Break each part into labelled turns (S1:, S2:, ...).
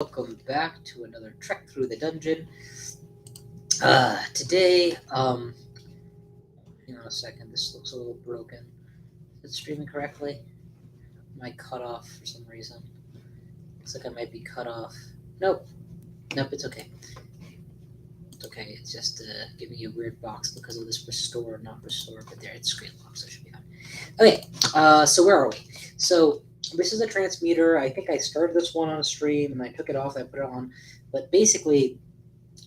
S1: Welcome back to another trek through the dungeon. Today, hang on a second, this looks a little broken. Is it streaming correctly? Might cut off for some reason. Looks like I might be cut off. Nope, it's okay. It's okay, it's just giving you a weird box because of this restore, not restore, but there, it's screen lock, so it should be fine. Okay, so where are we? So, this is a transmuter. I think I started this one on a stream and I took it off, I put it on. But basically,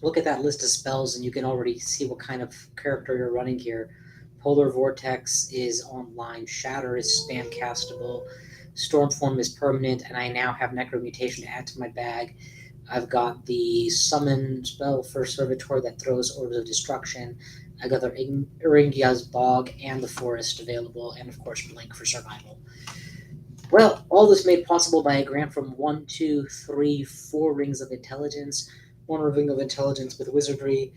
S1: look at that list of spells and you can already see what kind of character you're running here. Polar Vortex is online, Shatter is spam castable, Stormform is permanent, and I now have Necromutation to add to my bag. I've got the Summon spell for Servitor that throws Orbs of Destruction. I got the Iringia's Bog and the Forest available, and of course Blink for survival. Well, all this made possible by a grant from 1, 2, 3, 4 rings of intelligence, 1 ring of intelligence with wizardry,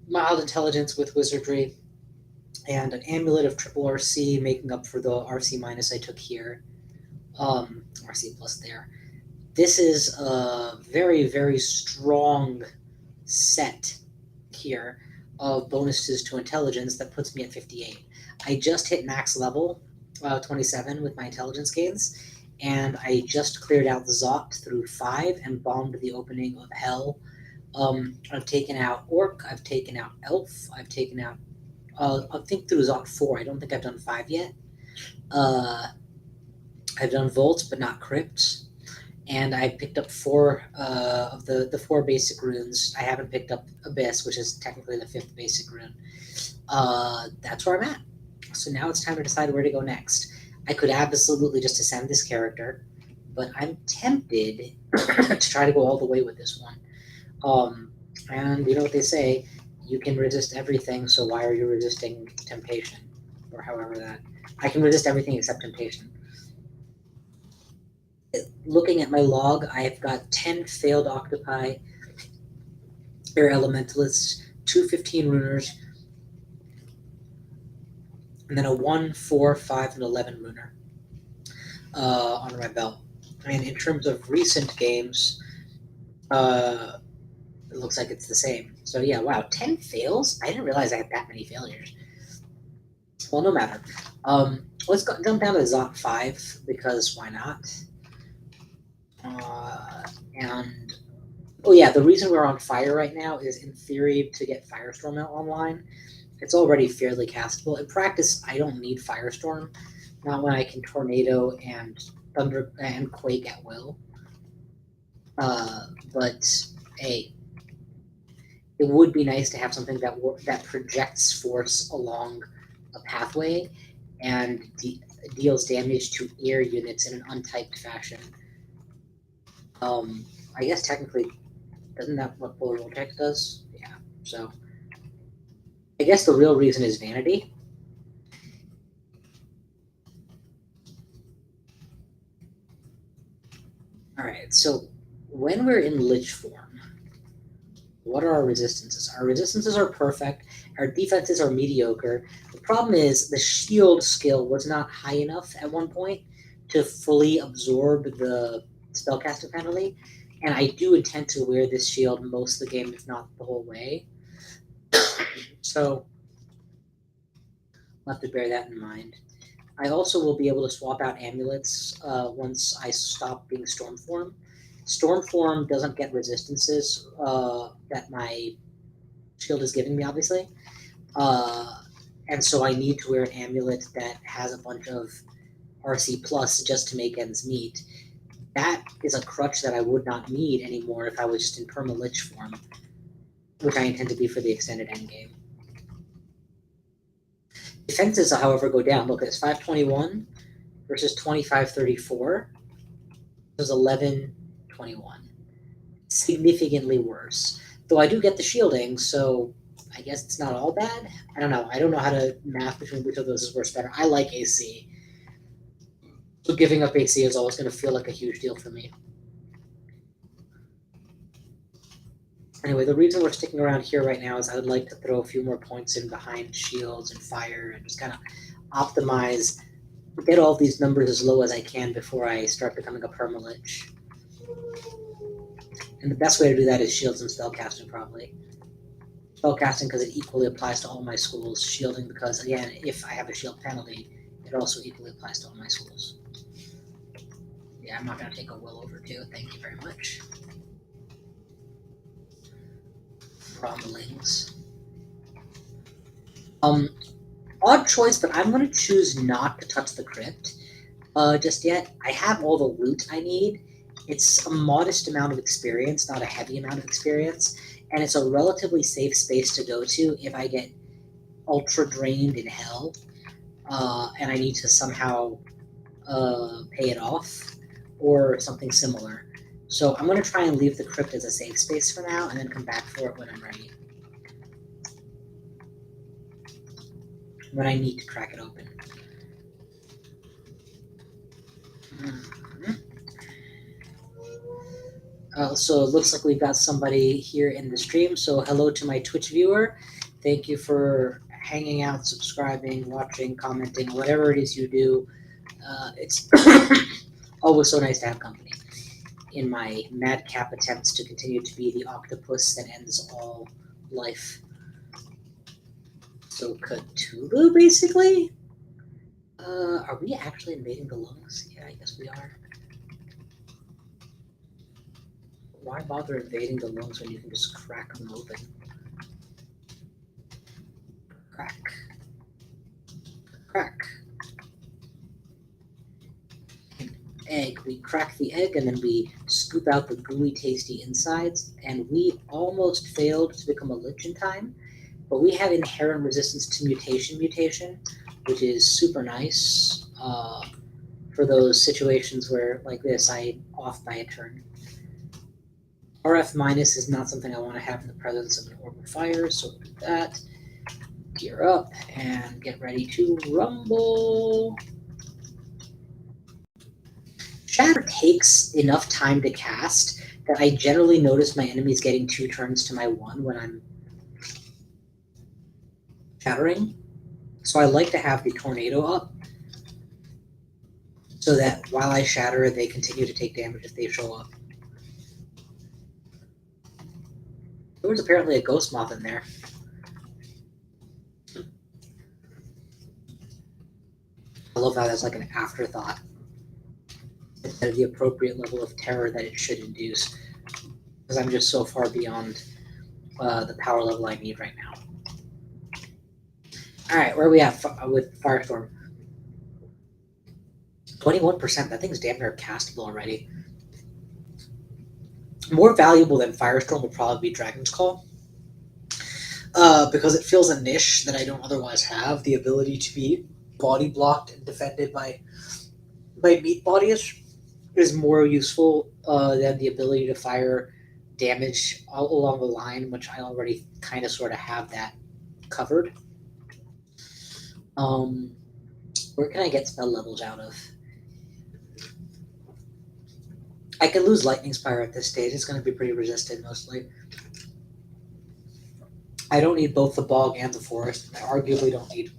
S1: mild intelligence with wizardry, and an amulet of triple RC, making up for the RC minus I took here. RC plus there. This is a very, very strong set here of bonuses to intelligence that puts me at 58. I just hit max level 27 with my intelligence gains, and I just cleared out the Zot through 5 and bombed the opening of Hell. I've taken out Orc, I've taken out Elf, I've taken out, I think through Zot 4, I don't think I've done 5 yet. I've done Volt, but not Crypt, and I picked up 4 of the 4 basic runes. I haven't picked up Abyss, which is technically the 5th basic rune. That's where I'm at. So now it's time to decide where to go next. I could absolutely just ascend this character, but I'm tempted to try to go all the way with this one. And you know what they say, you can resist everything, so why are you resisting temptation? Or however that... I can resist everything except temptation. Looking at my log, I've got 10 failed octopi, air elementalists, 2 15 runers, and then a 1, 4, 5, and 11 runer under my belt. And in terms of recent games, it looks like it's the same. So yeah, wow, 10 fails? I didn't realize I had that many failures. Well, no matter. Let's jump down to Zot 5, because why not? And oh yeah, the reason we're on fire right now is, in theory, to get Firestorm out online. It's already fairly castable. In practice, I don't need Firestorm, not when I can Tornado and Thunder and Quake at will. But hey, it would be nice to have something that projects force along a pathway and deals damage to air units in an untyped fashion. I guess technically, doesn't that what Polar Vortex does? Yeah, so I guess the real reason is vanity. Alright, so when we're in Lich form, what are our resistances? Our resistances are perfect, our defenses are mediocre. The problem is the shield skill was not high enough at one point to fully absorb the spellcasting penalty, and I do intend to wear this shield most of the game, if not the whole way. So I'll have to bear that in mind. I also will be able to swap out amulets once I stop being Stormform. Stormform doesn't get resistances that my shield is giving me, obviously. And so I need to wear an amulet that has a bunch of RC plus just to make ends meet. That is a crutch that I would not need anymore if I was just in Perma-Lich form, which I intend to be for the extended endgame. Defenses, however, go down. Look, it's 521 versus 2534. It was 1121. Significantly worse. Though I do get the shielding, so I guess it's not all bad. I don't know. I don't know how to math between which of those is worse better. I like AC. So giving up AC is always going to feel like a huge deal for me. Anyway, the reason we're sticking around here right now is I would like to throw a few more points in behind shields and fire and just kind of optimize, get all these numbers as low as I can before I start becoming a perma-lich. And the best way to do that is shields and spellcasting, probably. Spellcasting because it equally applies to all my schools. Shielding because, again, if I have a shield penalty, it also equally applies to all my schools. Yeah, I'm not going to take a will over 2. Thank you very much. Cromlings. Odd choice, but I'm going to choose not to touch the crypt just yet. I have all the loot I need. It's a modest amount of experience, not a heavy amount of experience, and it's a relatively safe space to go to if I get ultra drained in hell, and I need to somehow pay it off, or something similar. So I'm going to try and leave the crypt as a safe space for now, and then come back for it when I'm ready. When I need to crack it open. So it looks like we've got somebody here in the stream. So hello to my Twitch viewer. Thank you for hanging out, subscribing, watching, commenting, whatever it is you do. It's always so nice to have company in my madcap attempts to continue to be the octopus that ends all life. So Cthulhu, basically? Are we actually invading the lungs? Yeah, I guess we are. Why bother invading the lungs when you can just crack them open? Crack. Crack. Egg. We crack the egg and then we scoop out the gooey, tasty insides, and we almost failed to become a lich in time, but we have inherent resistance to mutation, which is super nice for those situations where, like this, I off by a turn. RF minus is not something I want to have in the presence of an orb of fire, so we'll do that. Gear up and get ready to rumble. Shatter takes enough time to cast that I generally notice my enemies getting 2 turns to my 1 when I'm shattering. So I like to have the tornado up so that while I shatter, they continue to take damage if they show up. There was apparently a ghost moth in there. I love that as like an afterthought instead of the appropriate level of terror that it should induce, because I'm just so far beyond the power level I need right now. Alright, where are we at with Firestorm? 21%, that thing's damn near castable already. More valuable than Firestorm would probably be Dragon's Call, because it fills a niche that I don't otherwise have, the ability to be body blocked and defended by meat bodies is more useful than the ability to fire damage all along the line, which I already kind of sort of have that covered. Where can I get spell levels out of? I can lose Lightning Spire at this stage. It's going to be pretty resisted mostly. I don't need both the Bog and the Forest. I arguably don't need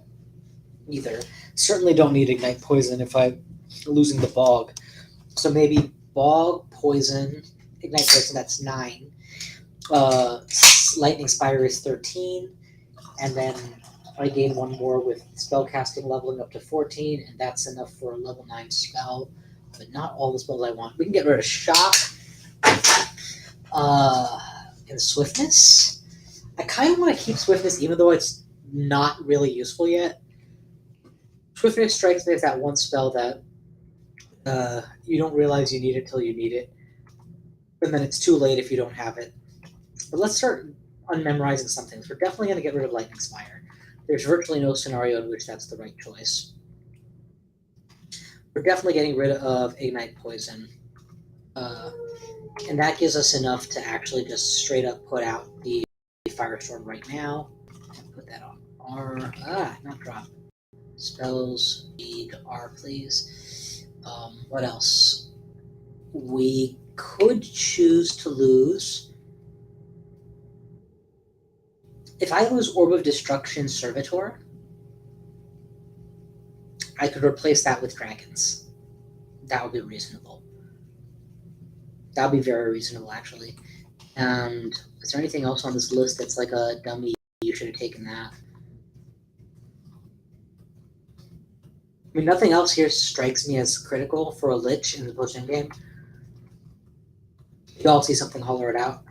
S1: either. Certainly don't need Ignite Poison if I'm losing the Bog. So maybe Bog, Poison, Ignite Poison, that's 9. Lightning Spire is 13. And then I gain 1 more with spellcasting leveling up to 14, and that's enough for a level 9 spell. But not all the spells I want. We can get rid of Shock and Swiftness. I kind of want to keep Swiftness even though it's not really useful yet. Swiftness strikes me as that one spell that you don't realize you need it till you need it. And then it's too late if you don't have it. But let's start unmemorizing some things. We're definitely going to get rid of Lightning Spire. There's virtually no scenario in which that's the right choice. We're definitely getting rid of Ignite Poison. And that gives us enough to actually just straight up put out the Firestorm right now. Put that on R. Not drop. Spells, need R, please. What else? We could choose to lose. If I lose Orb of Destruction Servitor, I could replace that with dragons. That would be reasonable. That would be very reasonable, actually. And is there anything else on this list that's like a dummy? You should have taken that. I mean, nothing else here strikes me as critical for a Lich in the post-end game. You all see something, holler it out.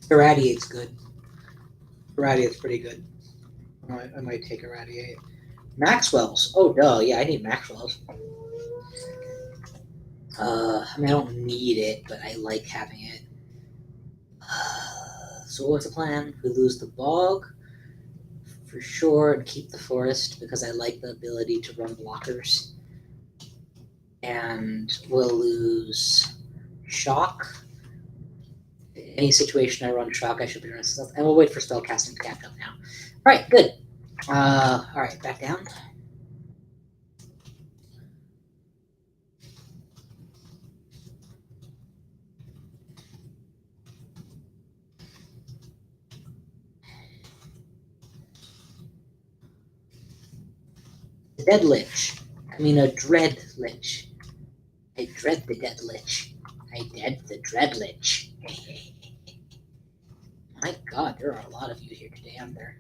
S1: Irradiate's good. Irradiate's pretty good. I might take Irradiate. Maxwell's. Oh, duh. Yeah, I need Maxwell's. I mean, I don't need it, but I like having it. So what's the plan? We lose the bog for sure and keep the forest because I like the ability to run blockers. And we'll lose shock. Any situation I run shock, I should be running stuff. And we'll wait for spellcasting to catch up now. All right, good. All right, back down. The dead lich. I mean, a dread lich. I dread the dead lich. I dread the dread lich. My God, there are a lot of you here today, aren't there?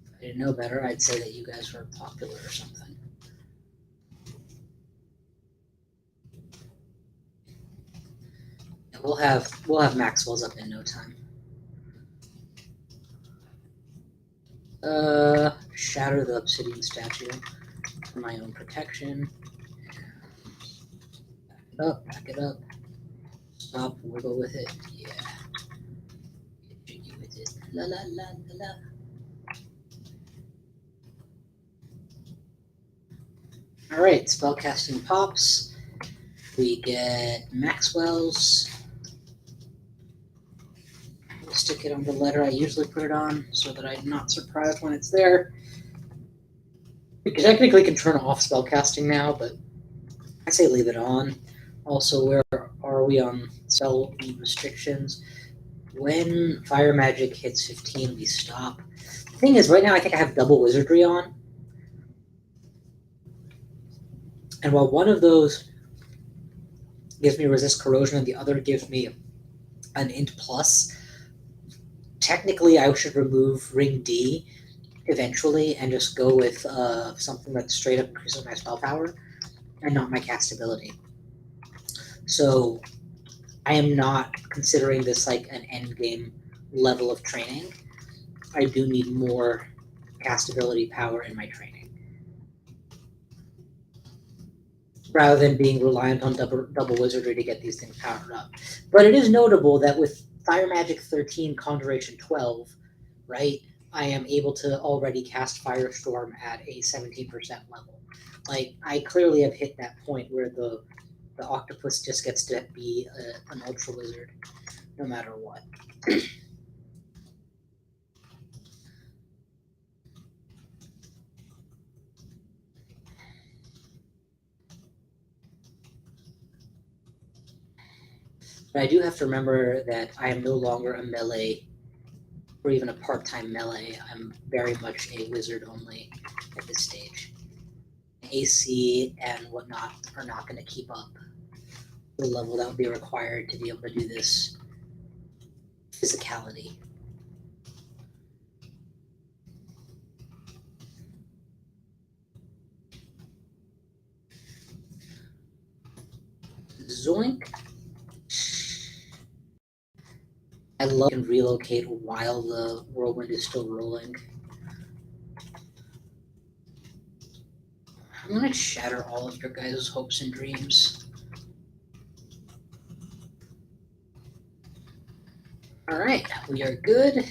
S1: If I didn't know better, I'd say that you guys were popular or something. Yeah, we'll have Maxwell's up in no time. Shatter the obsidian statue for my own protection. Back it up. Stop, wiggle with it. Yeah. Get jiggy with it. La la la la la. Alright, spellcasting pops. We get Maxwell's. We'll stick it on the letter I usually put it on so that I'm not surprised when it's there. We technically can turn off spellcasting now, but I say leave it on. Also, where are we on spell restrictions? When fire magic hits 15, we stop. The thing is, right now I think I have double wizardry on. And while one of those gives me resist corrosion and the other gives me an int plus, technically I should remove ring D eventually and just go with something that straight up increases my spell power and not my cast ability. So I am not considering this like an endgame level of training. I do need more cast ability power in my training, rather than being reliant on double wizardry to get these things powered up. But it is notable that with Fire Magic 13, Conjuration 12, right, I am able to already cast Firestorm at a 17% level. Like, I clearly have hit that point where the octopus just gets to be an ultra wizard, no matter what. But I do have to remember that I am no longer a melee or even a part-time melee. I'm very much a wizard only at this stage. AC and whatnot are not going to keep up the level that would be required to be able to do this physicality. Zoink. I love and relocate while the whirlwind is still rolling. I'm gonna shatter all of your guys' hopes and dreams. Alright, we are good.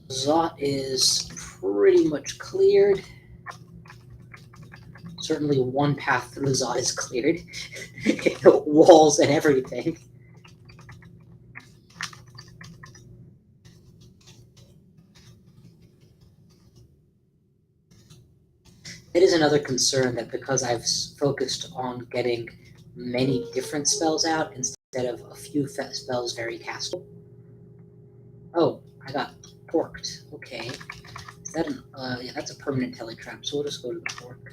S1: Zot is pretty much cleared. Certainly one path through Zot is cleared. Walls and everything. It is another concern that because I've focused on getting many different spells out instead of a few spells very castable. Oh, I got porked. Okay. Is that an yeah, that's a permanent teletrap, so we'll just go to the pork.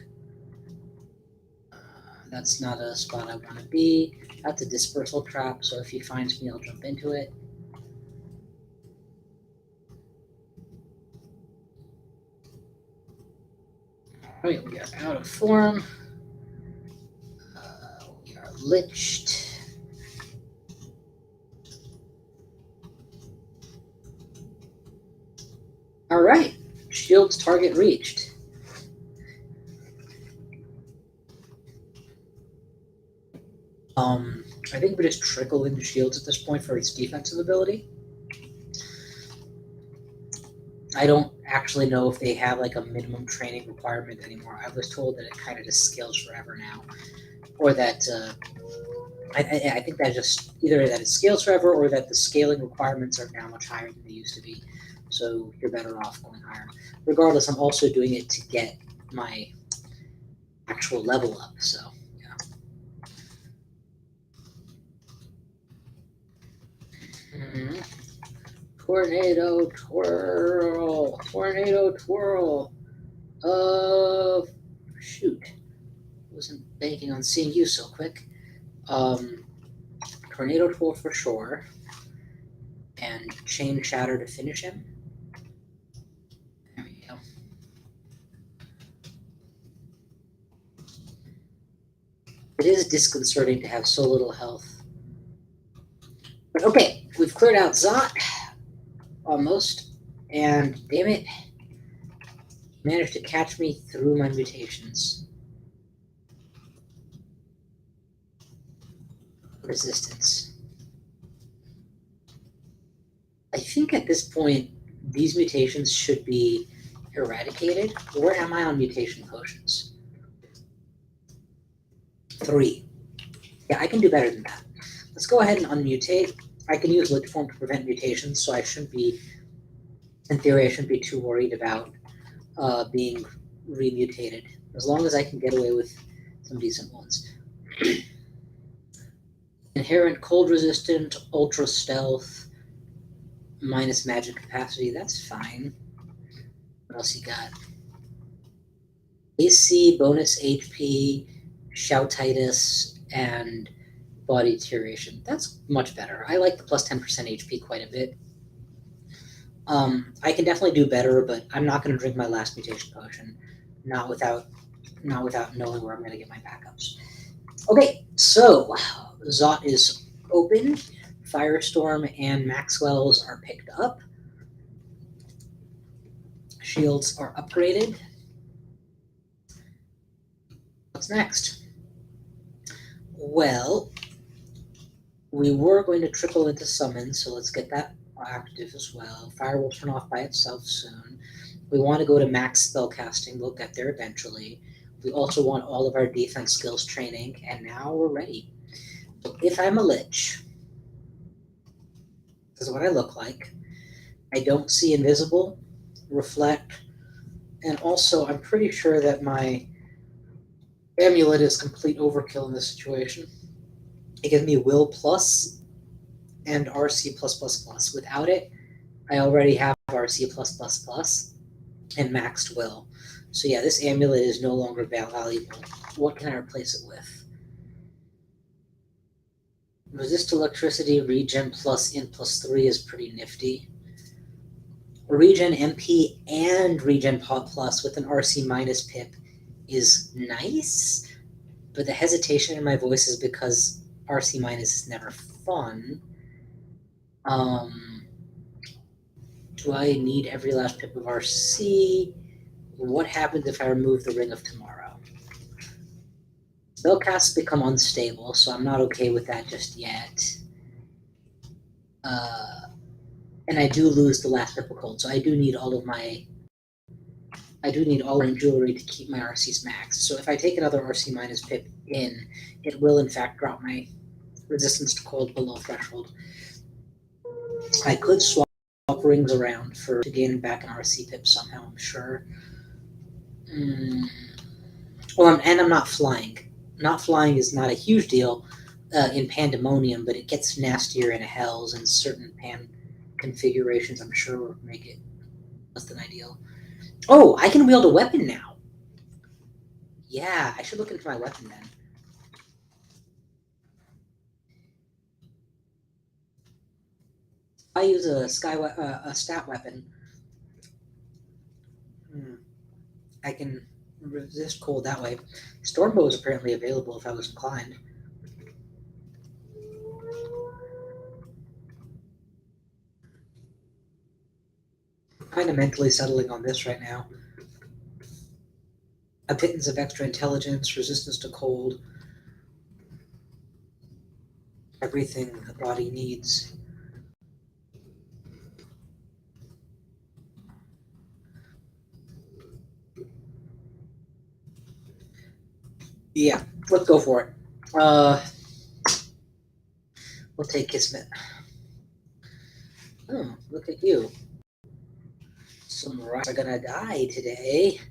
S1: That's not a spot I want to be. That's a dispersal trap, so if he finds me, I'll jump into it. Alright, we are out of form. We are liched. Alright, shield's target reached. I think we just trickle into shields at this point for its defensive ability. I don't actually know if they have like a minimum training requirement anymore. I was told that it kind of just scales forever now, or that I think that just either that it scales forever or that the scaling requirements are now much higher than they used to be. So you're better off going higher. Regardless, I'm also doing it to get my actual level up. So yeah. Tornado twirl, tornado twirl. Shoot, wasn't banking on seeing you so quick. Tornado twirl for sure, and chain shatter to finish him. There we go. It is disconcerting to have so little health. But okay, we've cleared out Zot. Almost. And damn it, managed to catch me through my mutations. Resistance. I think at this point, these mutations should be eradicated. Where am I on mutation potions? 3. Yeah, I can do better than that. Let's go ahead and unmutate. I can use Lich Form to prevent mutations, so I shouldn't be, in theory, I shouldn't be too worried about being remutated, as long as I can get away with some decent ones. Inherent cold resistant, ultra stealth, minus magic capacity, that's fine. What else you got? AC, bonus HP, Shocktopus, and body deterioration. That's much better. I like the plus 10% HP quite a bit. I can definitely do better, but I'm not going to drink my last mutation potion, not without knowing where I'm going to get my backups. Okay, so Zot is open. Firestorm and Maxwell's are picked up. Shields are upgraded. What's next? Well, we were going to trickle into summon, so let's get that active as well. Fire will turn off by itself soon. We want to go to max spellcasting. We'll get there eventually. We also want all of our defense skills training, and now we're ready. So if I'm a Lich, this is what I look like. I don't see invisible, reflect, and also I'm pretty sure that my amulet is complete overkill in this situation. It gives me will plus and RC plus. Without it, I already have RC plus and maxed will. So yeah, this amulet is no longer valuable. What can I replace it with? Resist electricity, regen plus in +3 is pretty nifty. Regen MP and regen plus with an RC minus pip is nice, but the hesitation in my voice is because RC minus is never fun. Do I need every last pip of RC? What happens if I remove the Ring of Tomorrow? Spellcasts become unstable, so I'm not okay with that just yet. And I do lose the last pip of cold, so I do need all of my jewelry to keep my RCs maxed. So if I take another RC minus pip in, it will in fact drop my resistance to cold below threshold. I could swap rings around to gain back an RC pip somehow, I'm sure. Well, and I'm not flying. Not flying is not a huge deal in Pandemonium, but it gets nastier in Hells, and certain Pan configurations, I'm sure, will make it less than ideal. Oh, I can wield a weapon now. Yeah, I should look into my weapon then. use a stat weapon, I can resist cold that way. Stormbow is apparently available if I was inclined. Kind of mentally settling on this right now. A pittance of extra intelligence, resistance to cold, everything the body needs. Yeah, let's go for it. We'll take Kismet. Oh, look at you. Some rats are gonna die today.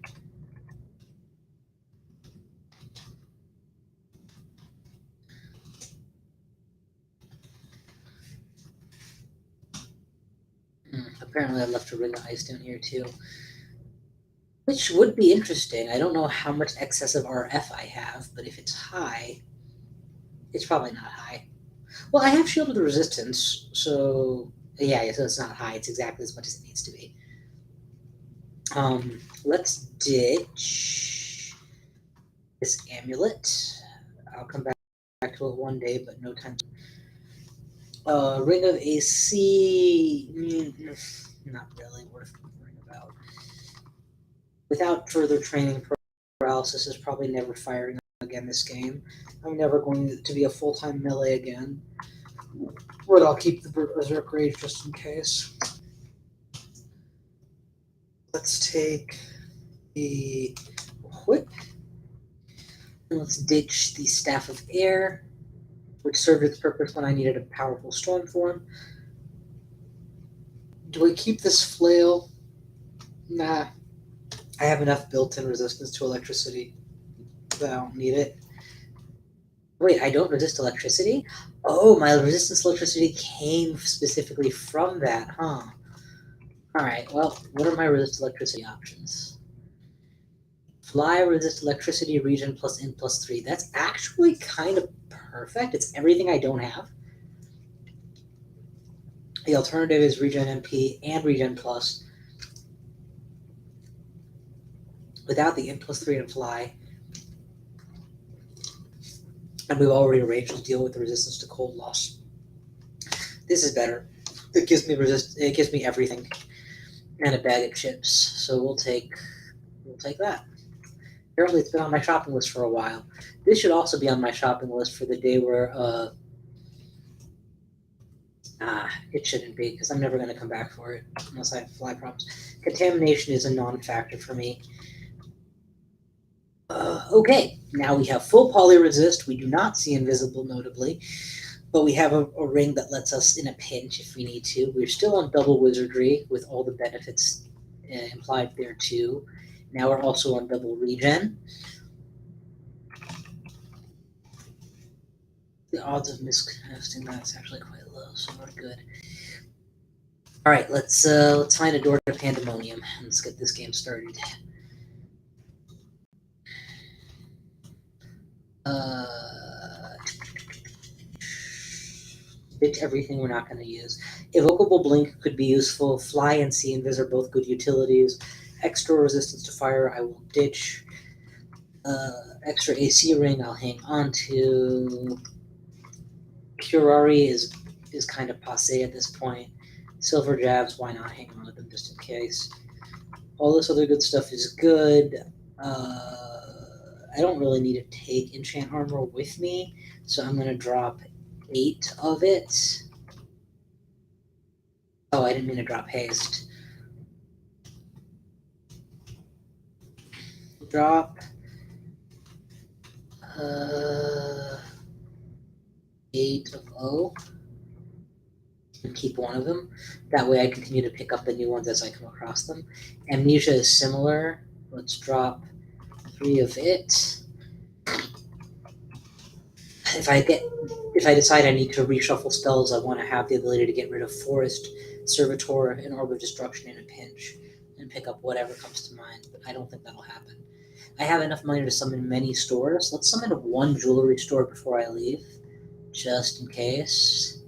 S1: Apparently I left a ring of ice down here too. Which would be interesting. I don't know how much excessive RF I have, but if it's high, it's probably not high. Well, I have shielded resistance, so yeah, so it's not high. It's exactly as much as it needs to be. Let's ditch this amulet. I'll come back to it one day, but no time. Ring of AC, not really worth worrying about. Without further training, paralysis is probably never firing again this game. I'm never going to be a full-time melee again. But I'll keep the Berserk Rage just in case. Let's take the Whip. And let's ditch the Staff of Air, which served its purpose when I needed a powerful storm form. Do I keep this Flail? Nah. I have enough built-in resistance to electricity that I don't need it. Wait, I don't resist electricity? Oh, my resistance to electricity came specifically from that, huh? Alright, well, what are my resist electricity options? Fly, resist electricity, regen plus in plus 3. That's actually kind of perfect. It's everything I don't have. The alternative is regen MP and regen plus. Without the in plus 3 and fly. And we've already arranged to deal with the resistance to cold loss. This is better. It gives me everything. And a bag of chips. So we'll take that. Apparently it's been on my shopping list for a while. This should also be on my shopping list for the day where it shouldn't be, because I'm never going to come back for it unless I have fly problems. Contamination is a non-factor for me. Okay, now we have full poly resist. We do not see invisible, notably, but we have a ring that lets us in a pinch if we need to. We're still on double wizardry with all the benefits implied there too. Now we're also on double regen. The odds of miscasting that's actually quite low, so we're good. All right, let's find a door to Pandemonium and let's get this game started. Ditch everything we're not going to use. Evocable Blink could be useful. Fly and See Invis are both good utilities. Extra resistance to fire I will ditch. Extra AC ring I'll hang on to. Curari is kind of passe at this point. Silver Jabs, why not hang on to them just in case. All this other good stuff is good. I don't really need to take enchant armor with me, so I'm going to drop 8 of it. Oh, I didn't mean to drop haste. Drop 8 of O and keep one of them. That way I continue to pick up the new ones as I come across them. Amnesia is similar. Let's drop 3 of it. If I decide I need to reshuffle spells, I want to have the ability to get rid of Forest, Servitor, and Orb of Destruction in a pinch, and pick up whatever comes to mind, but I don't think that'll happen. I have enough money to summon many stores. Let's summon one jewelry store before I leave, just in case.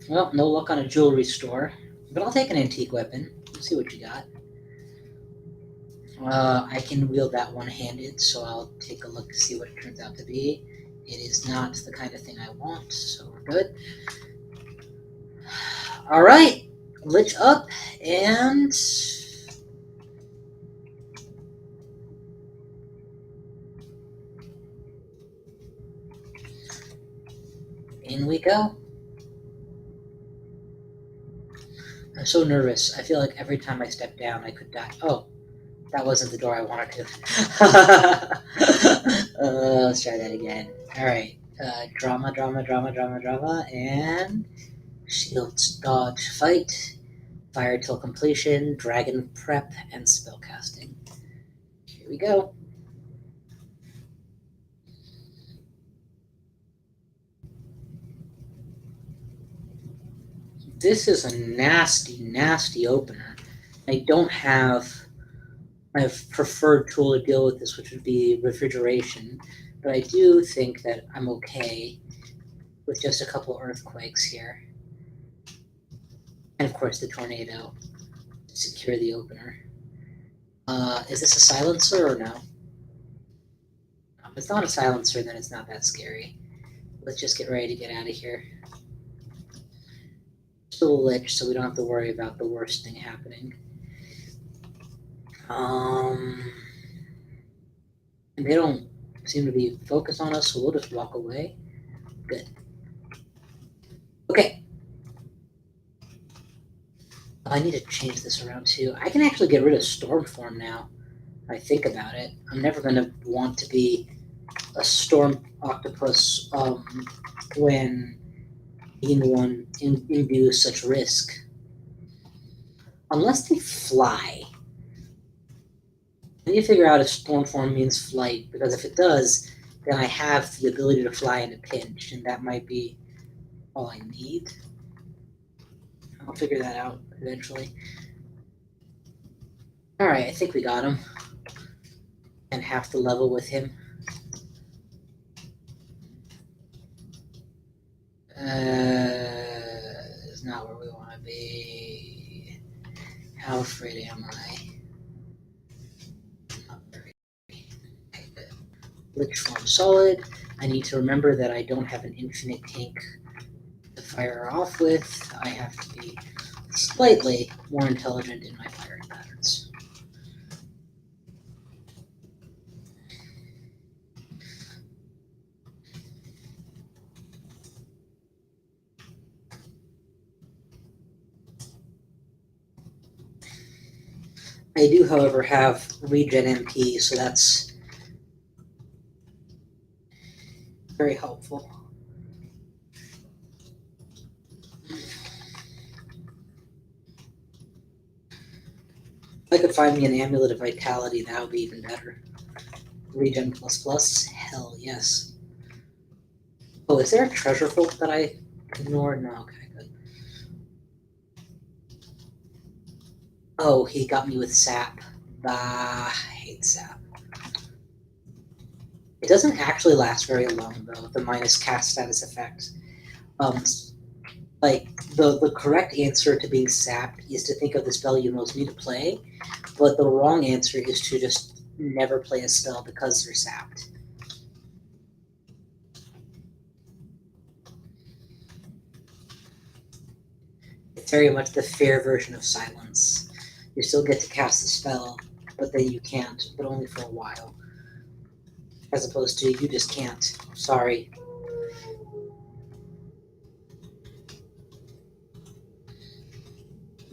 S1: Well, no luck on a jewelry store, but I'll take an antique weapon. Let's see what you got. I can wield that one-handed, so I'll take a look to see what it turns out to be. It is not the kind of thing I want, so we're good. Alright, Lich up, and... in we go. I'm so nervous. I feel like every time I step down, I could die. Oh, that wasn't the door I wanted to. Let's try that again. Alright, drama, and... shields, dodge, fight, fire till completion, dragon prep, and spellcasting. Here we go. This is a nasty, nasty opener. I don't have my preferred tool to deal with this, which would be refrigeration, but I do think that I'm okay with just a couple earthquakes here. And of course the tornado to secure the opener. Is this a silencer or no? If it's not a silencer, then it's not that scary. Let's just get ready to get out of here. Still a lich, so we don't have to worry about the worst thing happening. And they don't seem to be focused on us, so we'll just walk away. Good. Okay. I need to change this around too. I can actually get rid of storm form now. If I think about it. I'm never going to want to be a storm octopus when one imbues such risk. Unless they fly. I need to figure out if storm form means flight, because if it does, then I have the ability to fly in a pinch, and that might be all I need. I'll figure that out eventually. Alright, I think we got him. And half the level with him. It's not where we want to be. How afraid am I? Not very. Lich form solid. I need to remember that I don't have an infinite tank to fire off with. I have to be slightly more intelligent in my firing patterns. I do, however, have regen MP, so that's very helpful. If I could find me an Amulet of Vitality, that would be even better. Regen ++, hell yes. Oh, is there a treasure vault that I ignored? No, okay, good. Oh, he got me with sap. Bah, I hate sap. It doesn't actually last very long, though, the minus cast status effect. Like, the correct answer to being sapped is to think of the spell you most need to play, but the wrong answer is to just never play a spell because you're sapped. It's very much the fair version of silence. You still get to cast the spell, but then you can't, but only for a while. As opposed to, you just can't. Sorry.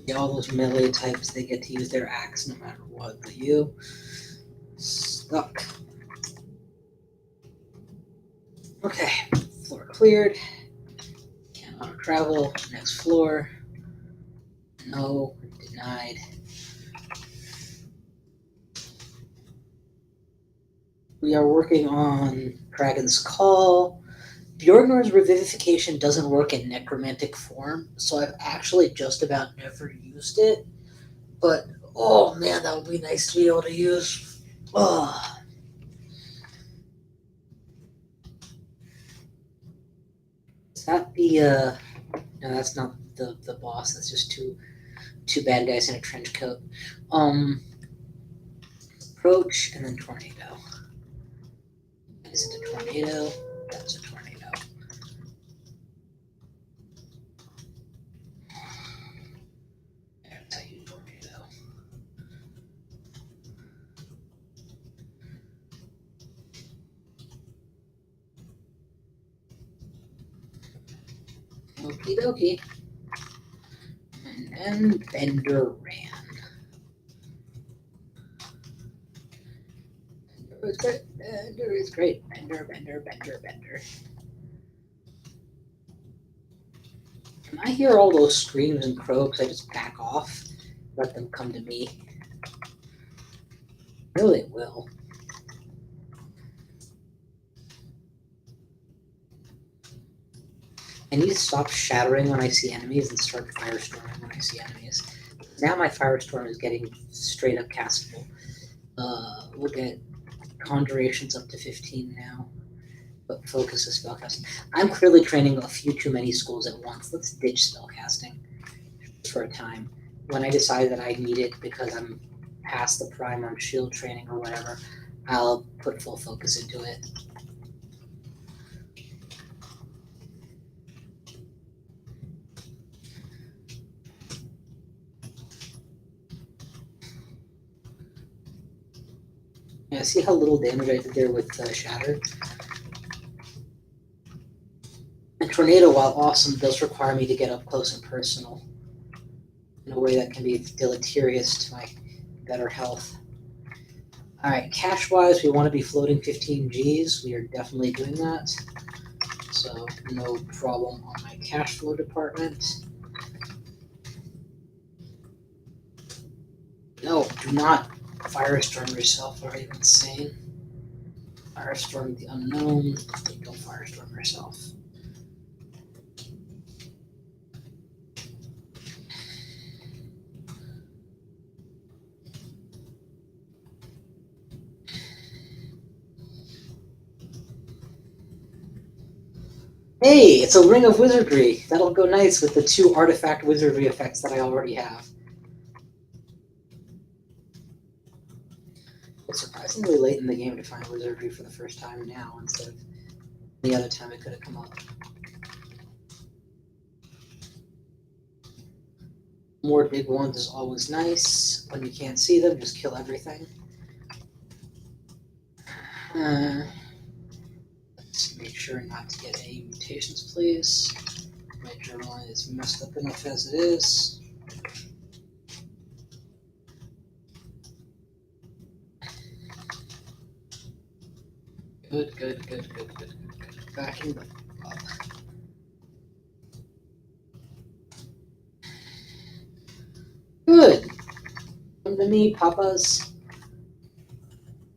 S1: Yeah, all those melee types, they get to use their axe no matter what, but you... stuck. Okay, floor cleared. Cannot travel. Next floor. No, denied. We are working on Dragon's Call. Bjorgnor's Revivification doesn't work in necromantic form, so I've actually just about never used it. But, oh man, that would be nice to be able to use. Oh. Is that the No, that's not the boss. That's just two bad guys in a trench coat. Approach and then tornado. Is it a tornado? That's a tornado. There's how you tornado. Okie dokie. And then Bender ran. Bender is great. Bender is great. Bender, Bender, Bender, Bender. When I hear all those screams and croaks, I just back off. Let them come to me. I know they will. I need to stop shattering when I see enemies and start firestorming when I see enemies. Now my firestorm is getting straight up castable. We'll get conjurations up to 15 now, but focus is spellcasting. I'm clearly training a few too many schools at once. Let's ditch spellcasting for a time. When I decide that I need it because I'm past the prime on shield training or whatever, I'll put full focus into it. Yeah, see how little damage I did there with Shatter? And Tornado, while awesome, does require me to get up close and personal in a way that can be deleterious to my better health. Alright, cash-wise, we want to be floating 15 Gs. We are definitely doing that. So, no problem on my cash flow department. No, do not firestorm yourself. Are you insane? Firestorm the unknown. Don't firestorm yourself. Hey, it's a Ring of Wizardry. That'll go nice with the 2 artifact wizardry effects that I already have. It's surprisingly late in the game to find wizardry for the first time now instead of the other time it could have come up. More big ones is always nice. When you can't see them, just kill everything. Let's make sure not to get any mutations, please. My journal is messed up enough as it is. Good. Backing up. Good. Come to me, papas.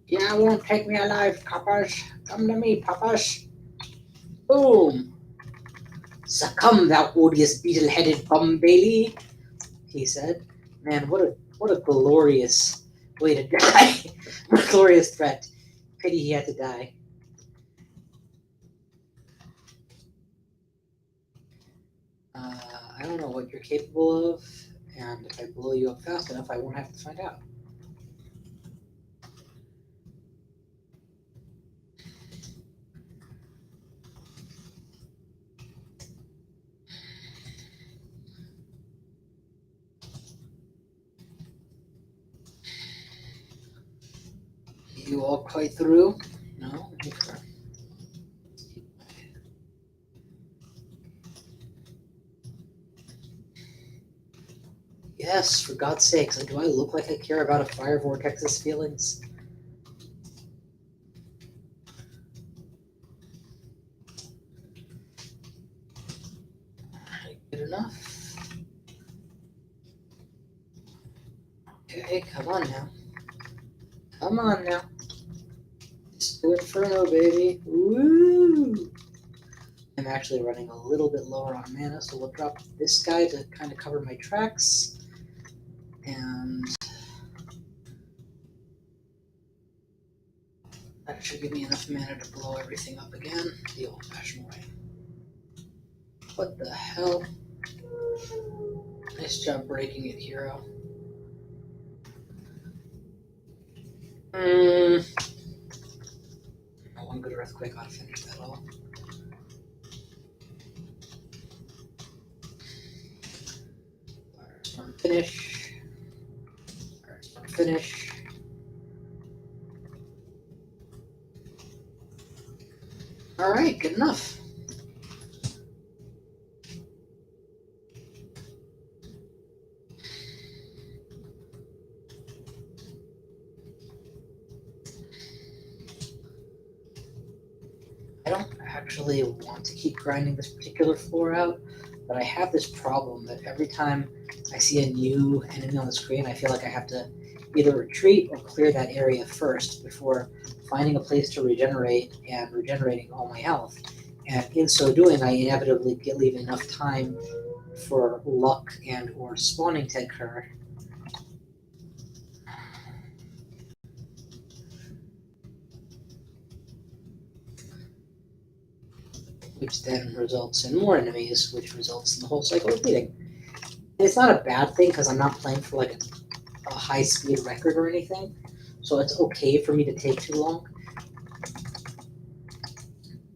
S1: Yeah, won't take me alive, papas. Come to me, papas. Boom. Succumb, thou odious beetle-headed bum Bailey, he said. Man, what a glorious way to die. What a glorious threat. Pity he had to die. I don't know what you're capable of, and if I blow you up fast enough, I won't have to find out. You all quite through? No? Okay. Yes, for God's sakes, do I look like I care about a fire vortex's feelings? Good enough. Okay, come on now. Come on now. Just do Inferno, baby. Woo! I'm actually running a little bit lower on mana, so we'll drop this guy to kind of cover my tracks. And that should give me enough mana to blow everything up again the old-fashioned way. What the hell? Nice job breaking it, hero. One good earthquake ought to finish that all. Firestorm finish. Firestorm finish. Alright, good enough. I don't actually want to keep grinding this particular floor out, but I have this problem that every time I see a new enemy on the screen, I feel like I have to either retreat or clear that area first before finding a place to regenerate and regenerating all my health. And in so doing, I inevitably leave enough time for luck and or spawning to occur. Which then results in more enemies, which results in the whole cycle repeating. And it's not a bad thing because I'm not playing for like a high speed record or anything, so it's okay for me to take too long.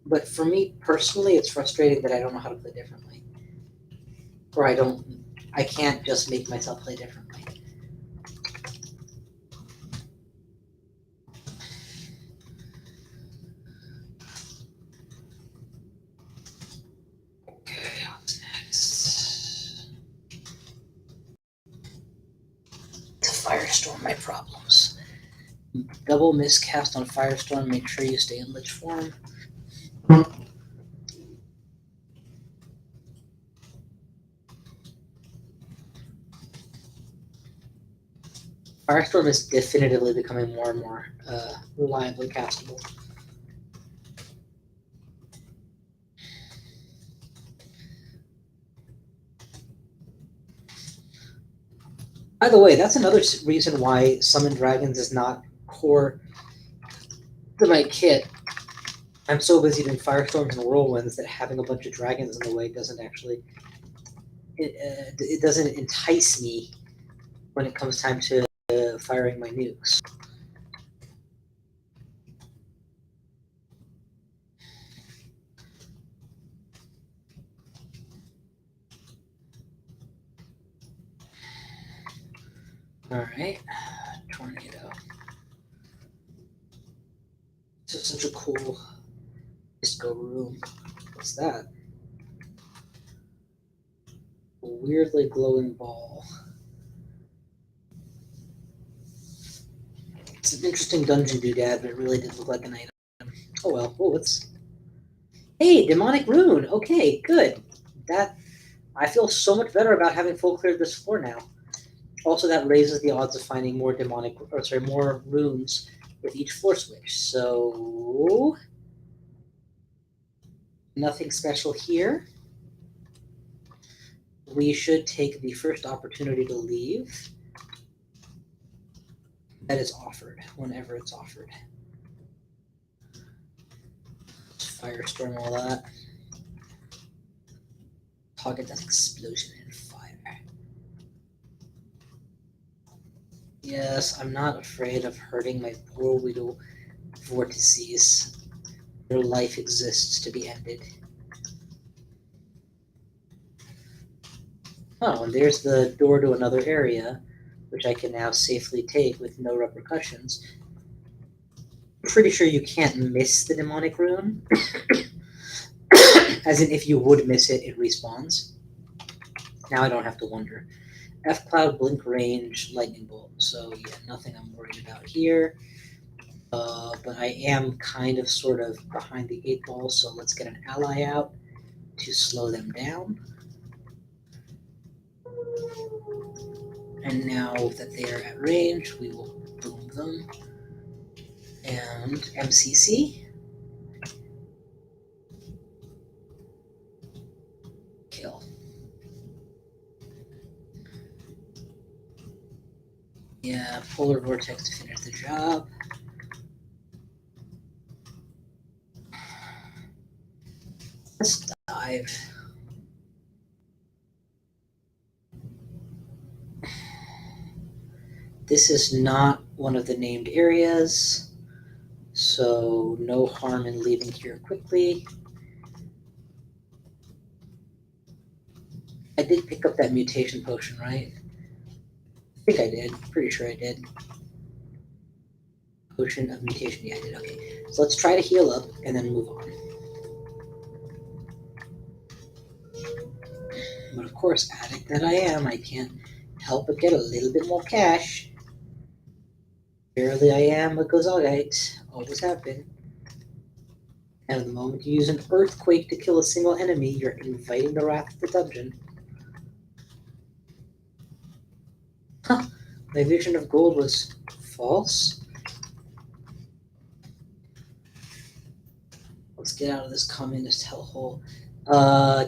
S1: But for me personally, it's frustrating that I don't know how to play differently, or I can't just make myself play differently. Okay, what's next? To Firestorm my problems. Double miscast on Firestorm, make sure you stay in Lich form. Firestorm is definitively becoming more and more reliably castable. By the way, that's another reason why Summon Dragons is not core to my kit. I'm so busy doing Firestorms and Whirlwinds that having a bunch of dragons in the way doesn't actually it doesn't entice me when it comes time to firing my nukes. Alright, Tornado. This is such a cool disco room. What's that? A weirdly glowing ball. It's an interesting dungeon doodad, but it really did look like an item. Oh well. Oh, it's... Hey, demonic rune! Okay, good. That... I feel so much better about having full cleared this floor now. Also, that raises the odds of finding more more runes with each floor switch. So... nothing special here. We should take the first opportunity to leave that is offered, whenever it's offered. Firestorm, all that. Target that explosion and fire. Yes, I'm not afraid of hurting my poor widow vortices. Their life exists to be ended. Oh, and there's the door to another area, which I can now safely take with no repercussions. I'm pretty sure you can't miss the demonic rune. As in, if you would miss it, it respawns. Now I don't have to wonder. F-Cloud, Blink Range, Lightning Bolt. So yeah, nothing I'm worried about here. But I am kind of sort of behind the 8 ball, so let's get an ally out to slow them down. And now that they are at range, we will boom them. And MCC. Kill. Yeah, Polar Vortex to finish the job. Let's dive. This is not one of the named areas, so no harm in leaving here quickly. I did pick up that mutation potion, right? I think I did. Pretty sure I did. Potion of mutation. Yeah, I did. Okay. So let's try to heal up and then move on. But of course, addict that I am, I can't help but get a little bit more cash. Barely I am a Gozogite. Always have been. And the moment you use an earthquake to kill a single enemy, you're inviting the wrath of the dungeon. Huh. My vision of gold was false. Let's get out of this communist hellhole.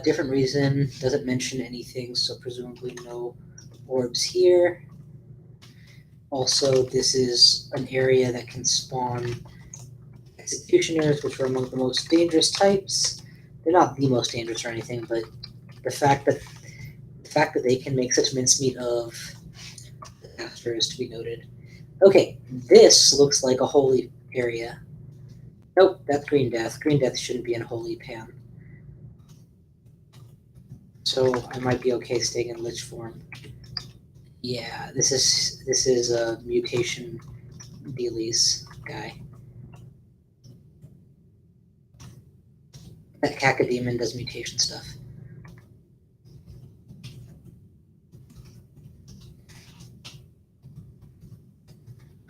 S1: Different reason. Doesn't mention anything, so presumably no orbs here. Also, this is an area that can spawn executioners, which are among the most dangerous types. They're not the most dangerous or anything, but the fact that they can make such mincemeat of the caster is to be noted. Okay, this looks like a holy area. Nope, that's Green Death. Green Death shouldn't be in Holy Pan. So I might be okay staying in Lich form. Yeah, this is a mutation dealies guy. That Cacodemon does mutation stuff.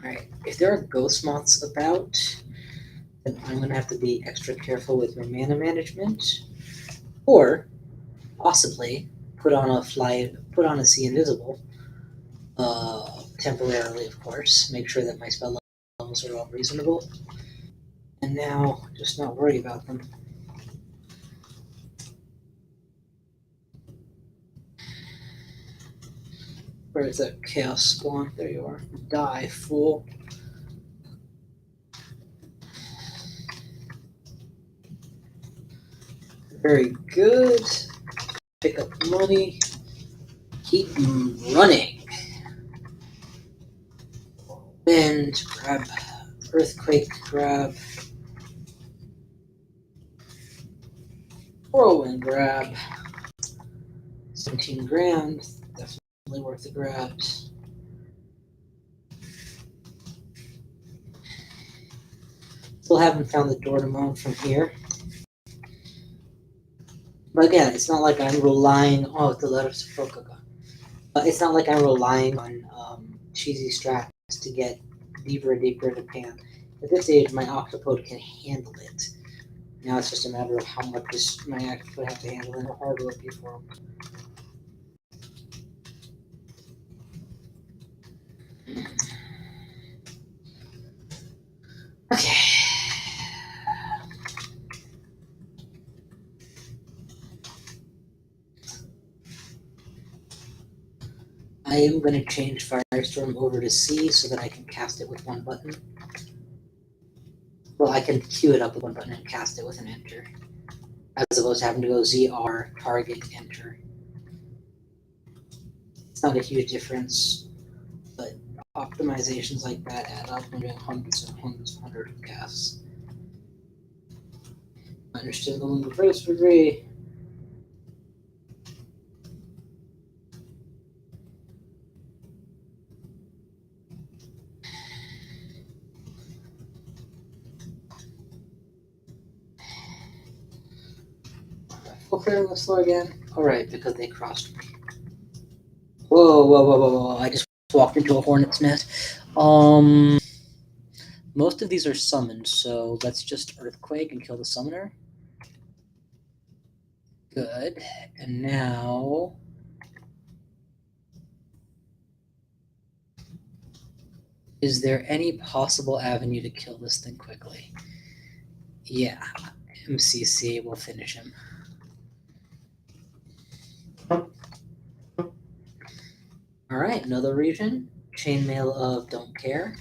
S1: Alright, if there are ghost moths about, then I'm gonna have to be extra careful with my mana management. Or possibly put on a See Invisible. Temporarily, of course. Make sure that my spell levels are all reasonable. And now just not worry about them. Where is that chaos spawn? There you are. Die, fool. Very good. Pick up money. Keep running. Wind, grab. Earthquake, grab. Whirlwind, grab. 17 grand. Definitely worth the grabs. Still haven't found the door to mount from here. But again, it's not like I'm relying. Oh, the letters of Fokaga. It's not like I'm relying on cheesy strats to get deeper and deeper into Pan. At this stage, my Octopode can handle it. Now it's just a matter of how much my Octopode have to handle and how hard will it be for him. Okay. I am going to change Firestorm over to C so that I can cast it with one button. Well, I can queue it up with one button and cast it with an enter, as opposed to having to go ZR, target, enter. It's not a huge difference, but optimizations like that add up when doing hundreds and hundreds of casts. I understand the first degree. Full clearing the floor again. Alright, because they crossed me. Whoa. I just walked into a hornet's nest. Most of these are summoned, so let's just Earthquake and kill the summoner. Good. And now... is there any possible avenue to kill this thing quickly? Yeah. MCC will finish him. Alright, another region. Chainmail of Don't Care.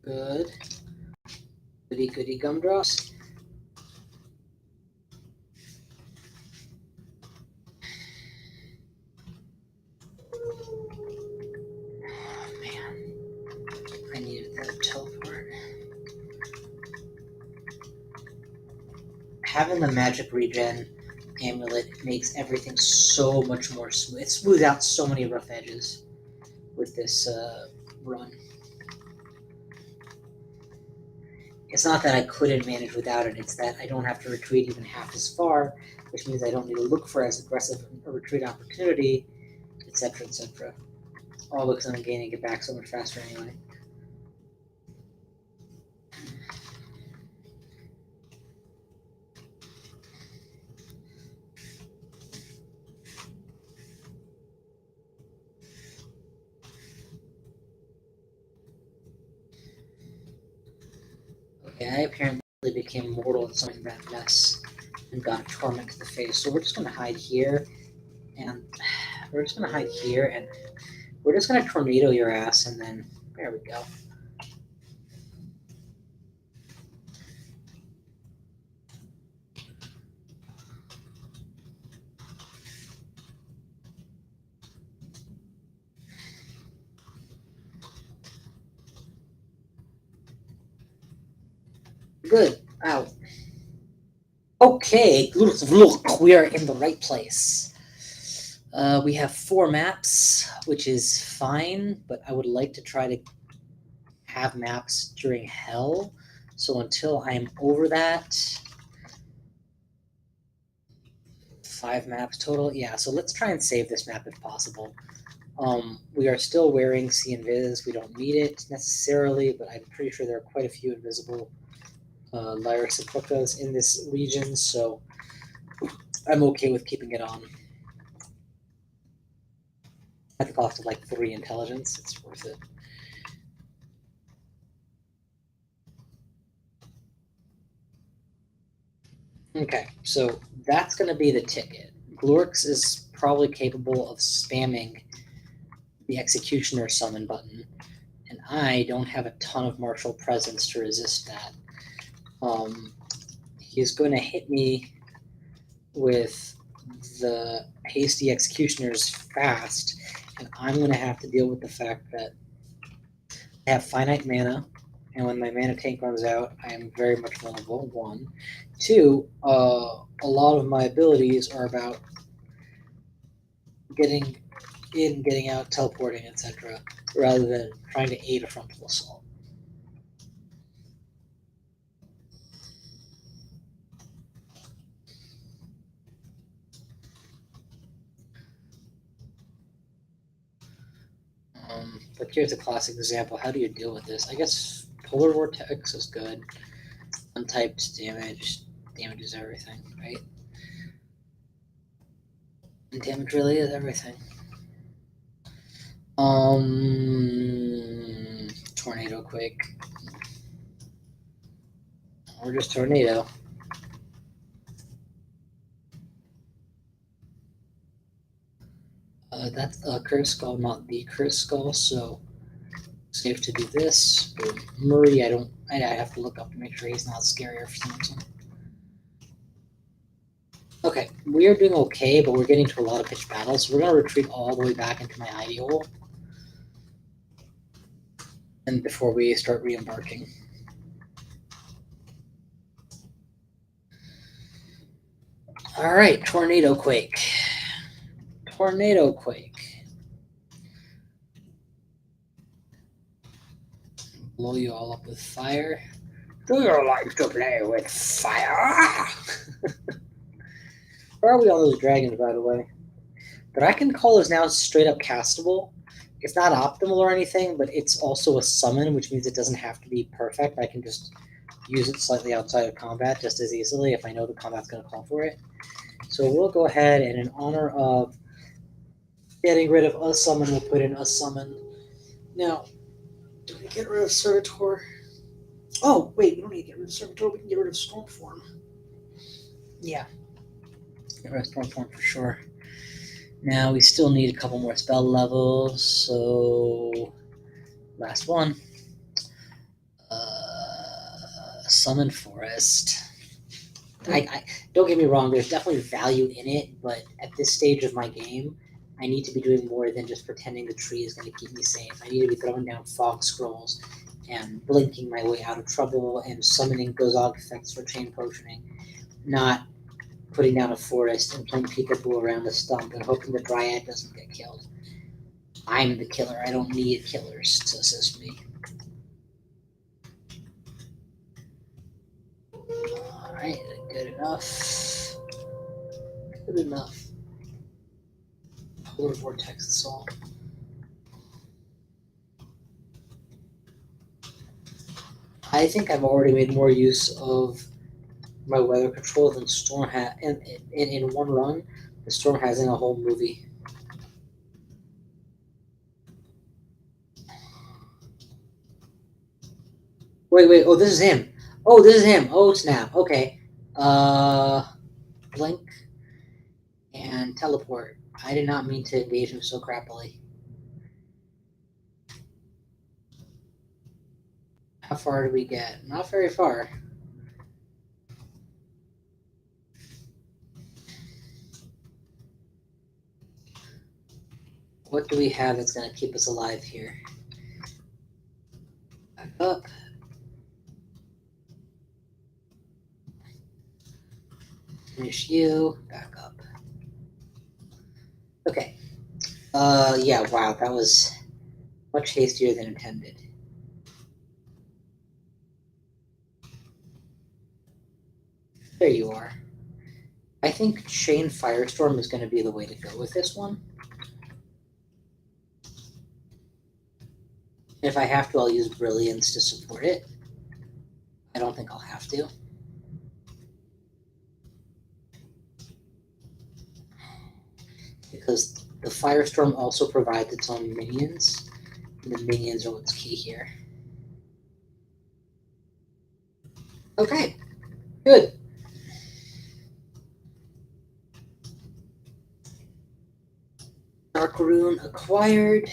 S1: Good. Goody gumdrops. having the magic regen amulet makes everything so much more smooth. It smooths out so many rough edges with this run. It's not that I couldn't manage without it, it's that I don't have to retreat even half as far, which means I don't need to look for as aggressive a retreat opportunity, etc., etc. All because I'm gaining it back so much faster anyway. Okay, I apparently became mortal in something that mess and got a torment to the face. So we're just gonna hide here, and we're just gonna tornado your ass, and then there we go. Good. Ow. Okay, look, we are in the right place. We have 4 maps, which is fine, but I would like to try to have maps during Hell. So until I am over that, 5 maps total. Yeah, so let's try and save this map if possible. We are still wearing C Invis. We don't need it necessarily, but I'm pretty sure there are quite a few invisible Lyris and Quokkas in this region, so I'm okay with keeping it on. At the cost of like 3 intelligence, it's worth it. Okay, so that's going to be the ticket. Glorix is probably capable of spamming the Executioner summon button, and I don't have a ton of martial presence to resist that. He's going to hit me with the hasty Executioners fast, and I'm going to have to deal with the fact that I have finite mana, and when my mana tank runs out, I am very much vulnerable, 1. 2, a lot of my abilities are about getting in, getting out, teleporting, etc., rather than trying to aid a frontal assault. But here's a classic example. How do you deal with this? I guess Polar Vortex is good. Untyped damages everything, right? And damage really is everything. Tornado Quake. Or just Tornado. That's a Curse Skull, not the Curse Skull, so safe to do this. Boom. Murray, I have to look up to make sure he's not scarier for some reason. Okay, we are doing okay, but we're getting to a lot of pitched battles, so we're going to retreat all the way back into my ideal. And before we start re-embarking. Alright, Tornado Quake. Tornado Quake. Blow you all up with fire. Do you like to play with fire? Where are we on those dragons, by the way? Dragon Call is now straight up castable. It's not optimal or anything, but it's also a summon, which means it doesn't have to be perfect. I can just use it slightly outside of combat just as easily if I know the combat's going to call for it. So we'll go ahead and in honor of getting rid of a summon, we'll put in a summon. Now, do we get rid of Servitor? Oh, wait, we don't need to get rid of Servitor. We can get rid of Stormform. Yeah. Get rid of Stormform for sure. Now we still need a couple more spell levels, so last one. Summon Forest. I don't get me wrong, there's definitely value in it, but at this stage of my game, I need to be doing more than just pretending the tree is going to keep me safe. I need to be throwing down fog scrolls and blinking my way out of trouble and summoning Gozog effects for chain potioning. not putting down a forest and playing peekaboo around the stump and hoping the dryad doesn't get killed. I'm the killer. I don't need killers to assist me. Alright, good enough. Good enough. Polar vortex assault. I think I've already made more use of my weather control than Storm had in one run. The Storm has in a whole movie. Wait, oh, this is him. Oh, this is him. Oh, snap. Okay. Blink and teleport. I did not mean to engage him so crappily. How far did we get? Not very far. What do we have that's going to keep us alive here? Back up. Finish you. Back up. Okay. Yeah, wow, that was much hastier than intended. There you are. I think Chain Firestorm is going to be the way to go with this one. If I have to, I'll use Brilliance to support it. I don't think I'll have to. Because the Firestorm also provides its own minions, and the minions are what's key here. Okay, good. Dark Rune acquired.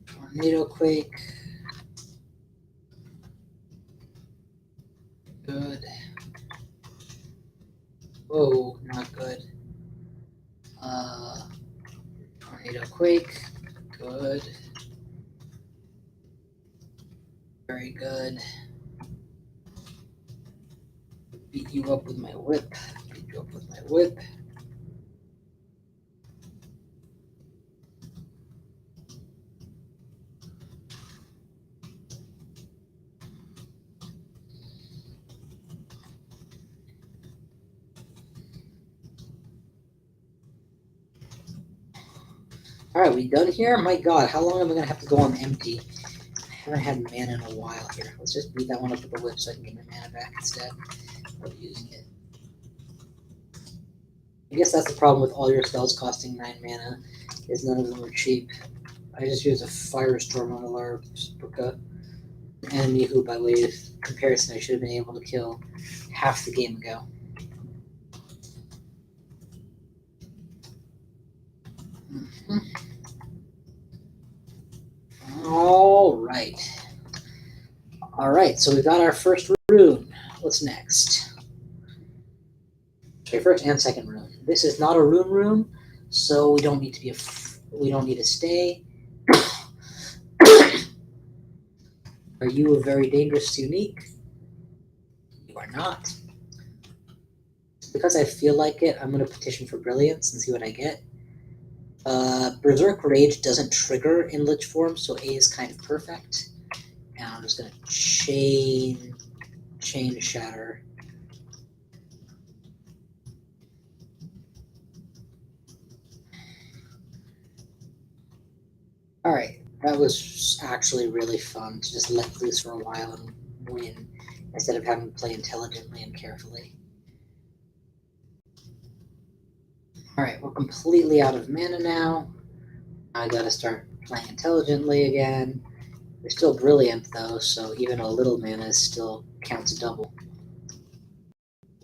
S1: Tornado Quake. Good. Whoa, not good. Tornado Quake. Good. Very good. Beat you up with my whip. Beat you up with my whip. Alright, we done here? My god, how long am I going to have to go on empty? I haven't had mana in a while here. Let's just beat that one up with the whip so I can get my mana back instead of using it. I guess that's the problem with all your spells costing 9 mana, is none of them are cheap. I just used a Firestorm on a Larpuka, an enemy who, by way of comparison, I should have been able to kill half the game ago. Alright, so we got our first rune. What's next? Okay, first and second rune. This is not a rune room, so we don't need to stay. Are you a very dangerous unique? You are not. Because I feel like it, I'm going to petition for Brilliance and see what I get. Berserk Rage doesn't trigger in Lich form, so A is kind of perfect. And I'm just going to chain Shatter. Alright, that was actually really fun to just let loose for a while and win, instead of having to play intelligently and carefully. Alright, we're completely out of mana now. I gotta start playing intelligently again. We're still brilliant though, so even a little mana still counts double.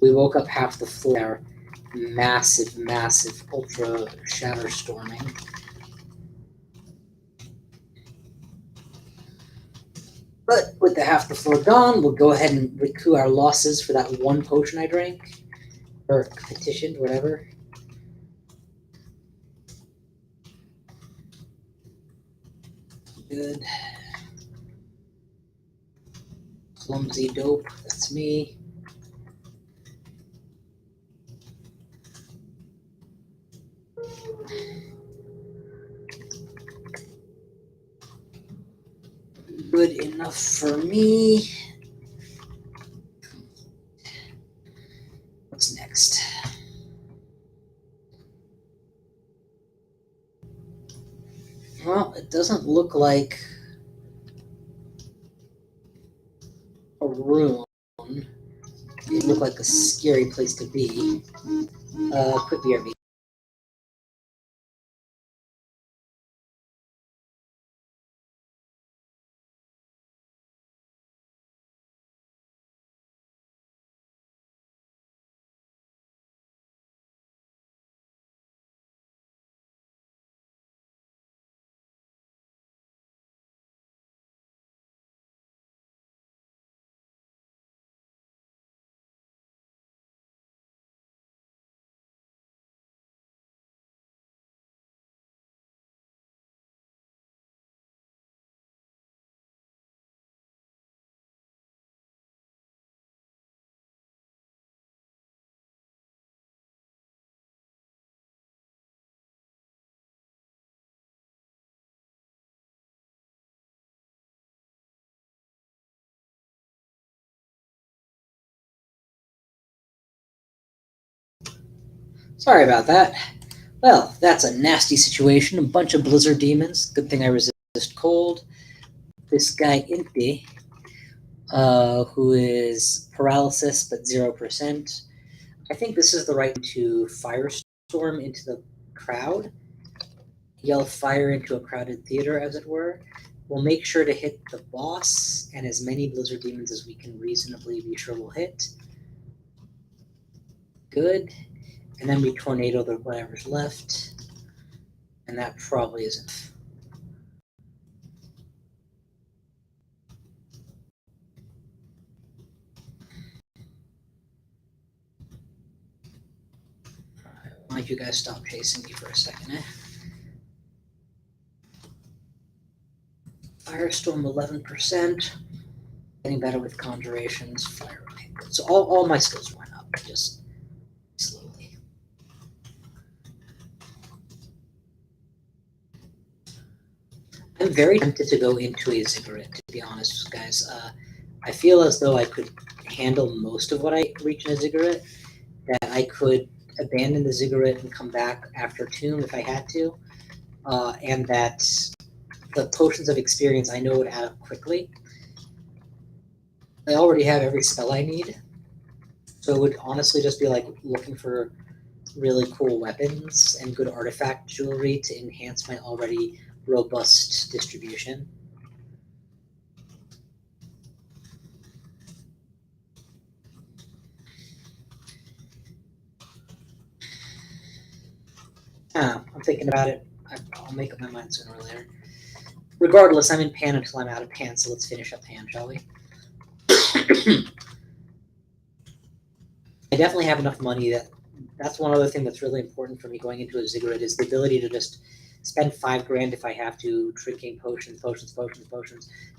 S1: We woke up half the floor, massive ultra shatter storming. But with the half the floor gone, we'll go ahead and recoup our losses for that one potion I drank. Or petitioned, whatever. Good. Clumsy dope, that's me. Good enough for me. What's next? Well, it doesn't look like a room. It looked like a scary place to be. Quick BRB. Sorry about that. Well, that's a nasty situation. A bunch of blizzard demons. Good thing I resist cold. This guy Inti, who is paralysis but 0%. I think this is the right to firestorm into the crowd. Yell fire into a crowded theater, as it were. We'll make sure to hit the boss and as many blizzard demons as we can reasonably be sure we'll hit. Good. And then we tornado the whatever's left. And that probably isn't. Why don't you guys stop chasing me for a second, eh? Firestorm 11%. Getting better with conjurations. Fire. So all my skills went up, just slowly. I'm very tempted to go into a ziggurat, to be honest, guys. I feel as though I could handle most of what I reach in a ziggurat, that I could abandon the ziggurat and come back after Tomb if I had to, and that the potions of experience I know would add up quickly. I already have every spell I need, so it would honestly just be like looking for really cool weapons and good artifact jewelry to enhance my already robust distribution. I'm thinking about it. I'll make up my mind sooner or later. Regardless, I'm in pan until I'm out of pan, so let's finish up pan, shall we? I definitely have enough money that's one other thing that's really important for me going into a ziggurat is the ability to just spend $5 if I have to, drinking potions,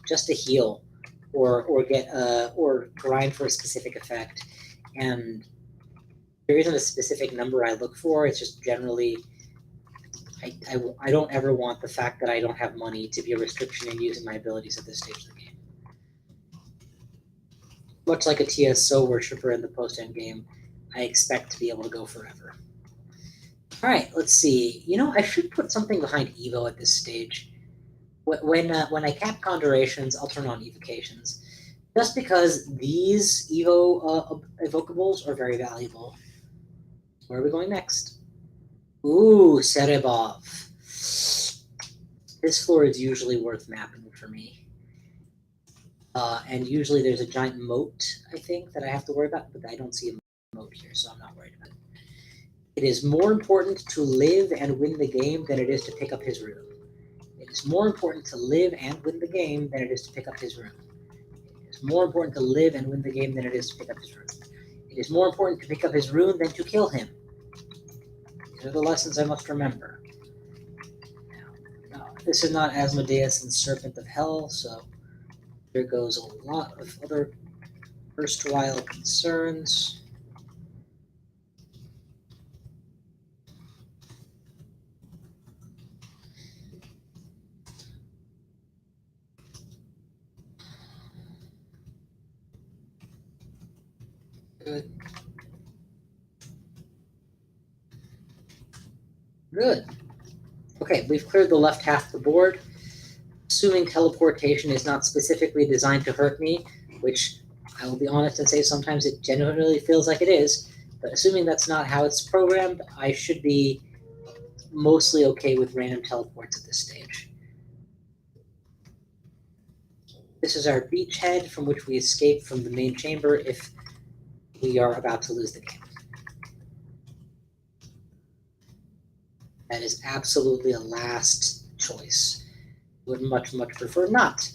S1: just to heal, or get or grind for a specific effect. And there isn't a specific number I look for. It's just generally I don't ever want the fact that I don't have money to be a restriction in using my abilities at this stage of the game. Much like a TSO worshiper in the post-Endgame, I expect to be able to go forever. Alright, let's see. You know, I should put something behind Evo at this stage. When I cap conjurations, I'll turn on evocations. Just because these Evo evocables are very valuable. Where are we going next? Ooh, Serebov. This floor is usually worth mapping for me. And usually there's a giant moat, I think, that I have to worry about, but I don't see a moat here, so I'm not worried about it. It is more important to live and win the game than it is to pick up his rune. It is more important to live and win the game than it is to pick up his rune. It is more important to live and win the game than it is to pick up his rune. It is more important to pick up his rune than to kill him. These are the lessons I must remember. Now, This is not Asmodeus and Serpent of Hell, so there goes a lot of other erstwhile concerns. Good. Good. Okay, we've cleared the left half of the board. Assuming teleportation is not specifically designed to hurt me, which I will be honest and say sometimes it genuinely feels like it is, but assuming that's not how it's programmed, I should be mostly okay with random teleports at this stage. This is our beachhead from which we escape from the main chamber if we are about to lose the game. That is absolutely a last choice. Would much prefer not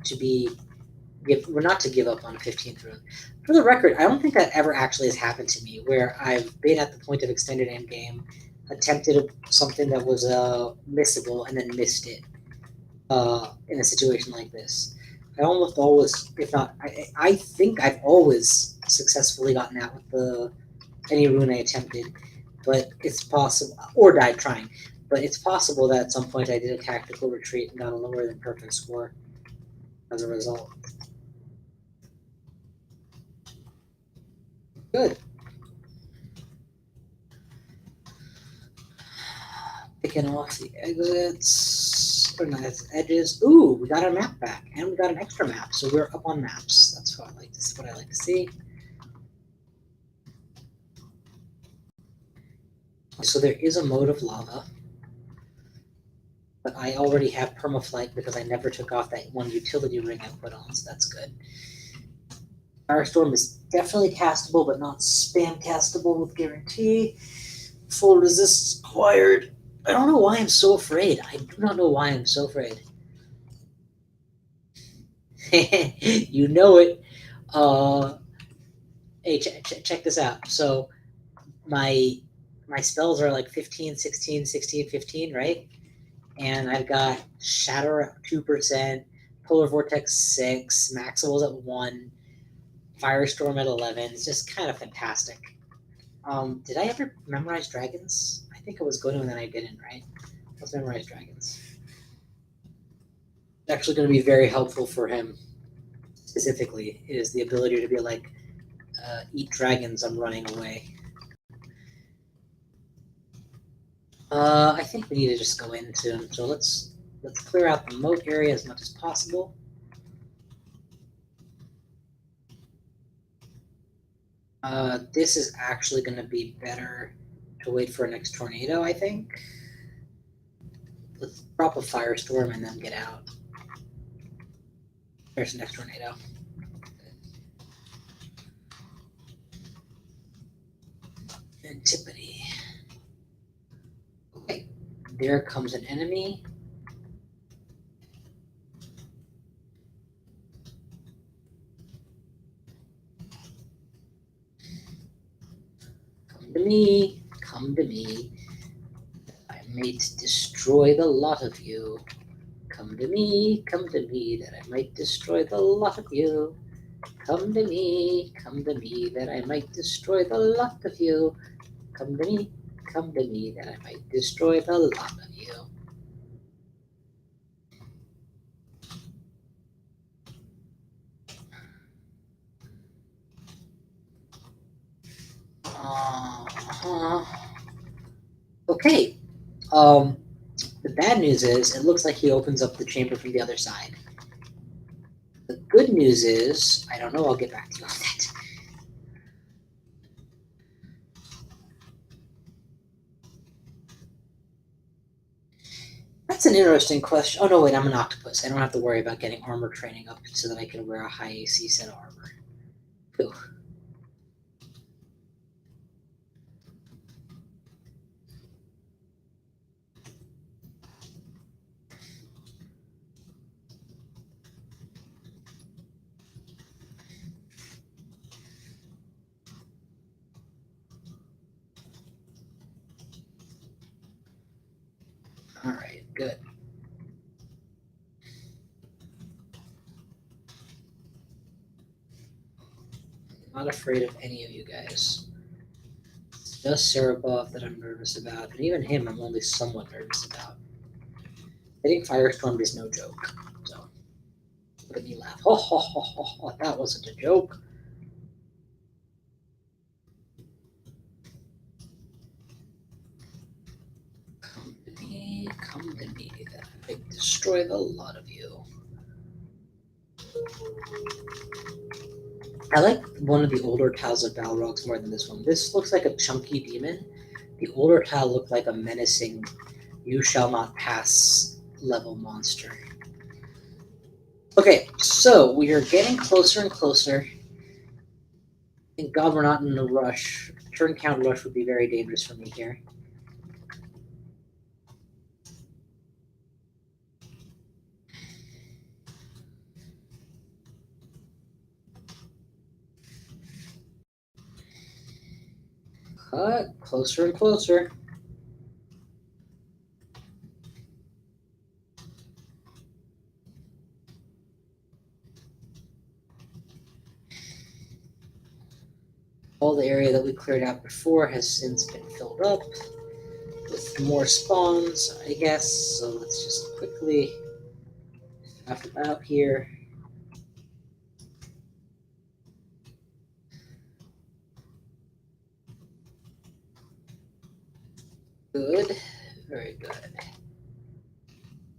S1: to give up on a 15th rune. For the record, I don't think that ever actually has happened to me where I've been at the point of extended endgame, attempted something that was missable, and then missed it in a situation like this. I almost always, if not, I think I've always successfully gotten out with any rune I attempted, but it's possible, or died trying, but it's possible that at some point I did a tactical retreat and got a lower than perfect score as a result. Good. Picking off the exits, or not, edges. Ooh, we got our map back, and we got an extra map, so we're up on maps. That's what I like. This is what I like to see. So there is a mode of lava, but I already have permaflight because I never took off that one utility ring I put on, so that's good. Firestorm is definitely castable, but not spam castable with guarantee. Full resist acquired. I don't know why I'm so afraid. I do not know why I'm so afraid. You know it. Hey, check this out. So my spells are like 15, 16, 16, 15, right? And I've got Shatter at 2%, Polar Vortex 6, Maximals at 1, Firestorm at 11. It's just kind of fantastic. Did I ever memorize dragons? I think I was going to, and then I didn't, right? Let's memorize dragons. It's actually going to be very helpful for him, specifically, is the ability to be like, eat dragons, I'm running away. I think we need to just go into him, so let's clear out the moat area as much as possible. This is actually going to be better to wait for a next tornado, I think. Let's drop a firestorm and then get out. There's the next tornado. Antipody. Okay, there comes an enemy. Come to me. I might destroy the lot of you. Come to me, that I might destroy the lot of you. Come to me, that I might destroy the lot of you. Come to me, that I might destroy the lot of you. Okay. The bad news is it looks like he opens up the chamber from the other side. The good news is, I don't know, I'll get back to you on that. That's an interesting question. Oh no, wait, I'm an octopus. I don't have to worry about getting armor training up so that I can wear a high AC set of armor. Whew. All right, good. I'm not afraid of any of you guys. It's just Cerebov that I'm nervous about, and even him I'm only somewhat nervous about. Hitting Firestorm is no joke, so look at me laugh. Ho ho ho ho ho, that wasn't a joke. Come to me, that I destroy the lot of you. I like one of the older tiles of Balrogs more than this one. This looks like a chunky demon. The older tile looked like a menacing, you shall not pass level monster. Okay, so we are getting closer and closer. Thank God we're not in a rush. Turn count rush would be very dangerous for me here. Cut closer and closer. All the area that we cleared out before has since been filled up with more spawns, I guess. So let's just quickly faff about here. Good. Very good.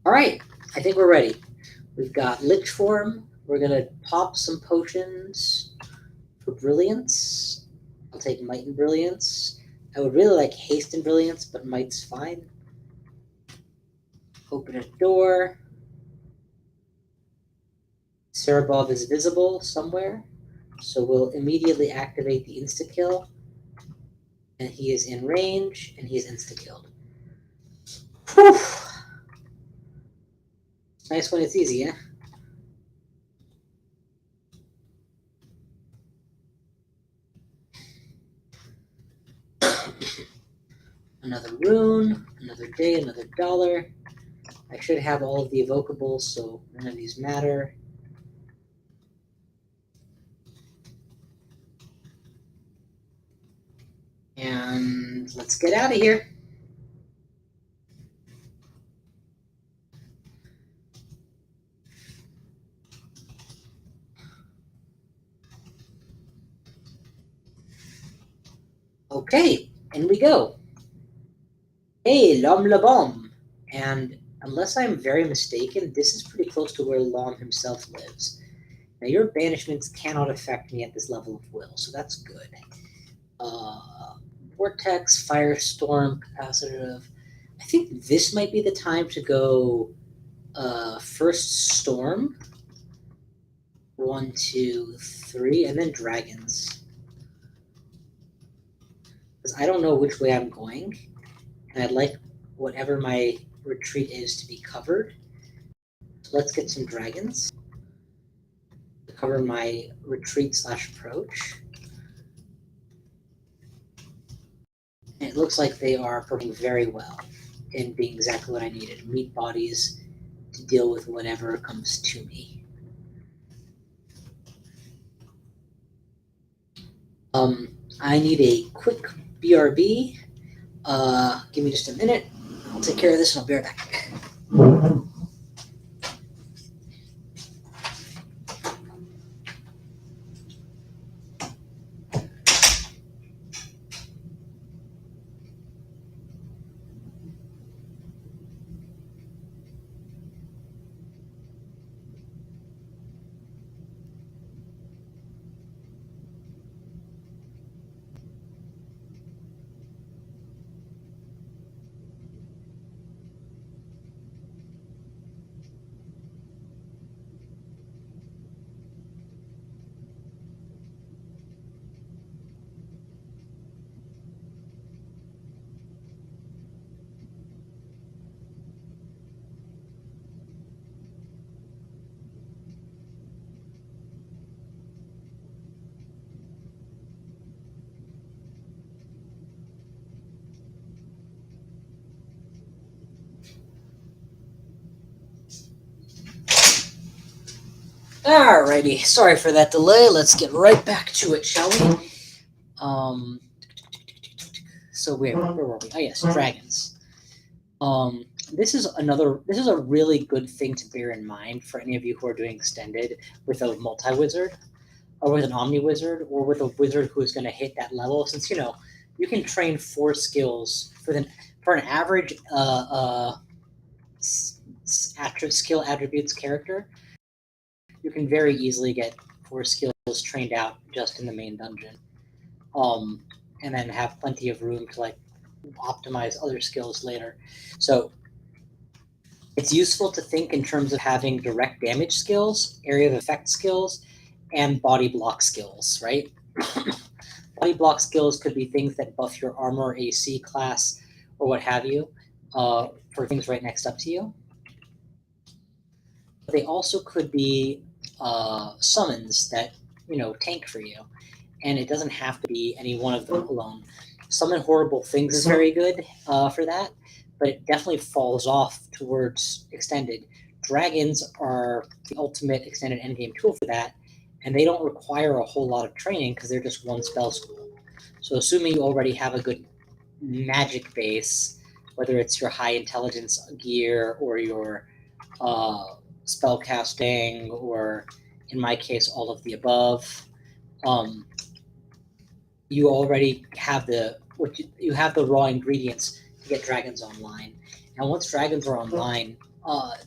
S1: All right. I think we're ready. We've got Lich Form. We're going to pop some potions for Brilliance. I'll take Might and Brilliance. I would really like Haste and Brilliance, but Might's fine. Open a door. Cerebov is visible somewhere, so we'll immediately activate the insta-kill. And he is in range, and he is insta-killed. Whew! Nice when it's easy, yeah? Another rune, another day, another dollar. I should have all of the evocables, so none of these matter. And let's get out of here. Okay, in we go. Hey, Lom La Bomb. And unless I'm very mistaken, this is pretty close to where Lom himself lives. Now, your banishments cannot affect me at this level of will, so that's good. Vortex, Firestorm, Capacitive. I think this might be the time to go first Storm. 1, 2, 3, and then Dragons. Because I don't know which way I'm going, and I'd like whatever my retreat is to be covered. So let's get some Dragons to cover my retreat/approach. And it looks like they are performing very well in being exactly what I needed. Meat bodies to deal with whatever comes to me. I need a quick BRB. Give me just a minute. I'll take care of this and I'll be right back. Alrighty, sorry for that delay. Let's get right back to it, shall we? So where were we? Oh yes, dragons. This is a really good thing to bear in mind for any of you who are doing extended with a multi-wizard, or with an omni-wizard, or with a wizard who is going to hit that level. Since you can train 4 skills for an average skill attributes character. You can very easily get 4 skills trained out just in the main dungeon, and then have plenty of room to like optimize other skills later. So it's useful to think in terms of having direct damage skills, area of effect skills, and body block skills, right? Body block skills could be things that buff your armor or AC class or what have you, for things right next up to you. But they also could be summons that tank for you, and it doesn't have to be any one of them alone. Summon horrible things is very good for that, but it definitely falls off towards extended. Dragons are the ultimate extended endgame tool for that, and they don't require a whole lot of training because they're just one spell school. So assuming you already have a good magic base, whether it's your high intelligence gear or your spell casting, or in my case, all of the above, you already have the raw ingredients to get dragons online. And once dragons are online,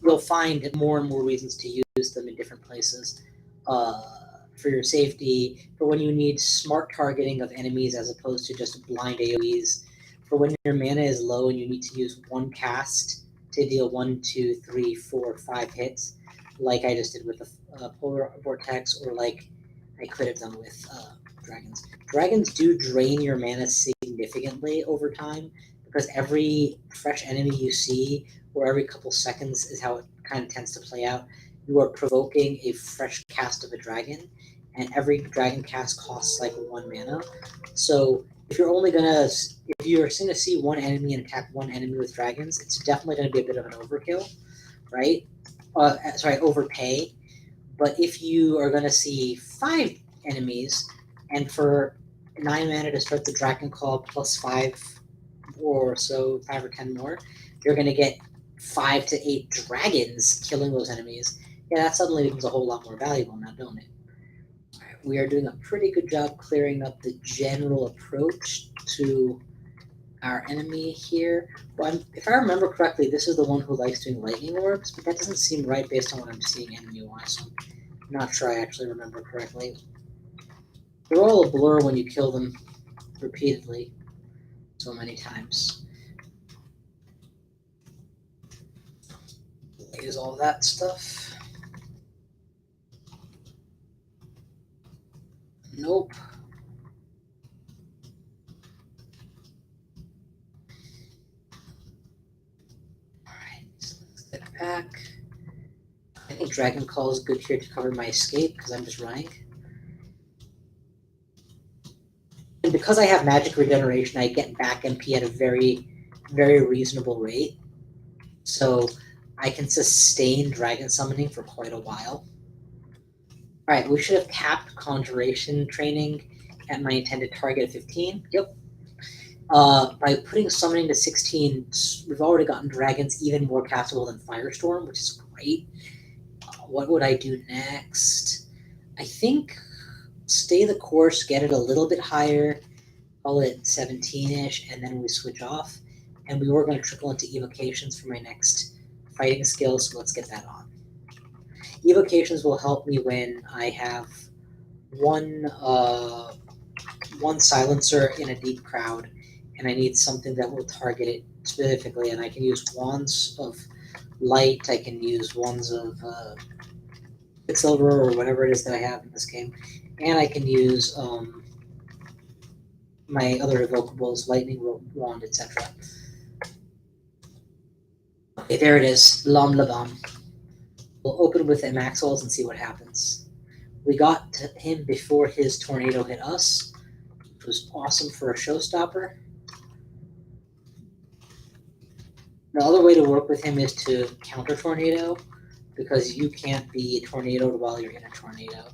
S1: you'll find more and more reasons to use them in different places, for your safety, for when you need smart targeting of enemies as opposed to just blind AoEs, for when your mana is low and you need to use one cast to deal 1, 2, 3, 4, 5 hits, like I just did with the polar vortex, or like I could have done with dragons. Dragons do drain your mana significantly over time, because every fresh enemy you see, or every couple seconds, is how it kind of tends to play out. You are provoking a fresh cast of a dragon, and every dragon cast costs like 1 mana. So if you're gonna see one enemy and attack one enemy with dragons, it's definitely going to be a bit of an overkill, right? Overpay. But if you are going to see 5 enemies, and for 9 mana to start the Dragon Call plus 5 or so, 5 or 10 more, you're going to get 5 to 8 dragons killing those enemies. Yeah, that suddenly becomes a whole lot more valuable now, don't it? All right, we are doing a pretty good job clearing up the general approach to our enemy here. Well, if I remember correctly, this is the one who likes doing lightning orbs, but that doesn't seem right based on what I'm seeing enemy-wise, so I'm not sure I actually remember correctly. They're all a blur when you kill them repeatedly so many times. Use all that stuff. Nope. Alright, so let's get back. I think Dragon Call is good here to cover my escape, because I'm just running. And because I have magic regeneration, I get back MP at a very, very reasonable rate. So I can sustain dragon summoning for quite a while. Alright, we should have capped conjuration training at my intended target of 15. Yep. By putting summoning to 16, we've already gotten dragons even more castable than Firestorm, which is great. What would I do next? I think stay the course, get it a little bit higher, call it 17-ish, and then we switch off. And we were going to trickle into evocations for my next fighting skill, so let's get that on. Evocations will help me when I have one silencer in a deep crowd, and I need something that will target it specifically. And I can use wands of light, I can use wands of Quicksilver, or whatever it is that I have in this game, and I can use my other evocables, lightning wand, etc. Okay, there it is, Lam Labam. We'll open with Maxwell's and see what happens. We got to him before his tornado hit us, which was awesome for a showstopper. The other way to work with him is to counter tornado, because you can't be tornadoed while you're in a tornado.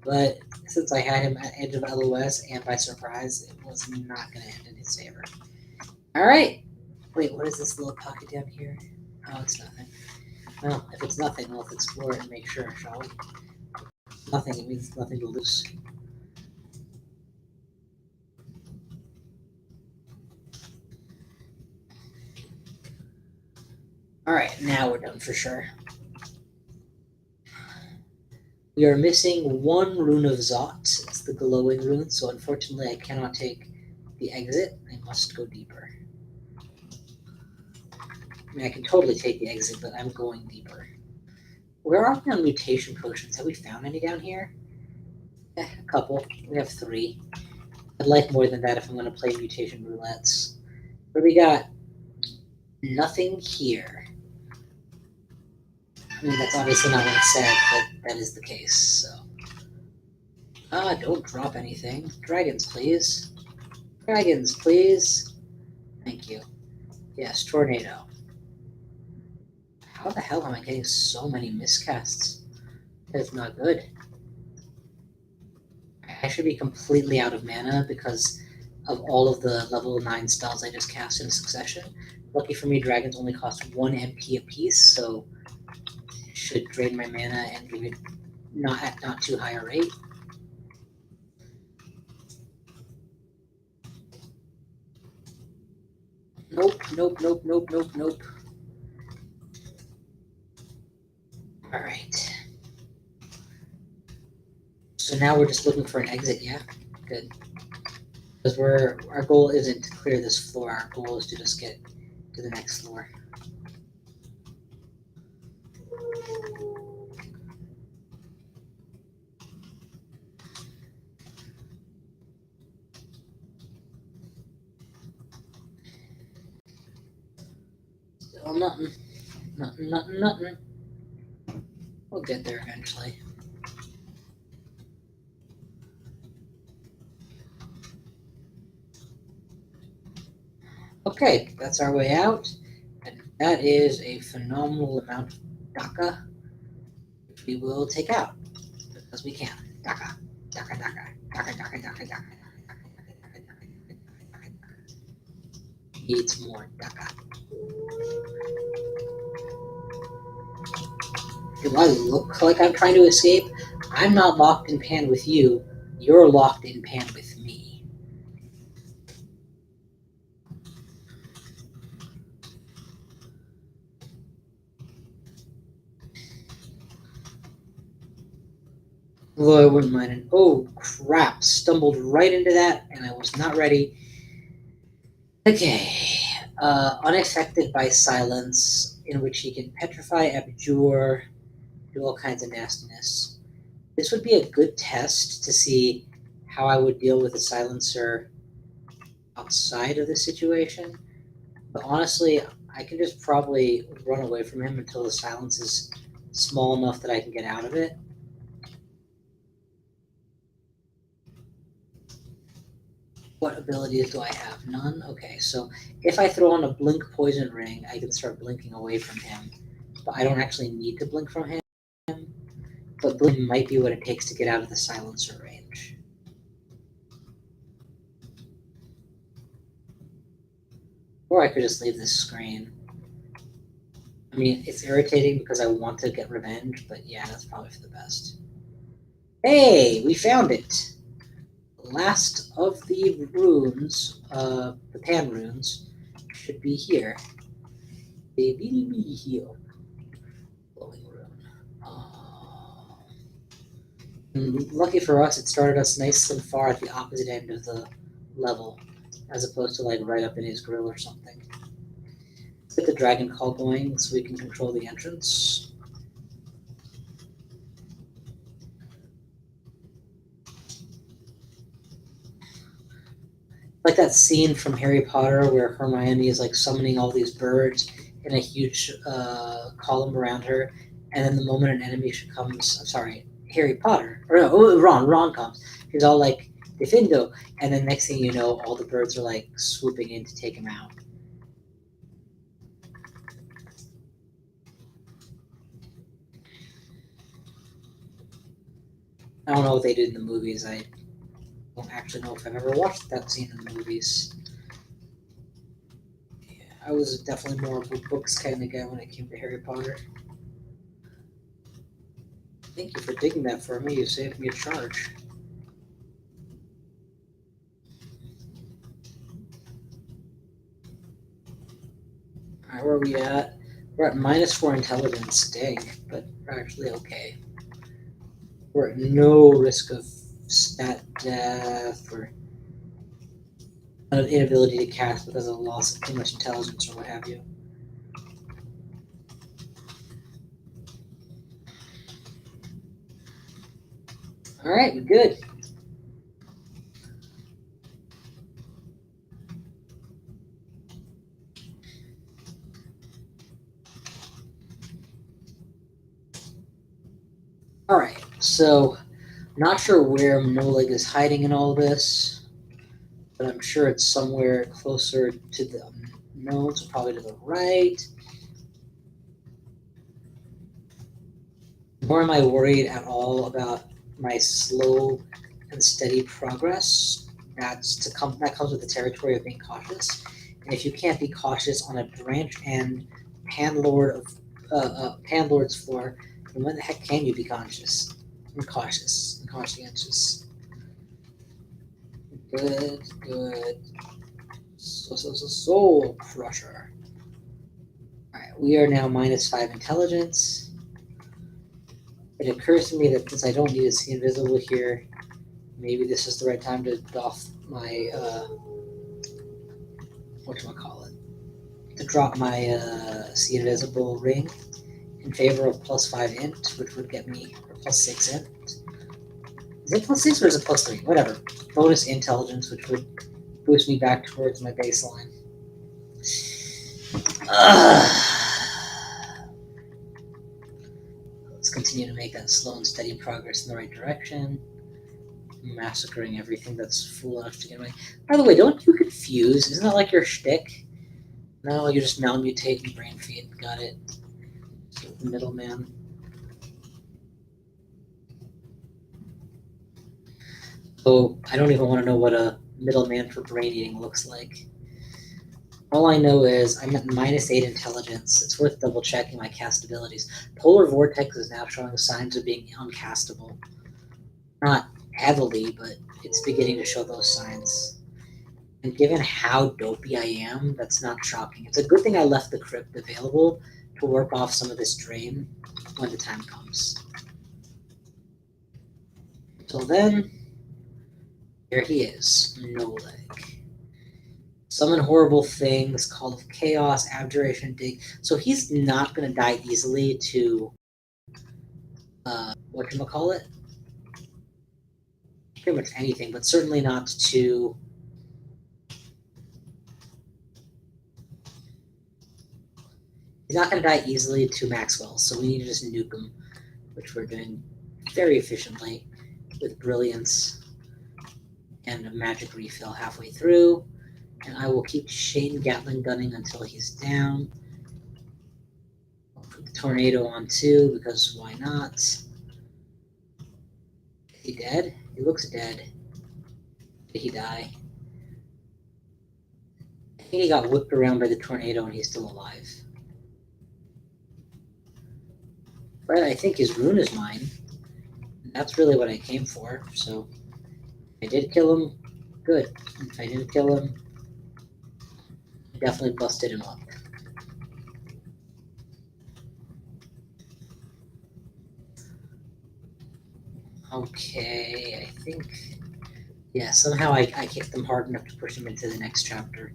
S1: But since I had him at edge of LOS and by surprise, it was not going to end in his favor. Alright. Wait, what is this little pocket down here? Oh, it's nothing. Well, if it's nothing, let's explore it and make sure, shall we? Nothing, it means nothing to lose. Alright, now we're done for sure. We are missing one rune of Zot. It's the glowing rune, so unfortunately I cannot take the exit. I must go deeper. I mean, I can totally take the exit, but I'm going deeper. Where are we on mutation potions? Have we found any down here? A couple. We have 3. I'd like more than that if I'm going to play mutation roulettes. But we got nothing here. I mean, that's obviously not what it said, but that is the case, so. Don't drop anything. Dragons, please. Dragons, please. Thank you. Yes, tornado. How the hell am I getting so many miscasts? That's not good. I should be completely out of mana because of all of the level 9 spells I just cast in succession. Lucky for me, dragons only cost 1 MP apiece, so it should drain my mana and give it not too high a rate. Nope, nope, nope, nope, nope, nope. Alright. So now we're just looking for an exit, yeah? Good. Because our goal isn't to clear this floor, our goal is to just get to the next floor. Still nothing. Nothing, nothing, nothing. We'll get there eventually. Okay, that's our way out. And that is a phenomenal amount of Daka, which we will take out. Because we can. Daka, Daka, Daka, Daka, Daka, Daka, Daka. Needs more Daka. Do I look like I'm trying to escape? I'm not locked in pan with you. You're locked in pan with me. Although I wouldn't mind it. Oh, crap. Stumbled right into that, and I was not ready. Okay. Unaffected by silence, in which he can petrify, abjure, do all kinds of nastiness. This would be a good test to see how I would deal with a silencer outside of the situation. But honestly, I can just probably run away from him until the silence is small enough that I can get out of it. What abilities do I have? None? Okay, so if I throw on a blink poison ring, I can start blinking away from him. But I don't actually need to blink from him. But blink might be what it takes to get out of the silencer range. Or I could just leave this screen. I mean, it's irritating because I want to get revenge, but yeah, that's probably for the best. Hey, we found it! Last of the runes, the pan runes, should be here. They will be here. Glowing rune. Oh. And lucky for us, it started us nice and far at the opposite end of the level, as opposed to like right up in his grill or something. Let's get the dragon call going so we can control the entrance. Like that scene from Harry Potter where Hermione is like summoning all these birds in a huge column around her, and then the moment an enemy comes, I'm sorry, Harry Potter, or no, Ron comes. He's all like, Defendo, and then next thing you know, all the birds are like swooping in to take him out. I don't know what they did in the movies. I don't actually know if I've ever watched that scene in the movies. Yeah, I was definitely more of a books kind of guy when it came to Harry Potter. Thank you for digging that for me. You saved me a charge. Alright, where are we at? We're at -4 intelligence. Dang, but we're actually okay. We're at no risk of stat death or an inability to cast because of loss of too much intelligence or what have you. Alright, we're good. Alright, so not sure where Noleg is hiding in all this, but I'm sure it's somewhere closer to the unknown, so probably to the right. Nor am I worried at all about my slow and steady progress. That comes with the territory of being cautious. And if you can't be cautious on a branch and Panlord's floor, then when the heck can you be cautious and conscientious? Good. Soul Crusher. Alright, we are now -5 intelligence. It occurs to me that since I don't need to see invisible here, maybe this is the right time to doff my whatchamacallit? To drop my see invisible ring in favor of +5 int, which would get me, or +6 int. Is it +6 or is it +3? Whatever. Bonus intelligence, which would boost me back towards my baseline. Let's continue to make that slow and steady progress in the right direction. Massacring everything that's fool enough to get away. By the way, don't you confuse? Isn't that like your shtick? No, you just malmutate and brain feed. Got it. The middleman. So I don't even want to know what a middleman for brain eating looks like. All I know is I'm at -8 intelligence. It's worth double checking my cast abilities. Polar Vortex is now showing signs of being uncastable. Not heavily, but it's beginning to show those signs. And given how dopey I am, that's not shocking. It's a good thing I left the crypt available to work off some of this drain when the time comes. Until then, here he is, Noleg. Summon horrible things, Call of Chaos, Abjuration, Dig. So he's not going to die easily to, whatchamacallit? Pretty much anything, but certainly not to he's not going to die easily to Maxwell, so we need to just nuke him, which we're doing very efficiently with Brilliance and a magic refill halfway through. And I will keep Shane Gatling gunning until he's down. I'll put the tornado on too, because why not? Is he dead? He looks dead. Did he die? I think he got whipped around by the tornado and he's still alive. But I think his rune is mine. That's really what I came for, so if I did kill him, good. If I didn't kill him, I definitely busted him up. Okay, I think, yeah, somehow I kicked them hard enough to push them into the next chapter.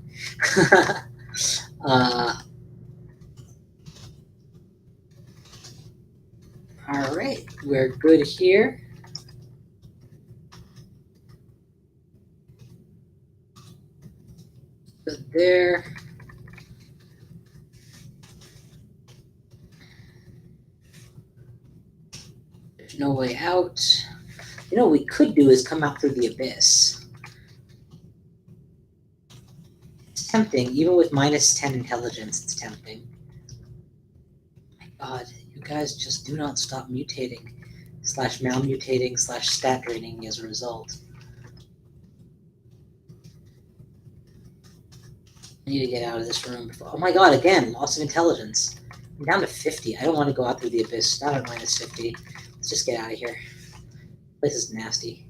S1: All right, we're good here. Good there. There's no way out. You know what we could do is come out through the abyss. It's tempting, even with -10 intelligence, it's tempting. My God, you guys just do not stop mutating. /malmutating/stat draining me as a result. I need to get out of this room before. Oh my god, again, loss of intelligence. I'm down to 50. I don't want to go out through the abyss. Not at -50. Let's just get out of here. This is nasty.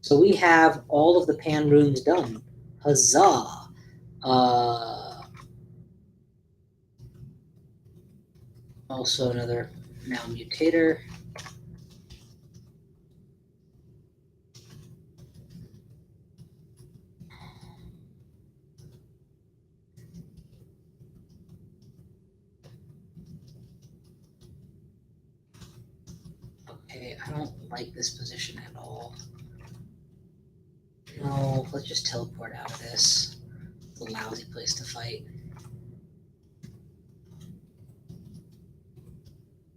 S1: So we have all of the pan rooms done. Huzzah! Also another malmutator. Okay, I don't like this position at all. No, let's just teleport out of this. It's a lousy place to fight.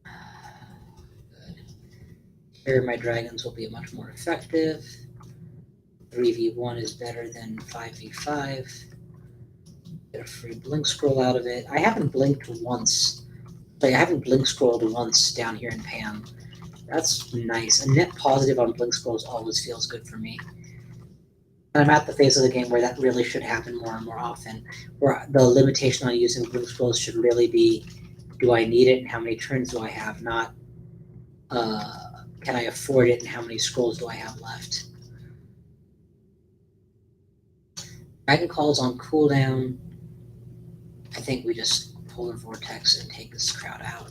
S1: Good. Here my dragons will be much more effective. 3v1 is better than 5v5. Get a free blink scroll out of it. I haven't blinked once. Like, I haven't blink scrolled once down here in Pan. That's nice. A net positive on blink scrolls always feels good for me. And I'm at the phase of the game where that really should happen more and more often, where the limitation on using blink scrolls should really be, do I need it and how many turns do I have, not can I afford it and how many scrolls do I have left. Dragon Call's on cooldown. I think we just Polar Vortex and take this crowd out.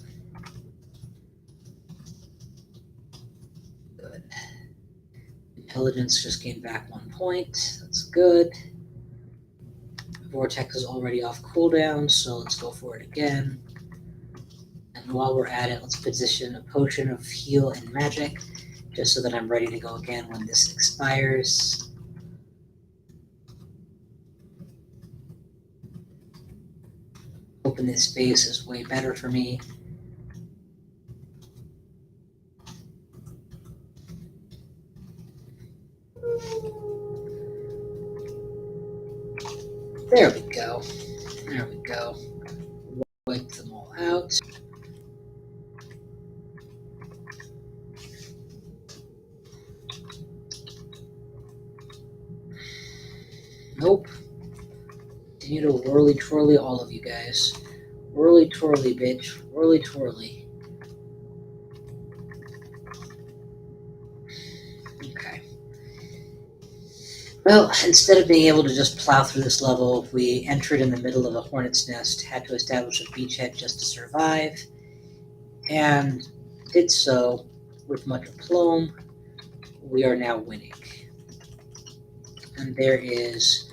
S1: Good. Intelligence just gained back 1 point. That's good. Vortex is already off cooldown, so let's go for it again. And while we're at it, let's position a potion of heal and magic, just so that I'm ready to go again when this expires. Open this space is way better for me. There we go. There we go. Wipe them all out. Nope. Continue to whirly twirly, all of you guys. Whirly twirly, bitch. Whirly twirly. Okay. Well, instead of being able to just plow through this level, we entered in the middle of a hornet's nest, had to establish a beachhead just to survive, and did so with much aplomb. We are now winning. And there is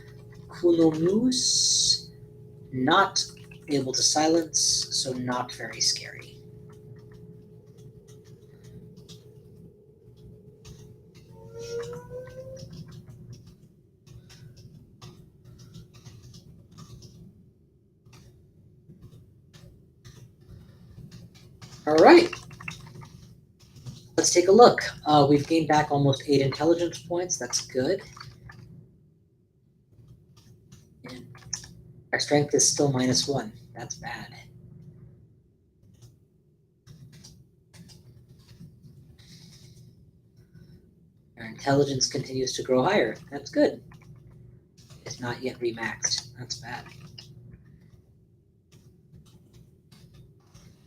S1: Kunomus, not able to silence, so not very scary. All right. Let's take a look. We've gained back almost 8 intelligence points. That's good. And our strength is still -1. That's bad. Our intelligence continues to grow higher. That's good. It's not yet remaxed. That's bad.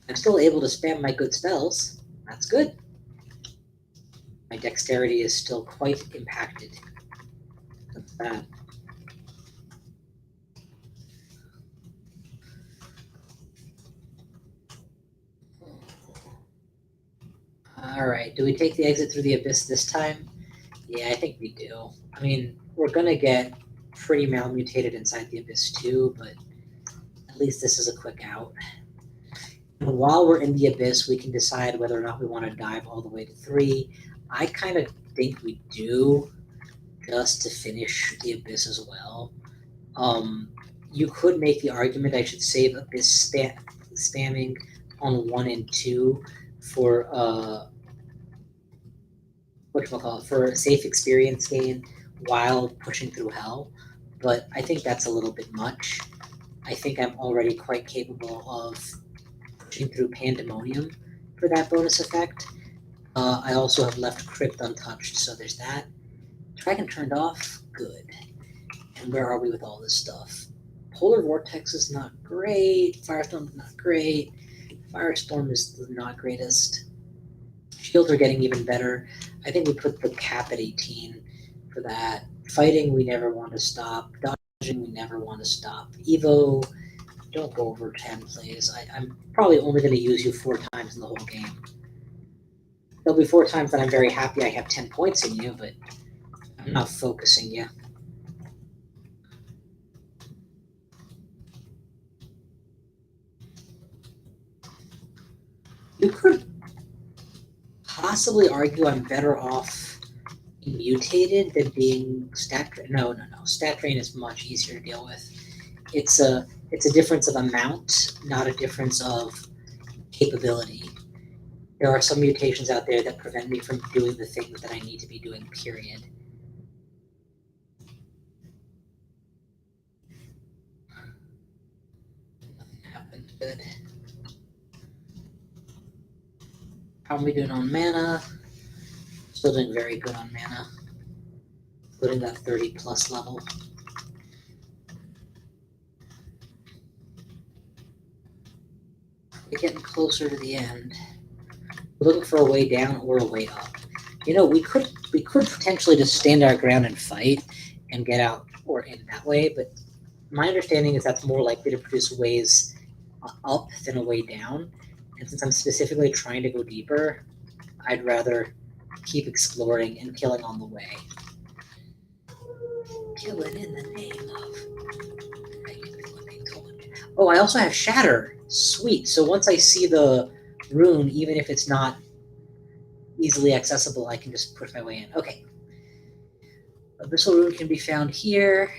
S1: I'm still able to spam my good spells. That's good. My dexterity is still quite impacted. That's bad. Alright, do we take the exit through the abyss this time? Yeah, I think we do. I mean, we're gonna get pretty malmutated inside the abyss too, but at least this is a quick out. And while we're in the abyss, we can decide whether or not we want to dive all the way to 3. I kind of think we do, just to finish the abyss as well. You could make the argument I should save abyss spamming on 1 and 2 for for safe experience gain while pushing through hell, but I think that's a little bit much. I think I'm already quite capable of pushing through Pandemonium for that bonus effect. I also have left Crypt untouched, so there's that. Dragon turned off, good. And where are we with all this stuff? Polar Vortex is not great, Firestorm is not great, Firestorm is the not greatest. Shields are getting even better. I think we put the cap at 18 for that. Fighting, we never want to stop. Dodging, we never want to stop. Evo, don't go over 10, please. I'm probably only going to use you 4 times in the whole game. There'll be 4 times that I'm very happy I have 10 points in you, but I'm not focusing you. You could possibly argue I'm better off being mutated than being stat drain. No. Stat drain is much easier to deal with. It's a difference of amount, not a difference of capability. There are some mutations out there that prevent me from doing the things that I need to be doing, period. Nothing happened. Good. How are we doing on mana? Still doing very good on mana. Including that 30 plus level. We're getting closer to the end. We're looking for a way down or a way up. You know, we could potentially just stand our ground and fight and get out or in that way, but my understanding is that's more likely to produce ways up than a way down. And since I'm specifically trying to go deeper, I'd rather keep exploring and killing on the way. Killing in the name of... Oh, I also have Shatter. Sweet. So once I see the rune, even if it's not easily accessible, I can just push my way in. Okay. Abyssal rune can be found here.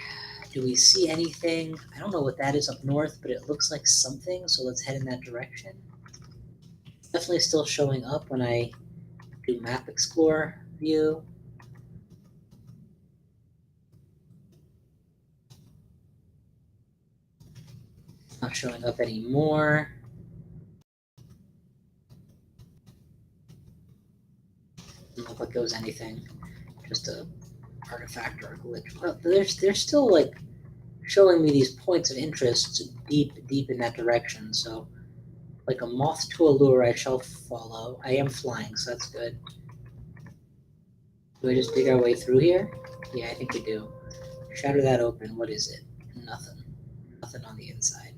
S1: Do we see anything? I don't know what that is up north, but it looks like something, so let's head in that direction. Definitely still showing up when I do map explore view. Not showing up anymore. Doesn't look like there was anything. Just a artifact or a glitch. Well, they're still like showing me these points of interest deep in that direction. So, like a moth to a lure, I shall follow. I am flying, so that's good. Do I just dig our way through here? Yeah, I think we do. Shatter that open. What is it? Nothing. Nothing on the inside.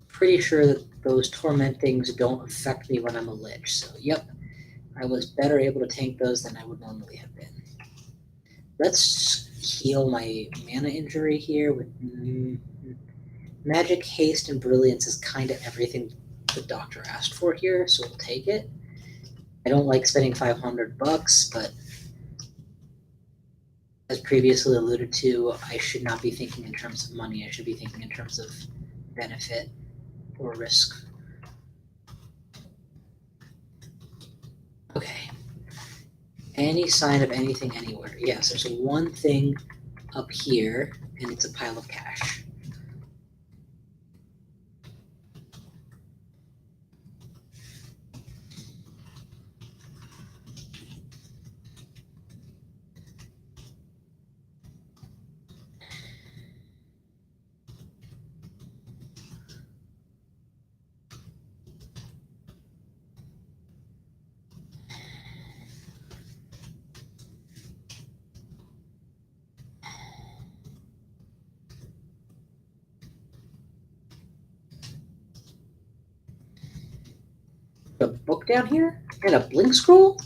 S1: Pretty sure that those torment things don't affect me when I'm a lich. So, yep, I was better able to tank those than I would normally have been. Let's heal my mana injury here with magic, haste, and brilliance is kind of everything the doctor asked for here, so we'll take it. I don't like spending $500, but as previously alluded to, I should not be thinking in terms of money. I should be thinking in terms of benefit or risk. Okay. Any sign of anything anywhere? Yes, there's one thing up here, and it's a pile of cash. A book down here? And a blink scroll?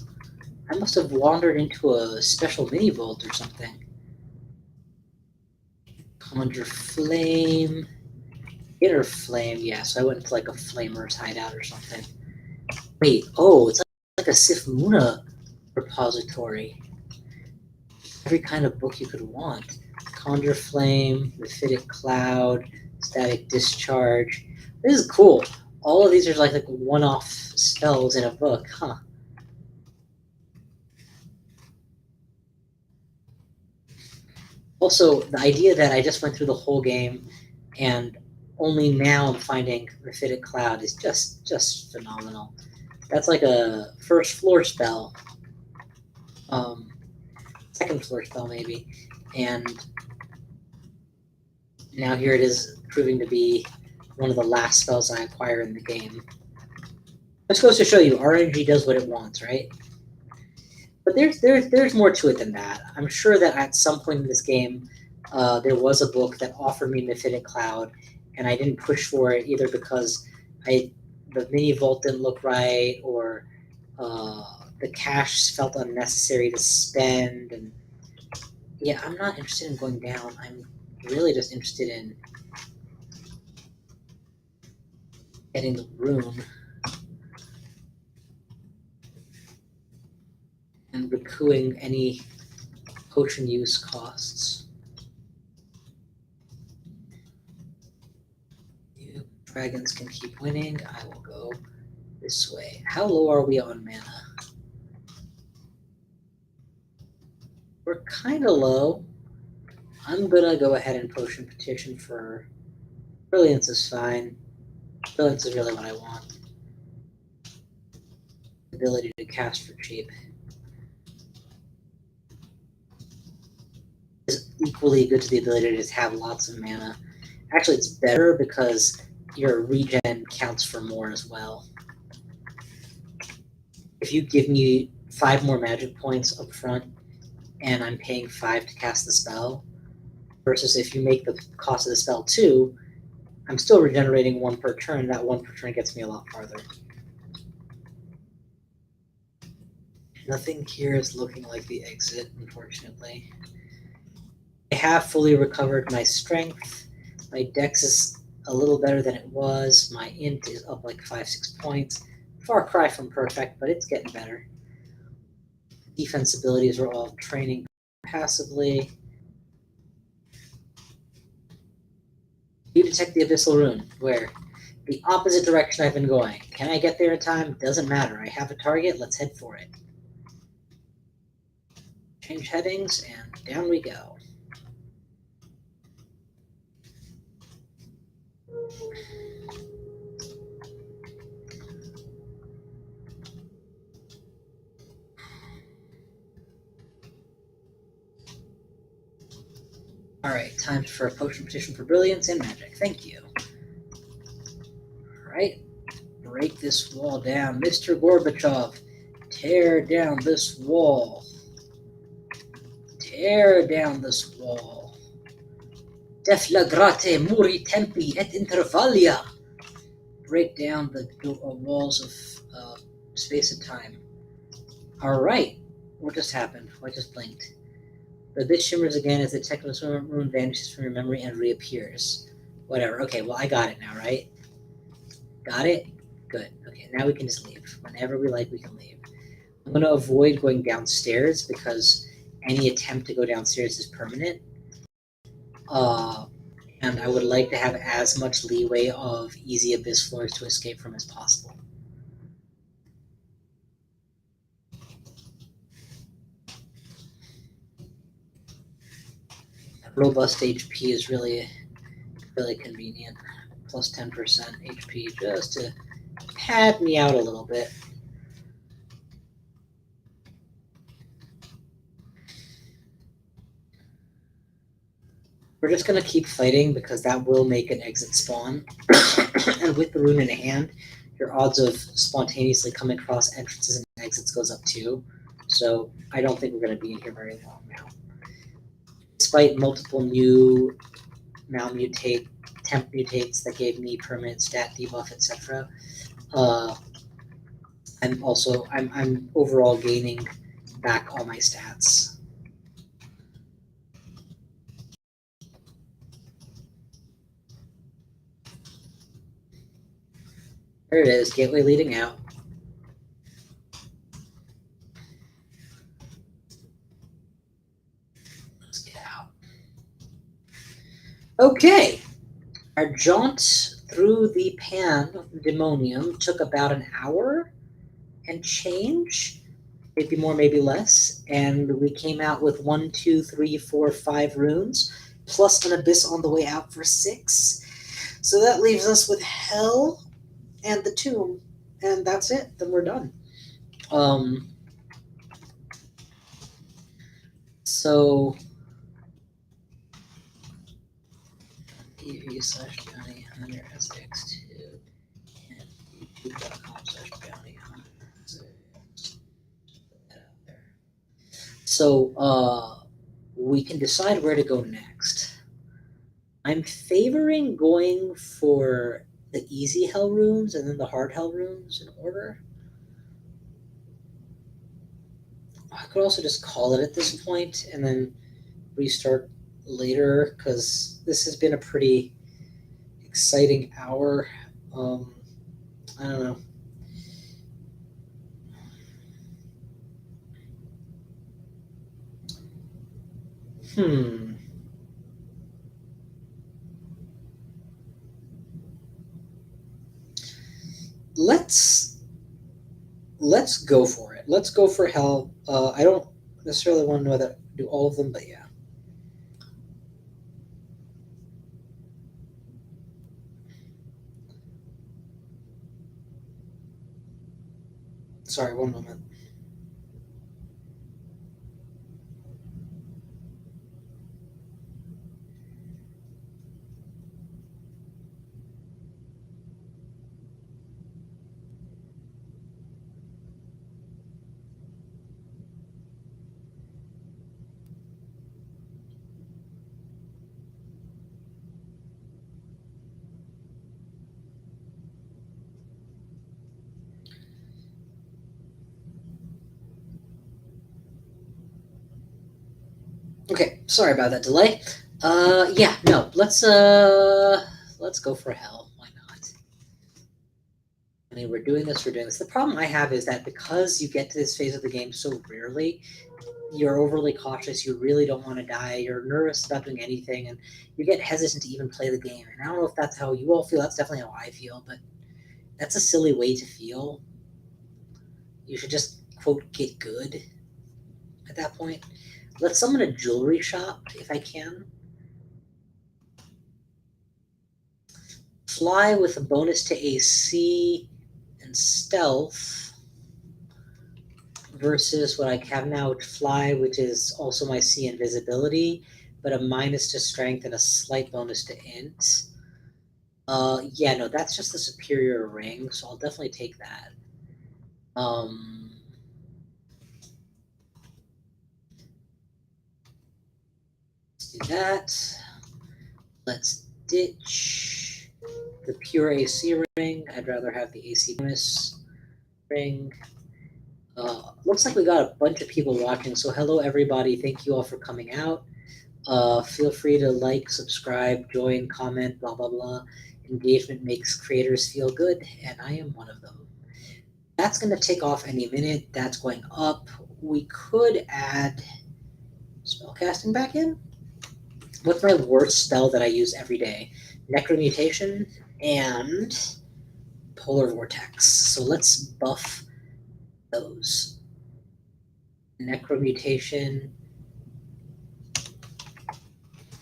S1: I must have wandered into a special mini vault or something. Conjure flame. Inner flame, yeah, so I went into like a flamer's hideout or something. Wait, oh, it's like a Sif Muna repository. Every kind of book you could want. Conjure flame, Mephitic cloud, static discharge. This is cool. All of these are like one-off spells in a book, huh? Also, the idea that I just went through the whole game and only now I'm finding Raphidic Cloud is just phenomenal. That's like a first floor spell. Second floor spell maybe. And now here it is proving to be one of the last spells I acquire in the game. This goes to show you RNG does what it wants, right? But there's more to it than that. I'm sure that at some point in this game, there was a book that offered me Mephitic Cloud, and I didn't push for it either because the mini vault didn't look right, or the cash felt unnecessary to spend. And yeah, I'm not interested in going down. I'm really just interested in getting the rune and recouping any potion use costs. You dragons can keep winning. I will go this way. How low are we on mana? We're kind of low. I'm gonna go ahead and potion petition for Brilliance is fine. Brilliance is really what I want. Ability to cast for cheap is equally good to the ability to just have lots of mana. Actually, it's better because your regen counts for more as well. If you give me 5 more magic points up front and I'm paying 5 to cast the spell, versus if you make the cost of the spell 2, I'm still regenerating 1 per turn. That 1 per turn gets me a lot farther. Nothing here is looking like the exit, unfortunately. I have fully recovered my strength. My dex is a little better than it was. My int is up like 5-6 points. Far cry from perfect, but it's getting better. Defense abilities are all training passively. You detect the Abyssal Rune. Where? The opposite direction I've been going. Can I get there in time? Doesn't matter. I have a target. Let's head for it. Change headings, and down we go. Alright, time for a potion petition for brilliance and magic. Thank you. Alright, break this wall down. Mr. Gorbachev, tear down this wall. Tear down this wall. Deflagrate muri tempi et intervalia. Break down the walls of space and time. Alright, what just happened? What just blinked? The bit shimmers again as the technical rune vanishes from your memory and reappears. Whatever. Okay, well, I got it now, right? Got it? Good. Okay, now we can just leave. Whenever we like, we can leave. I'm going to avoid going downstairs because any attempt to go downstairs is permanent. And I would like to have as much leeway of easy abyss floors to escape from as possible. Robust HP is really convenient. Plus 10% HP just to pad me out a little bit. We're just going to keep fighting because that will make an exit spawn. And with the rune in hand, your odds of spontaneously coming across entrances and exits goes up too. So I don't think we're going to be in here very long now. Despite multiple new malmutate, temp mutates that gave me permanent stat debuff, etc., I'm overall gaining back all my stats. There it is, gateway leading out. Let's get out. Okay, our jaunt through the Pandemonium took about an hour and change, maybe more, maybe less, and we came out with 1, 2, 3, 4, 5 runes, plus an abyss on the way out for 6. So that leaves us with Hell and the Tomb, and that's it. Then we're done. So TV/bounty hunter SX2 and youtube.com/bounty hunter. Put that out there. So we can decide where to go next. I'm favoring going for the easy hell rooms and then the hard hell rooms in order. I could also just call it at this point and then restart later, because this has been a pretty exciting hour. I don't know. Let's go for it. Let's go for Hell. I don't necessarily want to know that do all of them, but yeah. Sorry, one moment. Okay, sorry about that delay. Yeah, no, let's go for Hell. Why not? I mean, we're doing this. The problem I have is that because you get to this phase of the game so rarely, you're overly cautious. You really don't want to die. You're nervous about doing anything, and you get hesitant to even play the game. And I don't know if that's how you all feel. That's definitely how I feel, but that's a silly way to feel. You should just, quote, get good at that point. Let's summon a jewelry shop if I can. Fly with a bonus to AC and stealth versus what I have now, which fly, which is also my C invisibility, but a minus to strength and a slight bonus to int. Yeah, no, that's just the superior ring, so I'll definitely take that. Let's do that. Let's ditch the pure AC ring. I'd rather have the AC bonus ring. Looks like we got a bunch of people watching, so hello everybody. Thank you all for coming out. Feel free to like, subscribe, join, comment, blah, blah, blah. Engagement makes creators feel good, and I am one of them. That's going to take off any minute. That's going up. We could add spellcasting back in. What's my worst spell that I use every day? Necromutation and Polar Vortex. So let's buff those. Necromutation.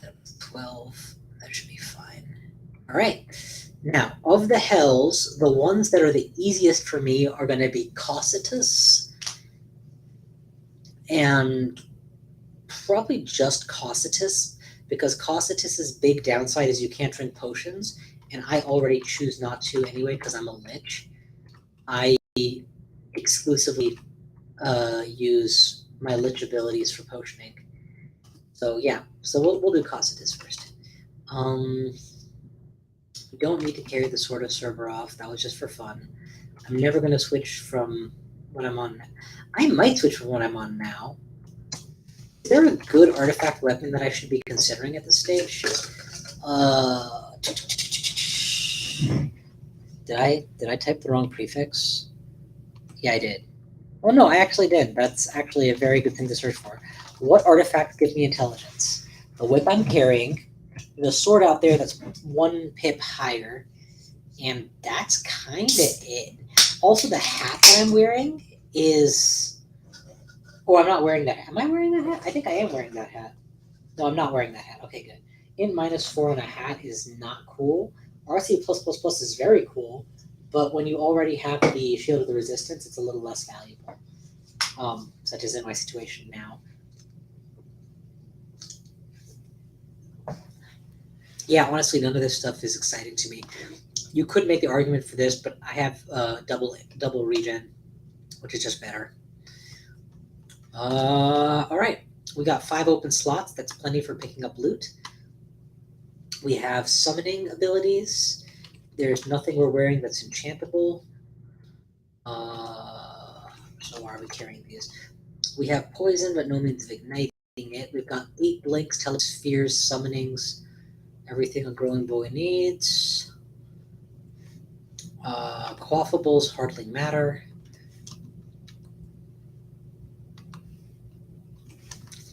S1: That was 12. That should be fine. All right. Now, of the hells, the ones that are the easiest for me are going to be Hell-Cocytus and probably just Hell-Cocytus, because Hell-Cocytus's big downside is you can't drink potions, and I already choose not to anyway because I'm a lich. I exclusively use my lich abilities for potioning. So yeah, so we'll do Hell-Cocytus first. We don't need to carry the Sword of Server off. That was just for fun. I'm never going to switch from what I'm on. I might switch from what I'm on now. Is there a good artifact weapon that I should be considering at this stage? Did I type the wrong prefix? Yeah, I did. Oh no, I actually did. That's actually a very good thing to search for. What artifact gives me intelligence? The whip I'm carrying, the sword out there that's 1 pip higher, and that's kind of it. Also, the hat that I'm wearing is... Oh, I'm not wearing that hat. Am I wearing that hat? I think I am wearing that hat. No, I'm not wearing that hat. Okay, good. In -4 on a hat is not cool. RC++ is very cool, but when you already have the Shield of the Resistance, it's a little less valuable, such as in my situation now. Yeah, honestly, none of this stuff is exciting to me. You could make the argument for this, but I have double regen, which is just better. All right, we got 5 open slots. That's plenty for picking up loot. We have summoning abilities. There's nothing we're wearing that's enchantable. So why are we carrying these? We have poison, but no means of igniting it. We've got 8 blinks, telespheres, summonings, everything a growing boy needs. Quaffables hardly matter.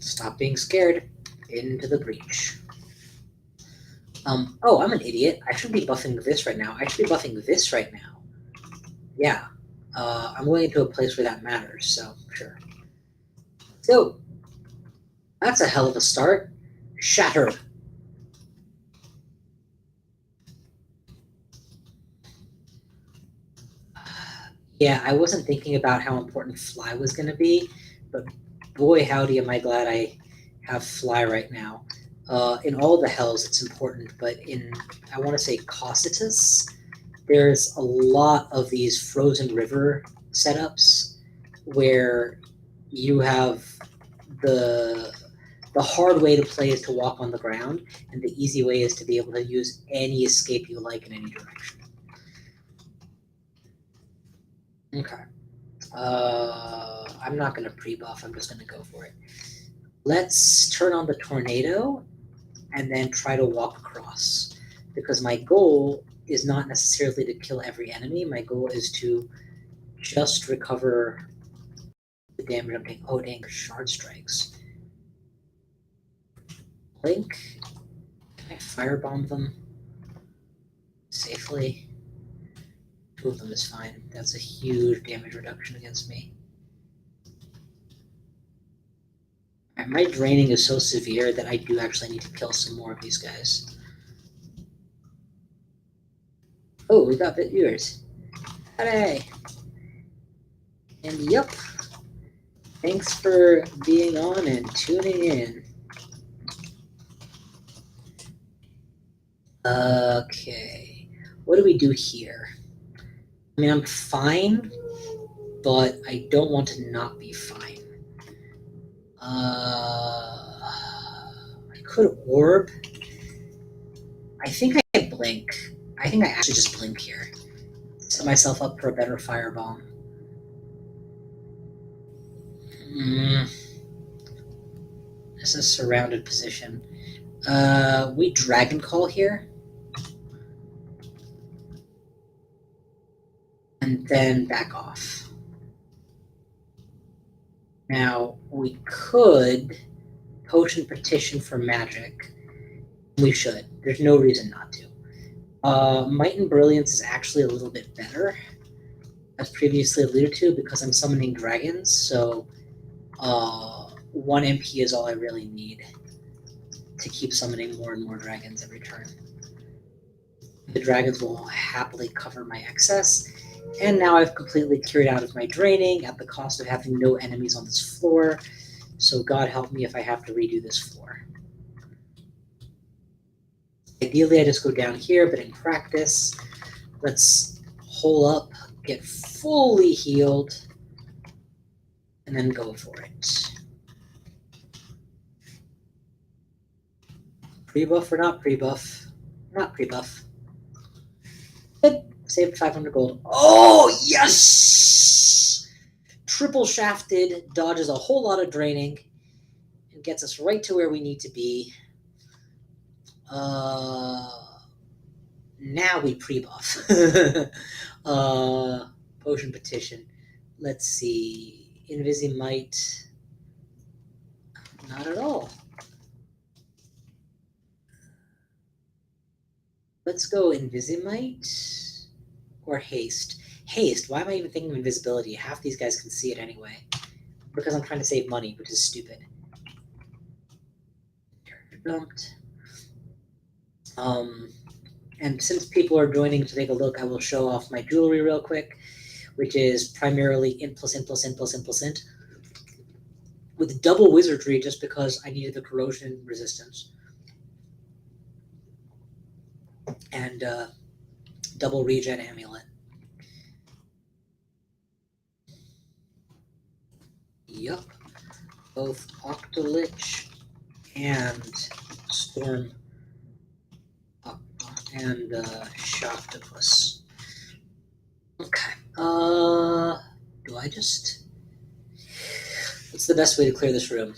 S1: Stop being scared. Into the breach. Oh, I'm an idiot. I should be buffing this right now. I should be buffing this right now. Yeah. I'm going into a place where that matters, so sure. Let's go. That's a hell of a start. Shatter. Yeah, I wasn't thinking about how important fly was going to be, but boy howdy am I glad I have fly right now. In all the hells it's important, but in, I want to say, Hell-Cocytus, there's a lot of these frozen river setups where you have the hard way to play is to walk on the ground, and the easy way is to be able to use any escape you like in any direction. Okay. I'm not going to pre-buff. I'm just going to go for it. Let's turn on the tornado and then try to walk across, because my goal is not necessarily to kill every enemy. My goal is to just recover the damage I'm taking. Oh, dang, shard strikes. Blink. Can I firebomb them safely? 2 of them is fine. That's a huge damage reduction against me. My draining is so severe that I do actually need to kill some more of these guys. Oh, we got bit viewers. Hooray! And yep, thanks for being on and tuning in. Okay, what do we do here? I mean, I'm fine, but I don't want to not be fine. I could orb. I think I blink. I think I actually just blink here. Set myself up for a better firebomb. This is a surrounded position. We Dragon Call here. And then back off. Now, we could Potion Petition for magic. We should. There's no reason not to. Might and Brilliance is actually a little bit better, as previously alluded to, because I'm summoning dragons, so 1 MP is all I really need to keep summoning more and more dragons every turn. The dragons will happily cover my excess, and now I've completely cleared out of my draining at the cost of having no enemies on this floor, so God help me if I have to redo this floor. Ideally, I just go down here, but in practice, let's hole up, get fully healed, and then go for it. Pre-buff or not pre-buff? Not pre-buff. Good. Saved 500 gold. Oh, yes! Triple shafted, dodges a whole lot of draining, and gets us right to where we need to be. Now we pre-buff. Potion Petition. Let's see. Invisimite. Not at all. Let's go Invisimite or Haste. Haste. Why am I even thinking of invisibility? Half these guys can see it anyway. Because I'm trying to save money, which is stupid. Character dumped. And since people are joining to take a look, I will show off my jewelry real quick, which is primarily int plus int plus int plus int plus int, with double wizardry just because I needed the corrosion resistance, and double regen amulet. Yup, both Octolich and Storm and Shocktopus. Okay. Do I just? What's the best way to clear this room?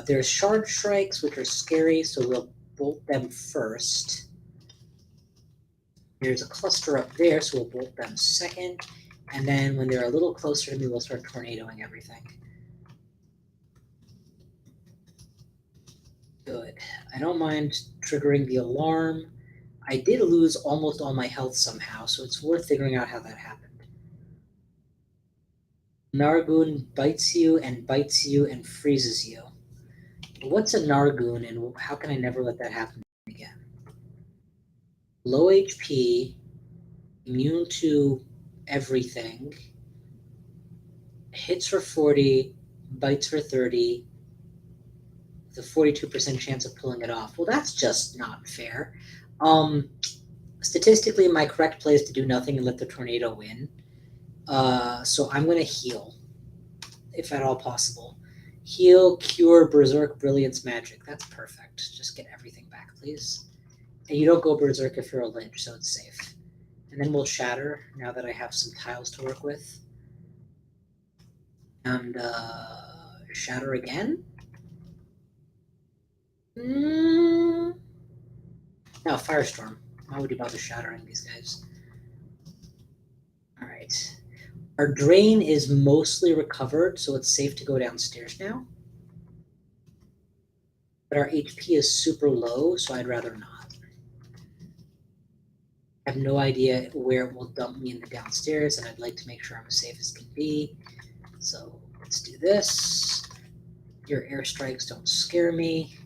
S1: There's shard strikes, which are scary, so we'll bolt them first. There's a cluster up there, so we'll bolt them second. And then when they're a little closer to me, we'll start tornadoing everything. Good. I don't mind triggering the alarm. I did lose almost all my health somehow, so it's worth figuring out how that happened. Nargoon bites you and freezes you. What's a Nargoon, and how can I never let that happen again? Low HP, immune to everything, hits for 40, bites for 30, with a 42% chance of pulling it off. Well, that's just not fair. Statistically, my correct play is to do nothing and let the tornado win. So I'm going to heal, if at all possible. Heal, cure, berserk, brilliance, magic. That's perfect. Just get everything back, please. And you don't go berserk if you're a lich, so it's safe. And then we'll shatter, now that I have some tiles to work with. And shatter again? No, firestorm. Why would you bother shattering these guys? Alright. Our drain is mostly recovered, so it's safe to go downstairs now. But our HP is super low, so I'd rather not. I have no idea where it will dump me in the downstairs, and I'd like to make sure I'm as safe as can be. So let's do this. Your airstrikes don't scare me.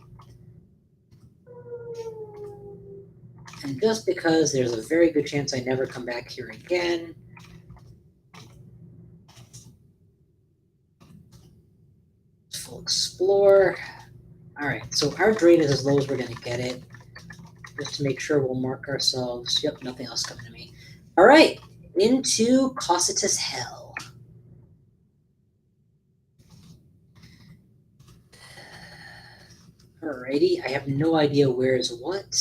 S1: And just because there's a very good chance I never come back here again, full explore. All right, so our drain is as low as we're gonna get it. Just to make sure, we'll mark ourselves. Yep, nothing else coming to me. All right, into Hell-Cocytus Hell. Alrighty, I have no idea where is what,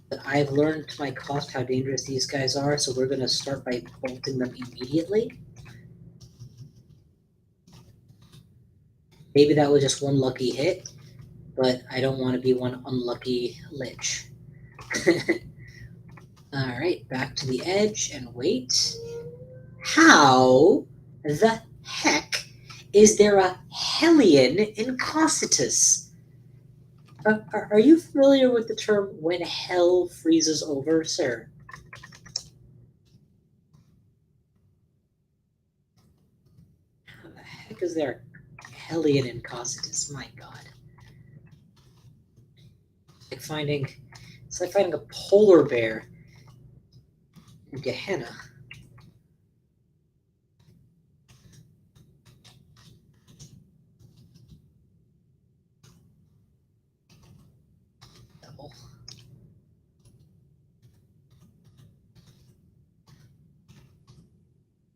S1: but I've learned to my cost how dangerous these guys are, so we're going to start by bolting them immediately. Maybe that was just one lucky hit, but I don't want to be one unlucky lich. Alright, back to the edge and wait. How the heck is there a Hellion in Hell-Cocytus? Are you familiar with the term when hell freezes over, sir? How the heck is there a Hellion in Hell-Cocytus? My god. It's like finding a polar bear in Gehenna.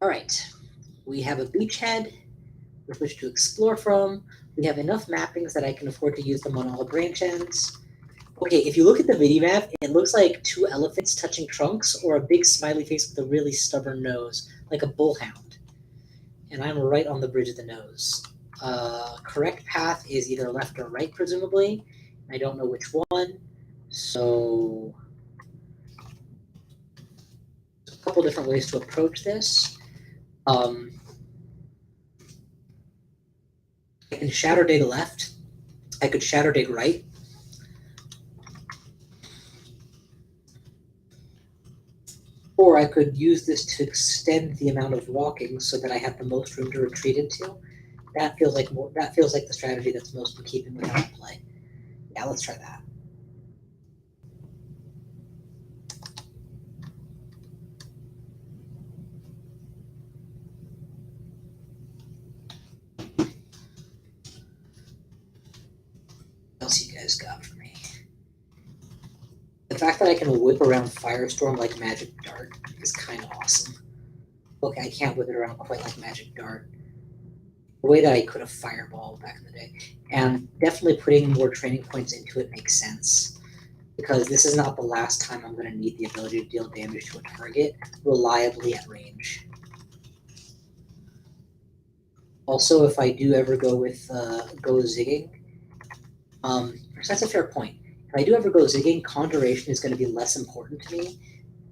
S1: All right, we have a beachhead with which to explore from. We have enough mappings that I can afford to use them on all branch ends. Okay, if you look at the mini-map, it looks like two elephants touching trunks or a big smiley face with a really stubborn nose, like a bullhound. And I'm right on the bridge of the nose. Correct path is either left or right, presumably. I don't know which one. So there's a couple different ways to approach this. I can shatter dig left. I could shatter dig right. Or I could use this to extend the amount of walking so that I have the most room to retreat into. That feels like the strategy that's most in keeping with how I play. Yeah, let's try that. just got for me. The fact that I can whip around Firestorm like Magic Dart is kind of awesome. Okay, I can't whip it around quite like Magic Dart. The way that I could have Fireball back in the day. And definitely putting more training points into it makes sense. Because this is not the last time I'm going to need the ability to deal damage to a target reliably at range. Also, if I do ever go with go zigging, that's a fair point. If I do ever go zigging, Conjuration is going to be less important to me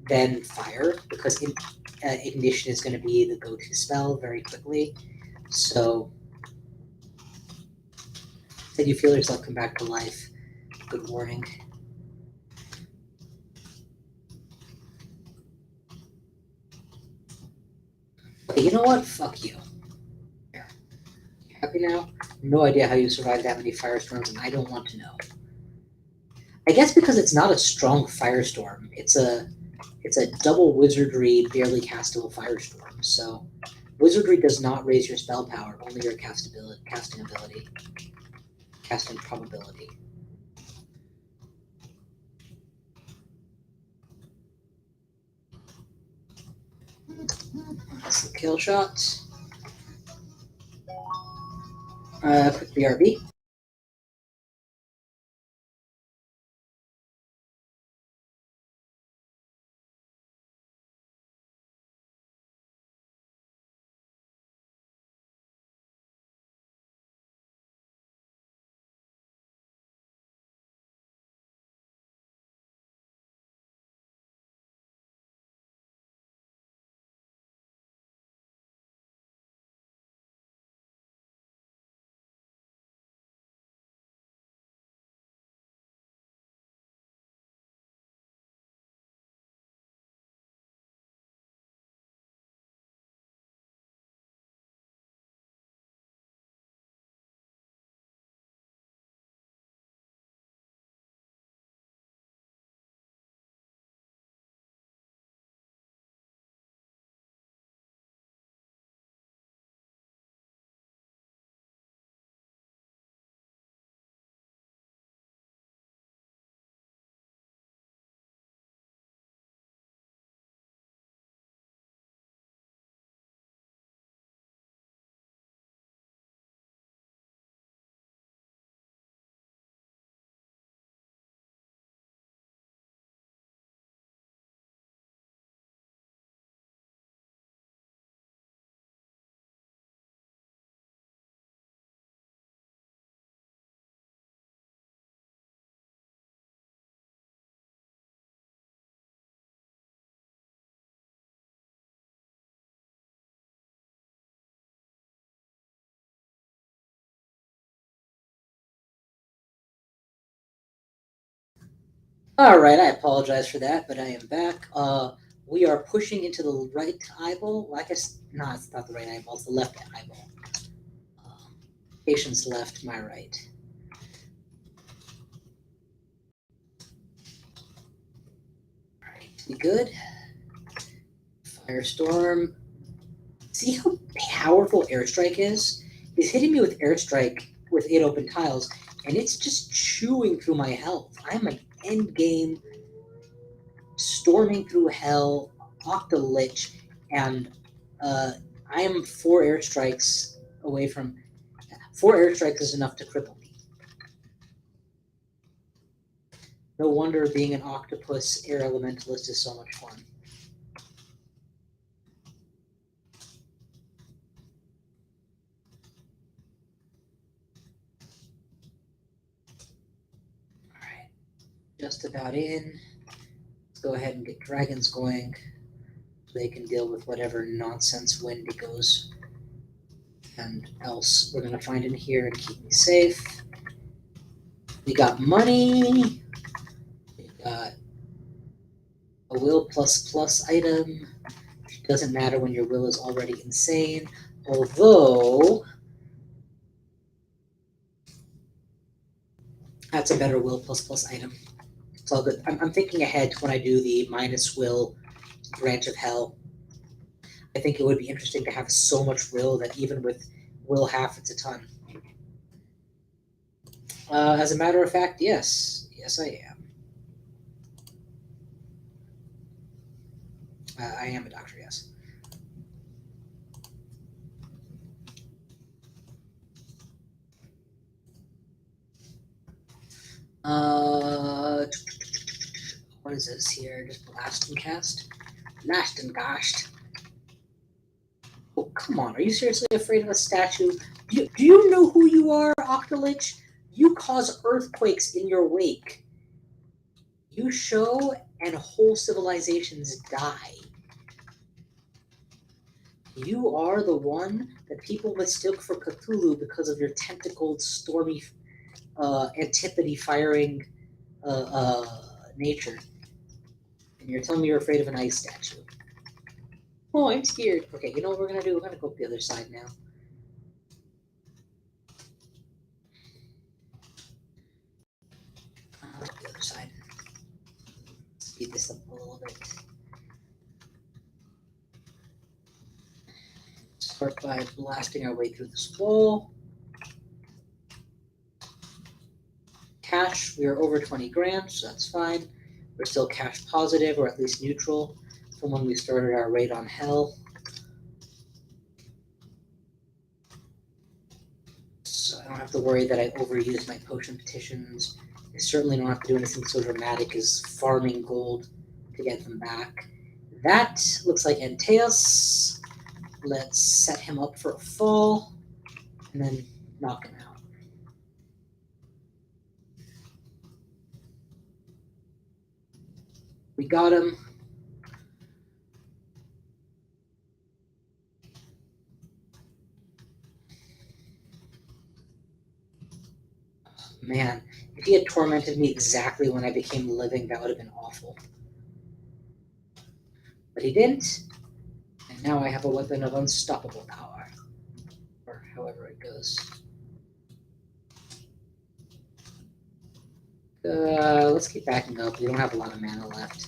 S1: than Fire, because Ignition is going to be the go-to spell very quickly. So, said you feel yourself come back to life. Good morning. Okay, you know what? Fuck you. Here. You happy now? No idea how you survived that many firestorms, and I don't want to know. I guess because it's not a strong firestorm. It's a double wizardry, barely castable firestorm. So wizardry does not raise your spell power, only your casting probability. That's the kill shot. Quick BRB. Alright, I apologize for that, but I am back. We are pushing into the right eyeball. Well, I guess, no, it's not the right eyeball, it's the left eyeball. Patient's left, my right. Alright, we good? Firestorm. See how powerful Airstrike is? He's hitting me with Airstrike with 8 open tiles, and it's just chewing through my health. I'm an endgame storming through hell, Octolich, and I am 4 airstrikes away from. 4 airstrikes is enough to cripple me. No wonder being an octopus air elementalist is so much fun. Alright, just about in. Let's go ahead and get dragons going so they can deal with whatever nonsense wind goes and else we're going to find in here and keep me safe. We got money. We got a will plus item, which doesn't matter when your will is already insane. Although that's a better will plus item. It's all good. I'm thinking ahead to when I do the minus will branch of hell. I think it would be interesting to have so much will that even with will half, it's a ton. As a matter of fact, yes. Yes, I am. I am a doctor, yes. What is this here? Just blast and cast? Blast and cast. Oh, come on. Are you seriously afraid of a statue? Do you know who you are, Octolich? You cause earthquakes in your wake. You show and whole civilizations die. You are the one that people mistook for Cthulhu because of your tentacled, stormy, antipathy firing nature. And you're telling me you're afraid of an ice statue. Oh, I'm scared. Okay, you know what we're gonna do? We're gonna go up the other side now. The other side. Speed this up a little bit. Start by blasting our way through this wall. Cash, we are over 20 grand, so that's fine. We're still cash positive, or at least neutral, from when we started our raid on Hell. So I don't have to worry that I overuse my potion petitions. I certainly don't have to do anything so dramatic as farming gold to get them back. That looks like Antaeus. Let's set him up for a fall, and then knock him out. We got him. Man, if he had tormented me exactly when I became living, that would have been awful. But he didn't, and now I have a weapon of unstoppable power. Or however it goes. Let's keep backing up. We don't have a lot of mana left.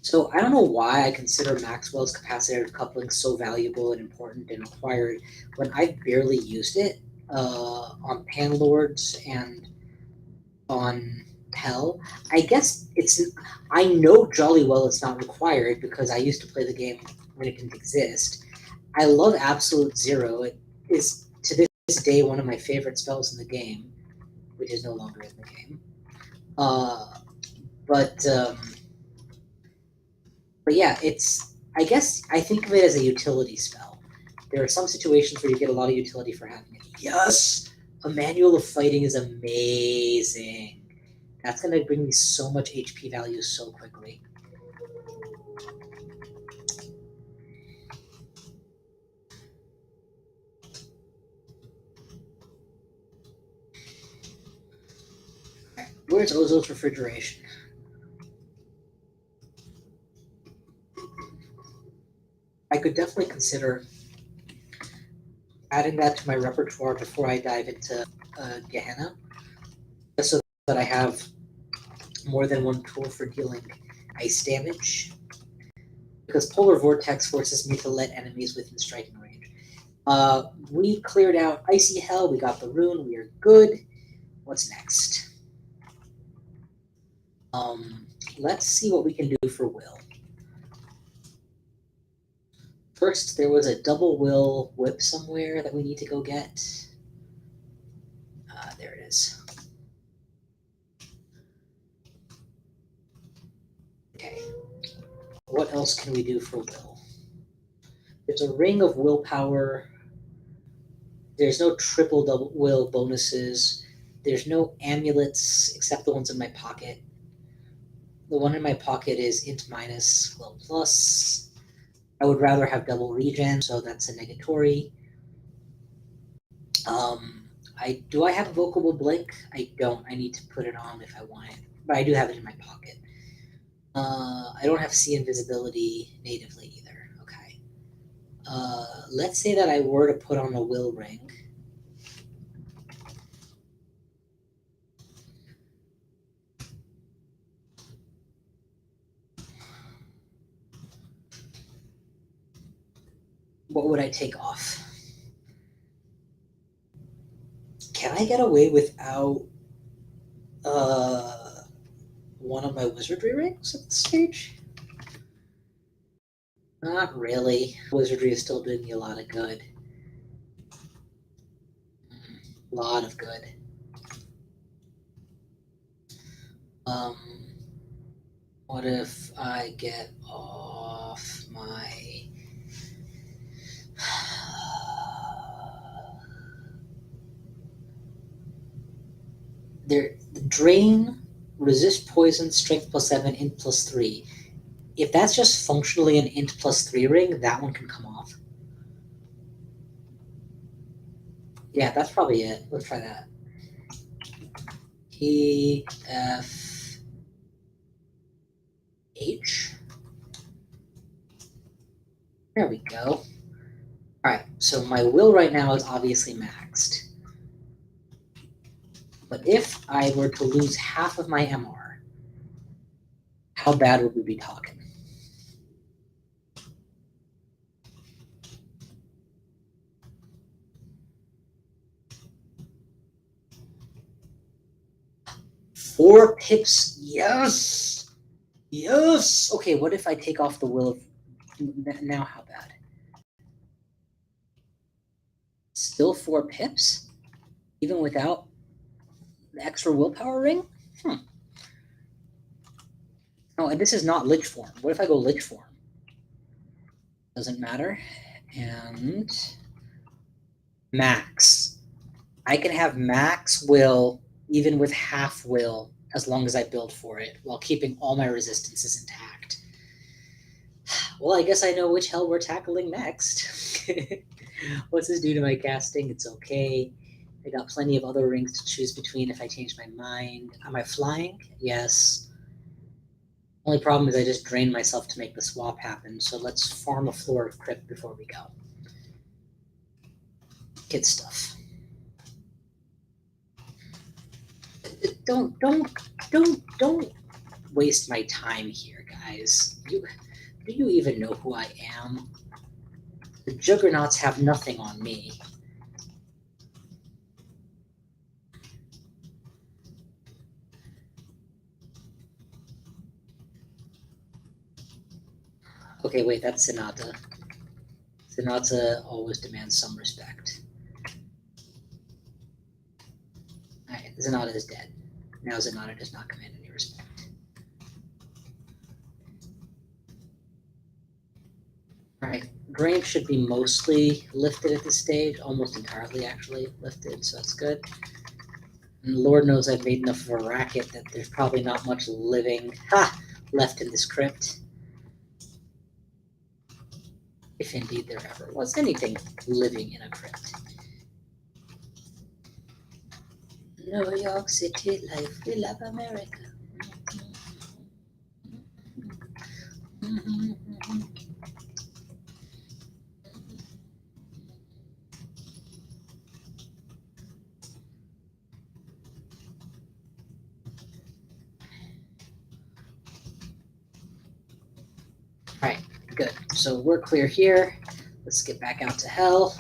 S1: So I don't know why I consider Maxwell's capacitor coupling so valuable and important and required when I barely used it on Panlords and on Hell. I guess I know jolly well it's not required because I used to play the game when it didn't exist. I love Absolute Zero. It is to this day one of my favorite spells in the game, which is no longer in the game. But yeah, I guess I think of it as a utility spell. There are some situations where you get a lot of utility for having it. Yes! A Manual of Fighting is amazing. That's going to bring me so much HP value so quickly. Where's Ozo's refrigeration? I could definitely consider adding that to my repertoire before I dive into Gehenna, just so that I have more than one tool for dealing ice damage. Because Polar Vortex forces me to let enemies within striking range. We cleared out Icy Hell, we got the rune, we are good. What's next? Let's see what we can do for Will. First, there was a double Will whip somewhere that we need to go get. There it is. Okay. What else can we do for Will? There's a ring of willpower. There's no triple double will bonuses. There's no amulets except the ones in my pocket. The one in my pocket is int minus, will plus. I would rather have double regen, so that's a negatory. Do I have Evocable Blink? I don't. I need to put it on if I want it, but I do have it in my pocket. I don't have See Invisibility natively either. Okay. Let's say that I were to put on a Will Ring. What would I take off? Can I get away without one of my wizardry rings at this stage? Not really. Wizardry is still doing me a lot of good. A lot of good. What if I get off my... The drain, resist poison, strength +7, int +3. If that's just functionally an int +3 ring, that one can come off. Yeah, that's probably it. Let's try that. E, F, H. There we go. Alright, so my will right now is obviously maxed. But if I were to lose half of my MR, how bad would we be talking? Four pips, yes! Yes! Okay, what if I take off the will of... Now how bad? Still 4 pips? Even without the extra willpower ring? Oh, and this is not Lich form. What if I go Lich form? Doesn't matter. And max. I can have max will even with half will as long as I build for it while keeping all my resistances intact. Well, I guess I know which hell we're tackling next. What's this do to my casting? It's okay. I got plenty of other rings to choose between if I change my mind. Am I flying? Yes. Only problem is I just drained myself to make the swap happen, so let's farm a floor of crypt before we go. Kid stuff. Don't waste my time here, guys. Do you even know who I am? The Juggernauts have nothing on me. Okay, wait, that's Zenata. Zenata always demands some respect. Alright, Zenata is dead. Now Zenata does not command any respect. Alright, Grange should be mostly lifted at this stage, almost entirely actually lifted, so that's good. And Lord knows I've made enough of a racket that there's probably not much living left in this crypt. If indeed there ever was anything living in a crypt. New York City life, we love America. Alright, good. So we're clear here. Let's get back out to hell.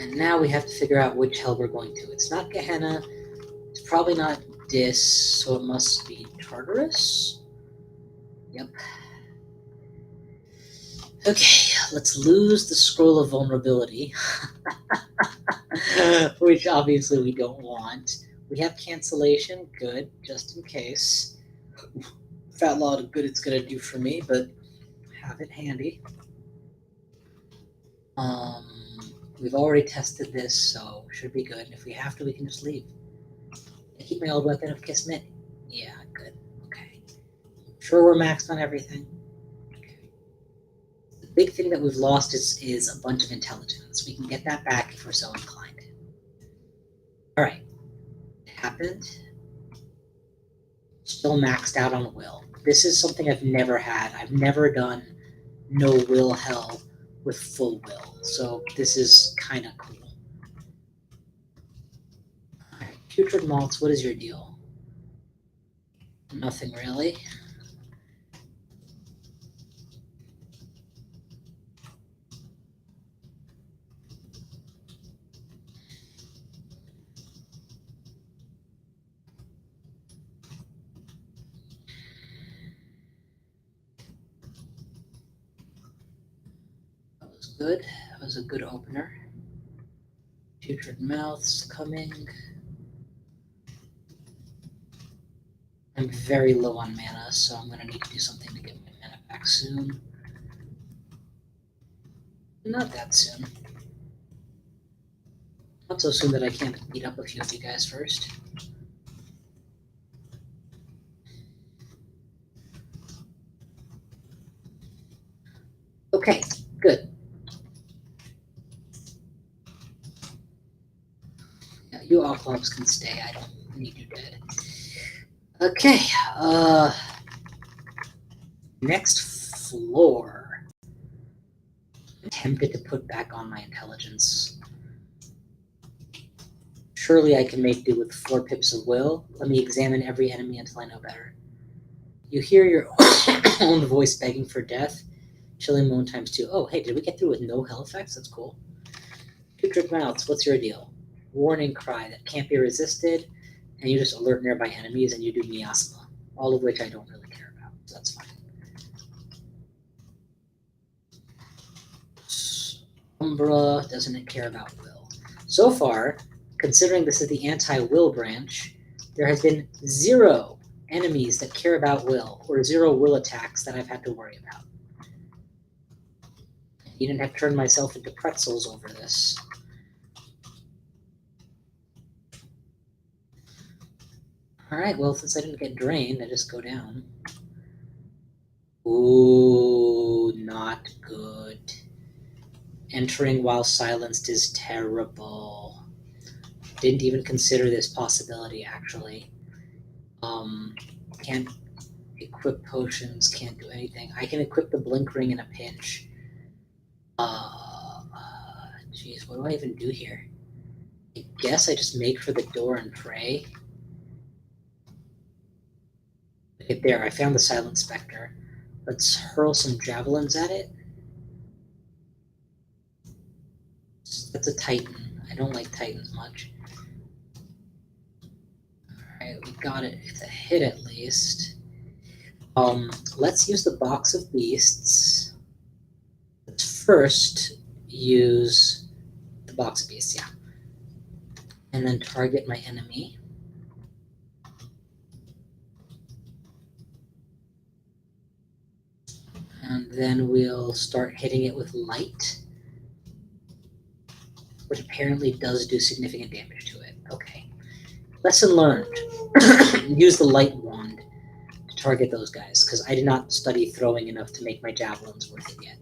S1: And now we have to figure out which hell we're going to. It's not Gehenna. It's probably not Dis, so it must be Tartarus. Yep. Okay, let's lose the Scroll of Vulnerability, which obviously we don't want. We have cancellation, good, just in case. Fat lot of good it's gonna do for me, but have it handy. We've already tested this, so should be good. If we have to, we can just leave. I keep my old weapon of Kismet. Yeah, good. Okay. Sure, we're maxed on everything. Okay. The big thing that we've lost is a bunch of intelligence. We can get that back if we're so inclined. All right. It happened. Still maxed out on will. This is something I've never had. I've never done no will hell with full will. So this is kind of cool. All right. Putrid malts, what is your deal? Nothing really. Good. That was a good opener. Putrid Mouths coming. I'm very low on mana, so I'm going to need to do something to get my mana back soon. Not that soon. Not so soon that I can't beat up a few of you guys first. Okay, good. Yeah, you all clubs can stay. I don't need you dead. Okay, next floor. I'm tempted to put back on my intelligence. Surely I can make do with 4 pips of will. Let me examine every enemy until I know better. You hear your own voice begging for death. Chilling moan times 2. Oh, hey, did we get through with no hell effects? That's cool. Putrid Mouths, what's your deal? Warning cry that can't be resisted, and you just alert nearby enemies and you do miasma. All of which I don't really care about, so that's fine. Umbra doesn't care about will. So far, considering this is the anti-will branch, there has been 0 enemies that care about will, or 0 will attacks that I've had to worry about. You didn't have to turn myself into pretzels over this. Alright, well, since I didn't get drained, I just go down. Ooh, not good. Entering while silenced is terrible. Didn't even consider this possibility, actually. Can't equip potions, can't do anything. I can equip the blink ring in a pinch. Jeez, what do I even do here? I guess I just make for the door and pray. Okay, there, I found the Silent Spectre. Let's hurl some javelins at it. That's a Titan. I don't like Titans much. Alright, we got it. It's a hit at least. Let's use the Box of Beasts. Let's first use the Box of Beasts, yeah. And then target my enemy. And then we'll start hitting it with light, which apparently does do significant damage to it. Okay. Lesson learned. Use the light wand to target those guys, because I did not study throwing enough to make my javelins worth it yet.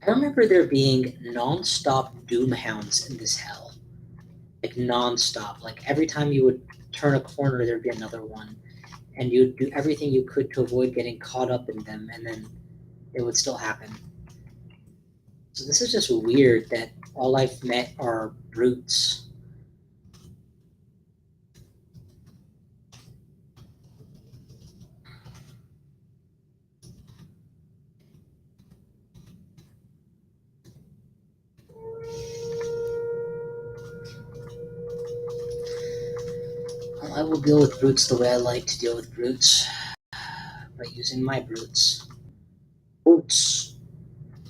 S1: I remember there being non-stop doomhounds in this hell. Like non-stop. Like every time you would turn a corner, there'd be another one. And you'd do everything you could to avoid getting caught up in them, and then it would still happen. So this is just weird that all I've met are brutes. Well, I will deal with brutes the way I like to deal with brutes, by using my brutes. Brutes.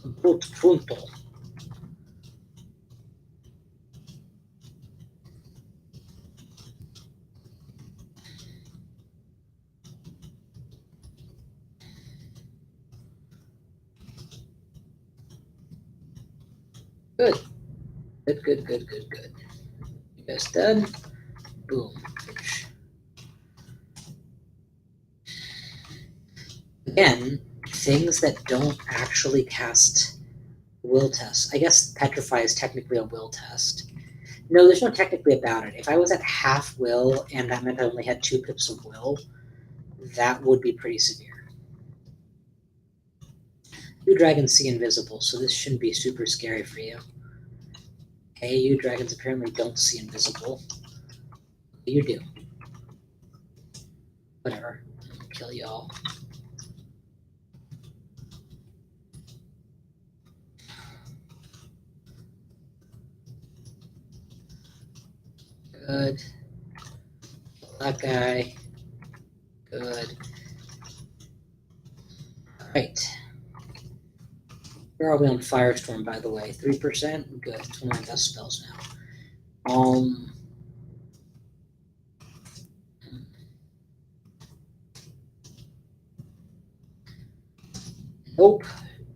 S1: Brute frontal. Good. Good. You guys dead? Boom. Again, things that don't actually cast will tests. I guess Petrify is technically a will test. No, there's no technically about it. If I was at half will and that meant I only had 2 pips of will, that would be pretty severe. You dragons see invisible, so this shouldn't be super scary for you. Hey, you dragons apparently don't see invisible. You do. Whatever. I'm gonna kill y'all. Good. That guy. Good. Alright. Where are we on Firestorm, by the way? 3%? Good. It's one of my best spells now. Nope.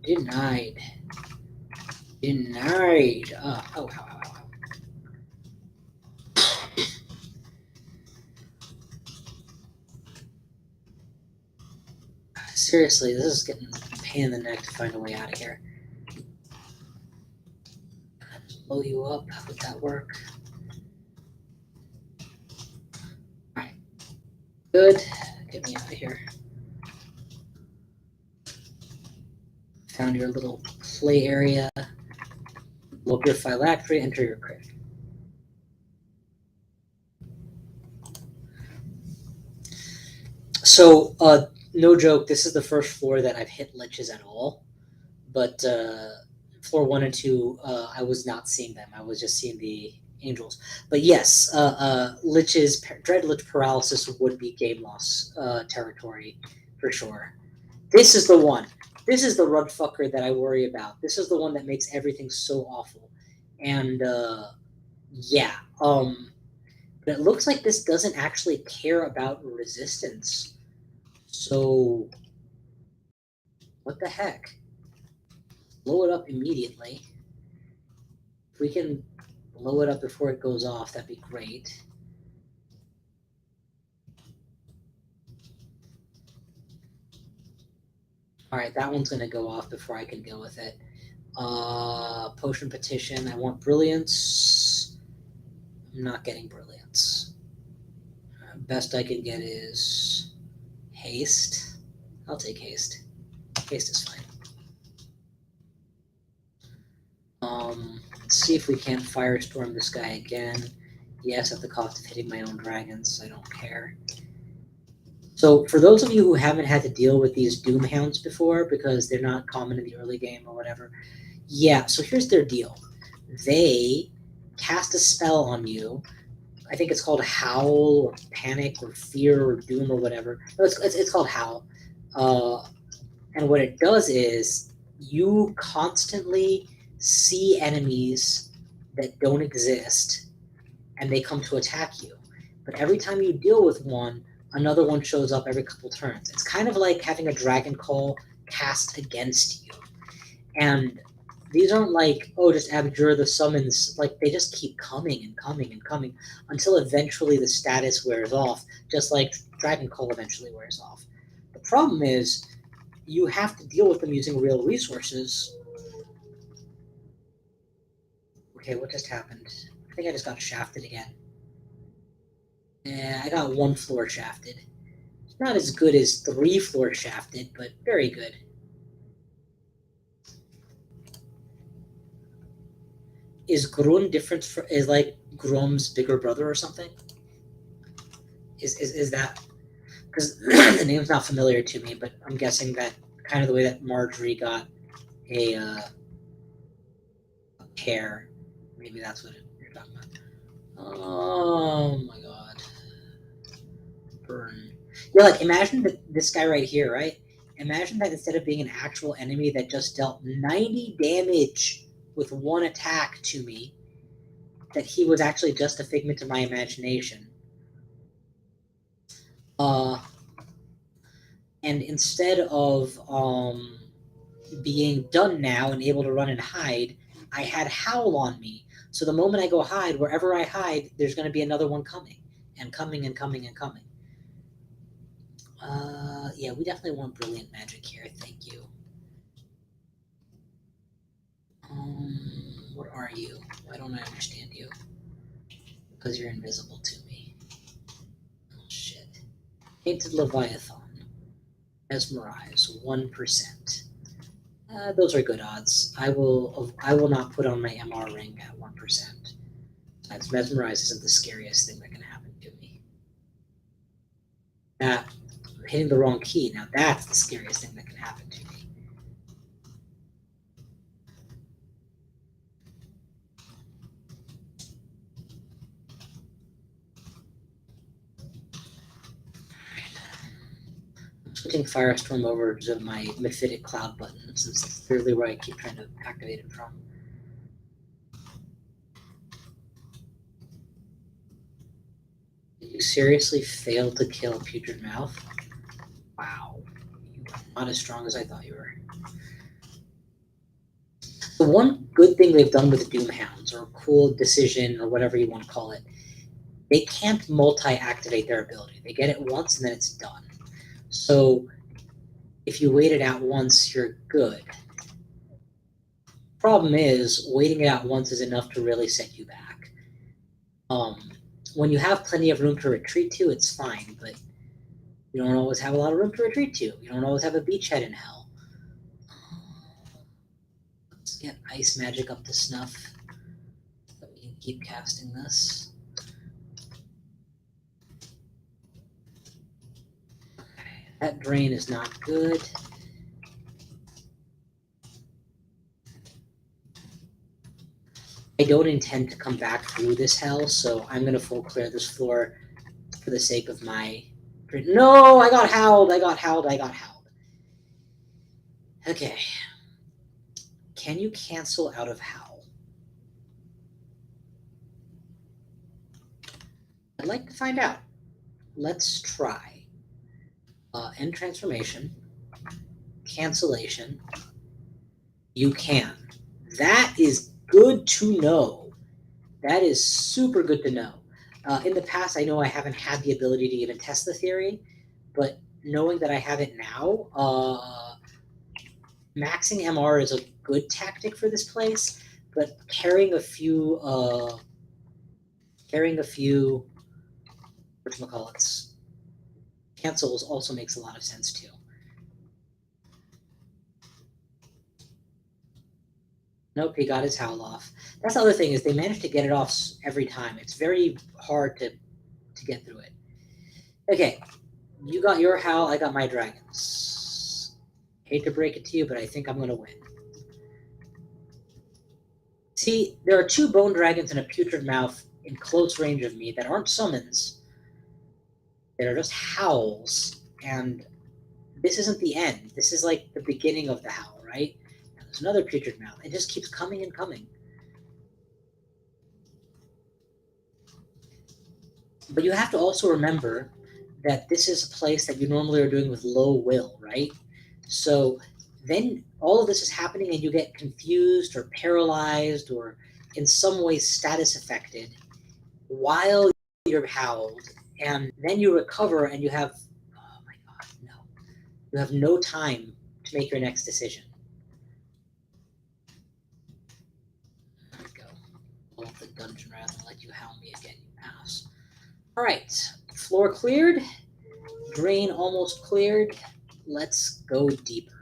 S1: Denied. Denied. Oh. Seriously, this is getting a pain in the neck to find a way out of here. Blow you up. Would that work? Alright. Good. Get me out of here. Found your little play area. Blow up your phylactery, enter your crit. So, no joke, this is the first floor that I've hit liches at all. But floor 1 and 2, I was not seeing them. I was just seeing the angels. But yes, liches, dread lich paralysis would be game loss territory for sure. This is the one. This is the rug fucker that I worry about. This is the one that makes everything so awful. And yeah, but it looks like this doesn't actually care about resistance. So what the heck? Blow it up immediately. If we can blow it up before it goes off, that'd be great. Alright, that one's going to go off before I can deal with it. Potion petition. I want brilliance. I'm not getting brilliance. Best I can get is haste. I'll take haste. Haste is fine. Let's see if we can't firestorm this guy again. Yes, at the cost of hitting my own dragons. I don't care. So for those of you who haven't had to deal with these Doom Hounds before, because they're not common in the early game or whatever, yeah, so here's their deal. They cast a spell on you. I think it's called Howl or Panic or Fear or Doom or whatever. No, it's called Howl. And what it does is you constantly see enemies that don't exist, and they come to attack you. But every time you deal with one, another one shows up every couple turns. It's kind of like having a dragon call cast against you. And these aren't like, oh, just abjure the summons. Like, they just keep coming and coming and coming until eventually the status wears off, just like dragon call eventually wears off. The problem is you have to deal with them using real resources. Okay, what just happened? I think I just got shafted again. Yeah, I got 1 floor shafted. It's not as good as 3 floor shafted, but very good. Is Grun different is like Grom's bigger brother or something? Is that because the name's not familiar to me, but I'm guessing that kind of the way that Marjorie got a hair, maybe that's what you're talking about. Oh my god. Burn. Yeah, like imagine this guy right here, right? Imagine that instead of being an actual enemy that just dealt 90 damage with 1 attack to me, that he was actually just a figment of my imagination. And instead of being done now and able to run and hide, I had Howl on me. So the moment I go hide, wherever I hide, there's going to be another one coming and coming and coming and coming. Yeah, we definitely want brilliant magic here. Thank you. What are you? Why don't I understand you? Because you're invisible to me. Oh, shit. Painted Leviathan. Mesmerize, 1%. Those are good odds. I will not put on my MR ring at 1%. Besides, Mesmerize isn't the scariest thing that can happen to me. That, hitting the wrong key, now that's the scariest thing that can happen to me. Switching Firestorm over to my Mephitic Cloud button, since that's clearly where I keep trying to activate it from. Did you seriously fail to kill Putrid Mouth? Wow. You are not as strong as I thought you were. The one good thing they've done with the Doomhounds, or cool decision, or whatever you want to call it, they can't multi-activate their ability. They get it once and then it's done. So if you wait it out once, you're good. Problem is, waiting it out once is enough to really set you back. When you have plenty of room to retreat to, it's fine, but you don't always have a lot of room to retreat to. You don't always have a beachhead in Hell. Let's get Ice Magic up to snuff so we can keep casting this. Okay, that drain is not good. I don't intend to come back through this Hell, so I'm going to full clear this floor for the sake of my... No! I got howled! I got howled! I got howled. Okay. Can you cancel out of Howl? I'd like to find out. Let's try. End transformation. Cancellation. You can. That is good to know. That is super good to know. In the past, I know I haven't had the ability to even test the theory, but knowing that I have it now, maxing MR is a good tactic for this place, but carrying a few whatchamacallits, cancels also makes a lot of sense too. Nope, he got his howl off. That's the other thing, is they manage to get it off every time. It's very hard to get through it. Okay, you got your howl, I got my dragons. Hate to break it to you, but I think I'm going to win. See, there are 2 bone dragons and a putrid mouth in close range of me that aren't summons. That are just howls, and this isn't the end. This is like the beginning of the howl, right? There's another putrid mouth. It just keeps coming and coming. But you have to also remember that this is a place that you normally are doing with low will, right? So then all of this is happening and you get confused or paralyzed or in some way status affected while you're howled, and then you recover and you have, oh my god, no. You have no time to make your next decision. There we go. Pull up the dungeon rather than let you howl me again, you ass. Alright, floor cleared. Drain almost cleared. Let's go deeper.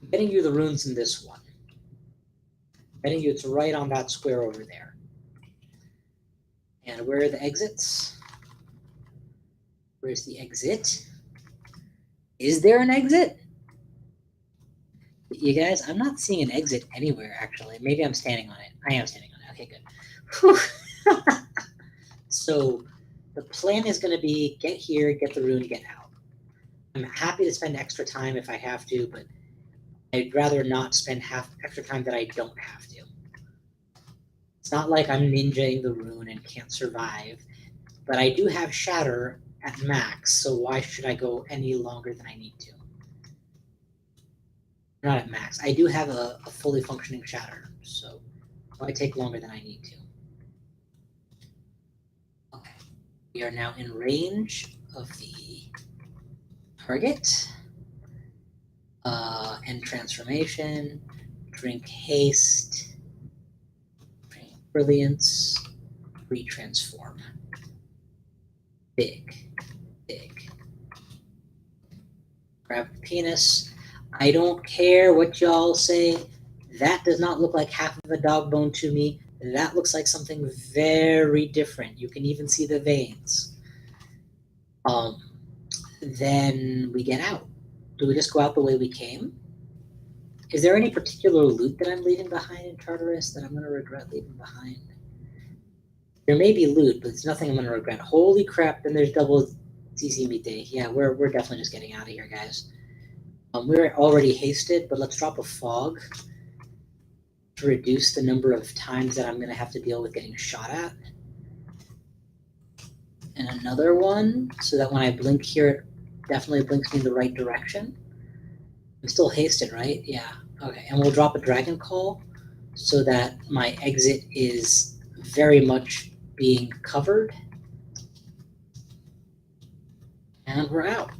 S1: I'm getting you the runes in this one. I'm getting you, it's right on that square over there. And where are the exits? Where's the exit? Is there an exit? You guys, I'm not seeing an exit anywhere, actually. Maybe I'm standing on it. I am standing on it. Okay, good. So the plan is going to be get here, get the rune, get out. I'm happy to spend extra time if I have to, but I'd rather not spend extra time that I don't have to. It's not like I'm ninjaing the rune and can't survive, but I do have Shatter at max, so why should I go any longer than I need to? Not at max. I do have a fully functioning Shatter, so why take longer than I need to? Okay. We are now in range of the target. End transformation, drink haste, drink brilliance, retransform. Big. Grab the penis. I don't care what y'all say. That does not look like half of a dog bone to me. That looks like something very different. You can even see the veins. Then we get out. Do we just go out the way we came? Is there any particular loot that I'm leaving behind in Tartarus that I'm going to regret leaving behind? There may be loot, but it's nothing I'm going to regret. Holy crap, then there's double CC meat day. Yeah, we're definitely just getting out of here, guys. We're already hasted, but let's drop a fog to reduce the number of times that I'm going to have to deal with getting shot at. And another one, so that when I blink here, it definitely blinks me in the right direction. I'm still hasted, right? Yeah. Okay, and we'll drop a Dragon Call so that my exit is very much being covered. And we're out.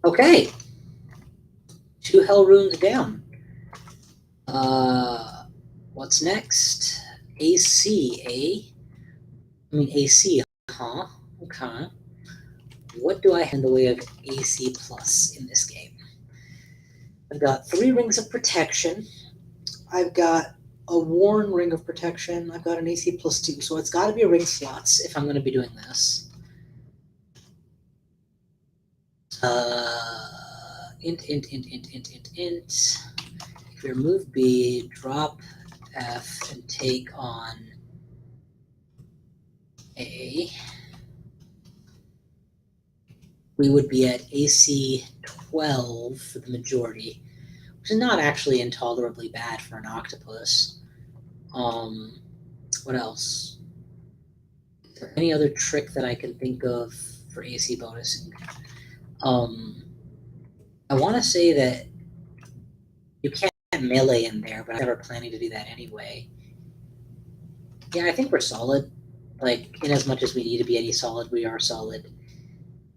S1: Okay. 2 Hell runes down. What's next? AC, eh? I mean AC, huh? Okay. What do I have in the way of AC plus in this game? I've got 3 rings of protection. I've got a worn ring of protection. I've got an AC plus 2, so it's got to be ring slots if I'm going to be doing this. Int. If we remove B, drop F, and take on A, we would be at AC 12 for the majority, which is not actually intolerably bad for an octopus. What else? Is there any other trick that I can think of for AC bonusing? I want to say that you can't melee in there, but I'm never planning to do that anyway. Yeah, I think we're solid. Like, in as much as we need to be any solid, we are solid.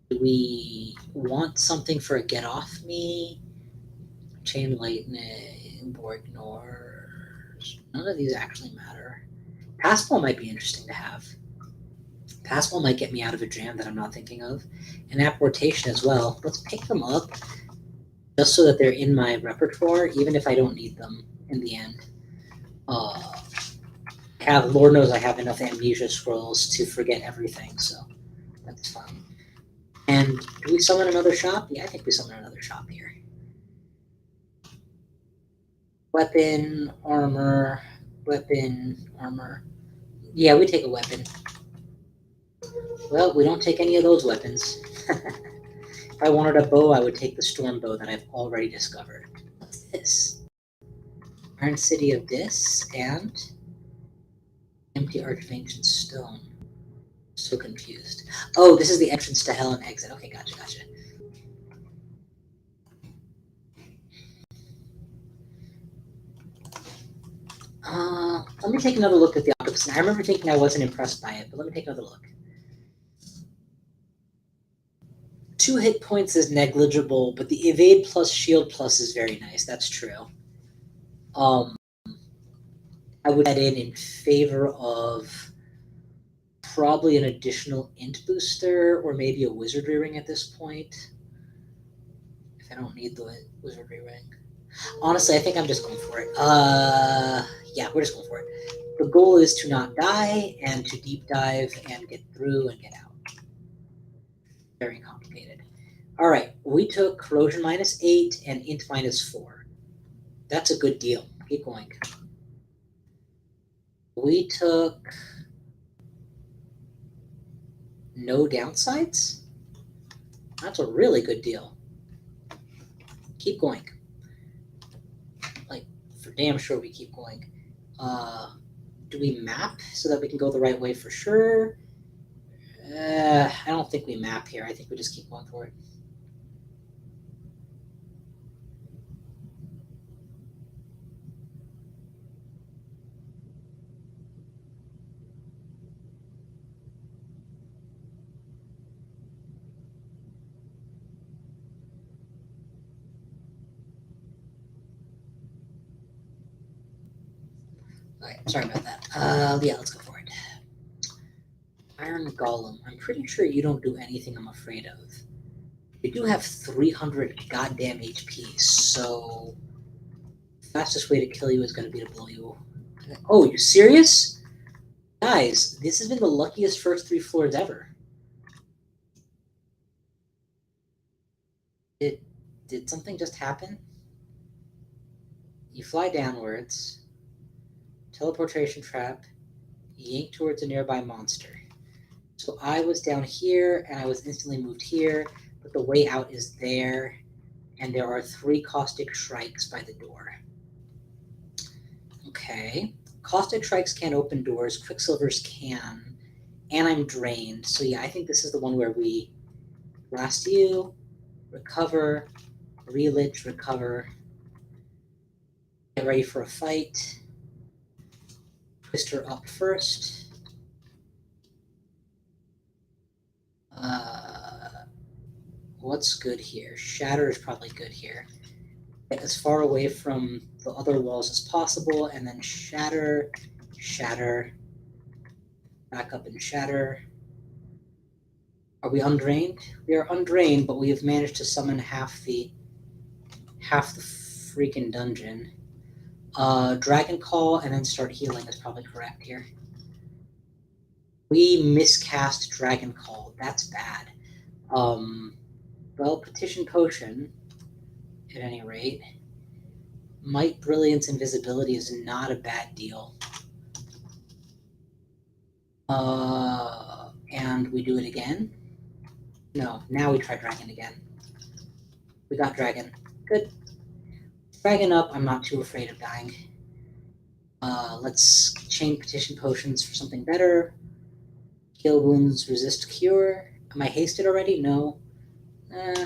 S1: Do we want something for a get off me? Chain lightning, Borgnors. None of these actually matter. Passball might be interesting to have. Passball might get me out of a jam that I'm not thinking of. And apportation as well. Let's pick them up just so that they're in my repertoire, even if I don't need them in the end. Lord knows I have enough amnesia scrolls to forget everything, so that's fine. And do we summon another shop? Yeah, I think we summon another shop here. Weapon, armor, armor. Yeah, we take a weapon. Well, we don't take any of those weapons. If I wanted a bow, I would take the storm bow that I've already discovered. What's this? Iron City of Dis and Empty Arch of Ancient Stone. So confused. Oh, this is the entrance to Hell and exit. Okay, gotcha. Let me take another look at the octopus. I remember thinking I wasn't impressed by it, but let me take another look. 2 hit points is negligible, but the evade plus shield plus is very nice. That's true. I would add in favor of probably an additional int booster or maybe a wizardry ring at this point. If I don't need the wizardry ring. Honestly, I think I'm just going for it. Yeah, we're just going for it. The goal is to not die and to deep dive and get through and get out. Very complicated. All right, we took corrosion -8 and int -4. That's a good deal. Keep going. We took no downsides. That's a really good deal. Keep going. Like, for damn sure we keep going. Do we map so that we can go the right way for sure? I don't think we map here. I think we just keep going for it. Okay, sorry about that. Yeah, let's go for it. Iron Golem. I'm pretty sure you don't do anything I'm afraid of. You do have 300 goddamn HP, so the fastest way to kill you is going to be to blow you. Oh, you serious? Guys, this has been the luckiest first 3 floors ever. Did something just happen? You fly downwards, teleportation trap, yank towards a nearby monster. So I was down here, and I was instantly moved here, but the way out is there, and there are 3 caustic strikes by the door. Okay. Caustic strikes can't open doors, quicksilvers can, and I'm drained. So yeah, I think this is the one where we blast you, recover, relich, recover, get ready for a fight. Twister up first. What's good here? Shatter is probably good here. Get as far away from the other walls as possible, and then shatter, shatter, back up and shatter. Are we undrained? We are undrained, but we have managed to summon half the freaking dungeon. Dragon Call and then start healing is probably correct here. We miscast Dragon Call. That's bad. Well, Petition Potion, at any rate. Might, Brilliance, Invisibility is not a bad deal. And we do it again? No, now we try Dragon again. We got Dragon. Good. Dragon up, I'm not too afraid of dying. Let's chain Petition Potions for something better. Heal Wounds, Resist Cure. Am I hasted already? No.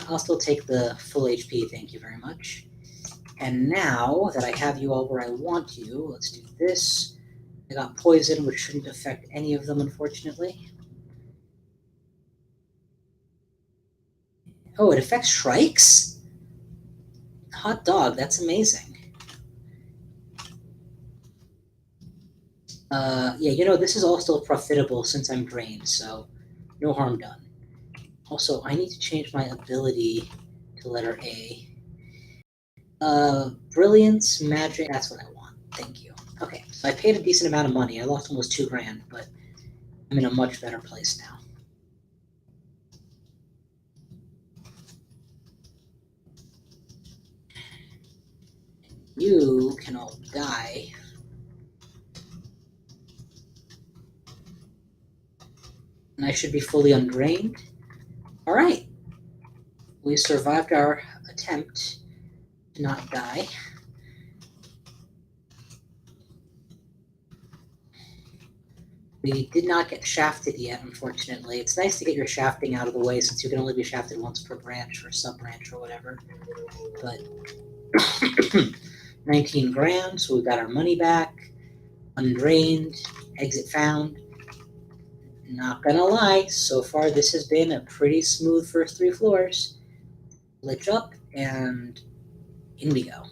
S1: I'll still take the full HP, thank you very much. And now that I have you all where I want you, let's do this. I got poison, which shouldn't affect any of them, unfortunately. Oh, it affects Shrikes? Hot dog, that's amazing. Yeah, this is all still profitable since I'm drained, so no harm done. Also, I need to change my ability to letter A. Brilliance, Magic, that's what I want. Thank you. Okay, so I paid a decent amount of money. I lost almost $2,000, but I'm in a much better place now. You can all die. And I should be fully undrained. All right. We survived our attempt to not die. We did not get shafted yet, unfortunately. It's nice to get your shafting out of the way since you can only be shafted once per branch or sub-branch or whatever. But 19 grand, so we got our money back. Undrained, exit found. Not gonna lie, so far this has been a pretty smooth first 3 floors. Lich up, and in we go.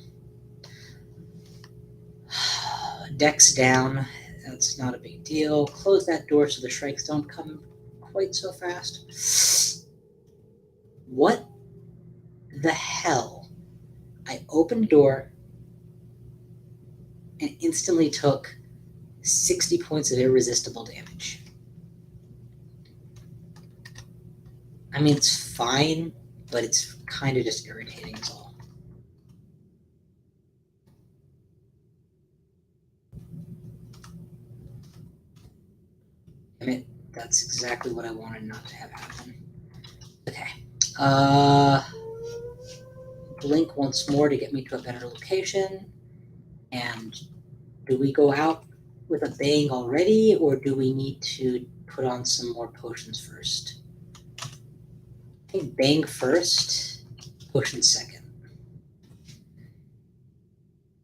S1: Decks down. That's not a big deal. Close that door so the Shrikes don't come quite so fast. What the hell? I opened door and instantly took 60 points of irresistible damage. I mean, it's fine, but it's kind of just irritating is all. I mean, that's exactly what I wanted not to have happen. Okay. Blink once more to get me to a better location. And do we go out with a bang already, or do we need to put on some more potions first? I think bang first, potion second.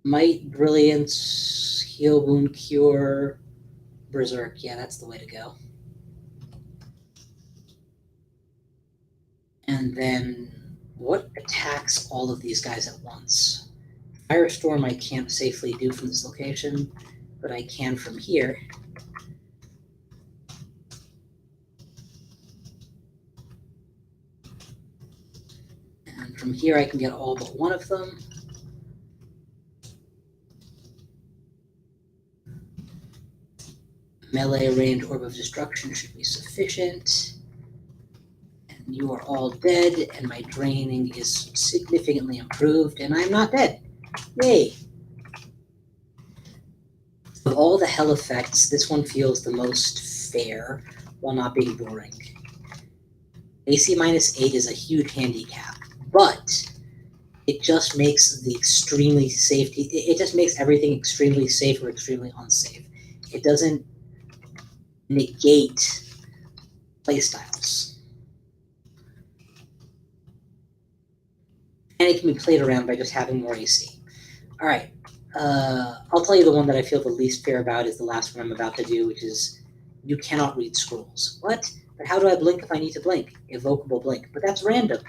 S1: Might, Brilliance, Heal, Wound, Cure, Berserk. Yeah, that's the way to go. And then what attacks all of these guys at once? Firestorm I can't safely do from this location, but I can from here. And from here I can get all but one of them. Melee range orb of destruction should be sufficient. And you are all dead, and my draining is significantly improved, and I'm not dead. Yay! Of all the hell effects, this one feels the most fair while not being boring. AC -8 is a huge handicap, but it just makes the extremely safety. It just makes everything extremely safe or extremely unsafe. It doesn't negate playstyles. And it can be played around by just having more AC. Alright, I'll tell you the one that I feel the least fair about is the last one I'm about to do, which is you cannot read scrolls. What? But how do I blink if I need to blink? Evocable blink. But that's random.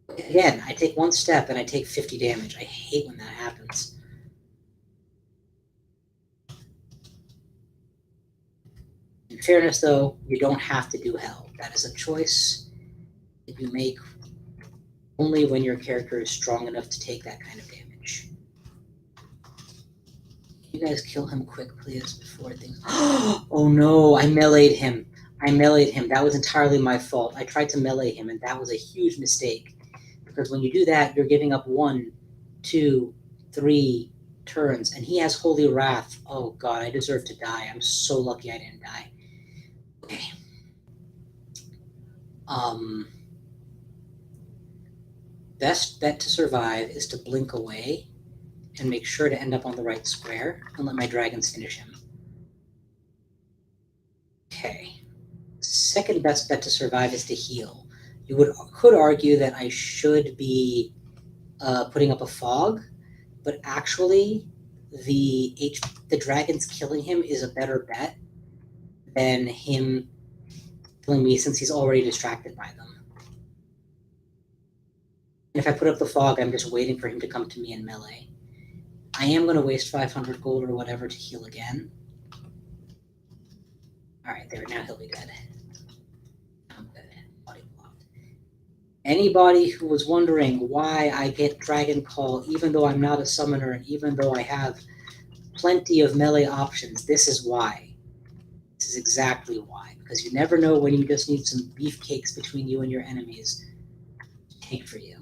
S1: Again, I take one step and I take 50 damage. I hate when that happens. In fairness, though, you don't have to do hell. That is a choice that you make only when your character is strong enough to take that kind of damage. Can you guys kill him quick, please, before things... Oh no, I meleeed him. That was entirely my fault. I tried to melee him, and that was a huge mistake. Because when you do that, you're giving up 1, 2, 3 turns, and he has Holy Wrath. Oh god, I deserve to die. I'm so lucky I didn't die. Okay. Best bet to survive is to blink away and make sure to end up on the right square and let my dragons finish him. Okay. Second best bet to survive is to heal. You could argue that I should be putting up a fog, but actually the dragons killing him is a better bet than him killing me since he's already distracted by them. And if I put up the fog, I'm just waiting for him to come to me in melee. I am going to waste 500 gold or whatever to heal again. Alright, there, now he'll be dead. I'm good. Body blocked. Anybody who was wondering why I get Dragon Call even though I'm not a summoner and even though I have plenty of melee options, this is why. This is exactly why. Because you never know when you just need some beefcakes between you and your enemies to take for you.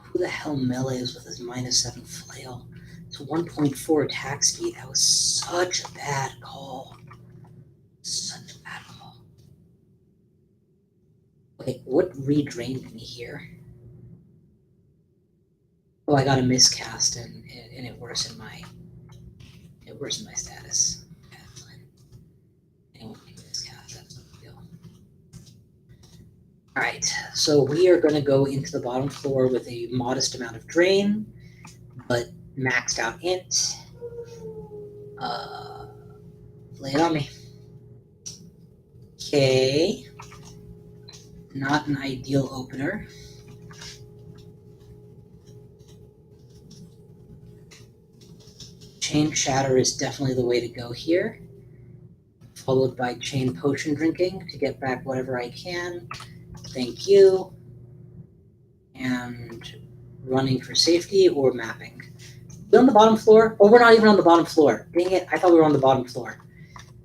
S1: Who the hell melees with his -7 flail? It's 1.4 attack speed. That was such a bad call. Such a bad call. Okay, what redrained me here? Oh, I got a miscast and it worsened my status. Okay, fine. Anyone can miscast, that's no big deal. Alright, so we are going to go into the bottom floor with a modest amount of drain, but maxed out int. Lay it on me. Okay. Not an ideal opener. Chain Shatter is definitely the way to go here, followed by Chain Potion drinking to get back whatever I can. Thank you. And running for safety or mapping. We on the bottom floor? Oh, we're not even on the bottom floor. Dang it, I thought we were on the bottom floor.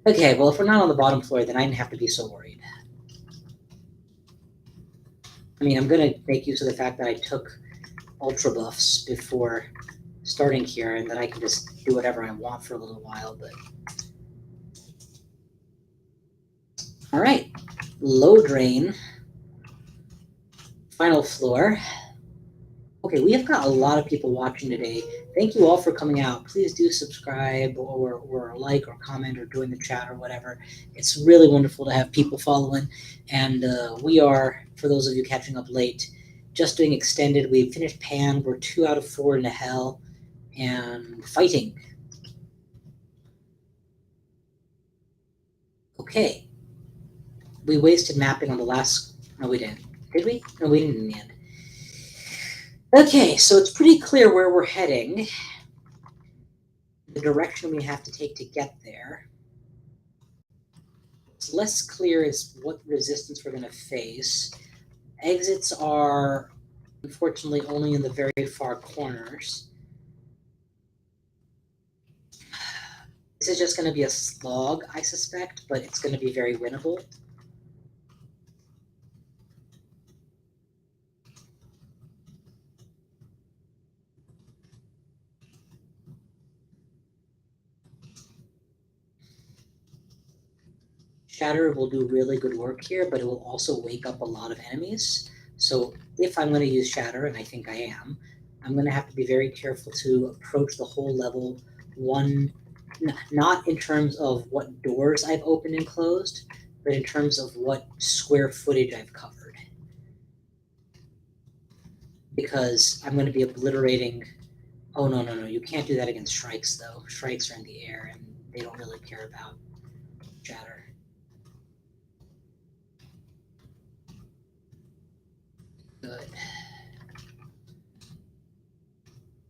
S1: Okay, well, if we're not on the bottom floor, then I didn't have to be so worried. I mean, I'm going to make use of the fact that I took ultra buffs before starting here and that I can just do whatever I want for a little while, but... Alright, low drain. Final floor. Okay, we have got a lot of people watching today. Thank you all for coming out. Please do subscribe or like or comment or join the chat or whatever. It's really wonderful to have people following. And we are, for those of you catching up late, just doing extended. We finished Pan. We're 2 out of 4 into Hell. And fighting. Okay. We wasted mapping on the last... No, we didn't. Did we? No, we didn't in the end. Okay, so it's pretty clear where we're heading. the direction we have to take to get there. What's less clear is what resistance we're going to face. Exits are, unfortunately, only in the very far corners. This is just going to be a slog, I suspect, but it's going to be very winnable. Shatter will do really good work here, but it will also wake up a lot of enemies. So if I'm going to use Shatter, and I think I am, I'm going to have to be very careful to approach the whole level one, not in terms of what doors I've opened and closed, but in terms of what square footage I've covered. Because I'm going to be obliterating... Oh, no, you can't do that against Shrikes, though. Shrikes are in the air, and they don't really care about Shatter. Good.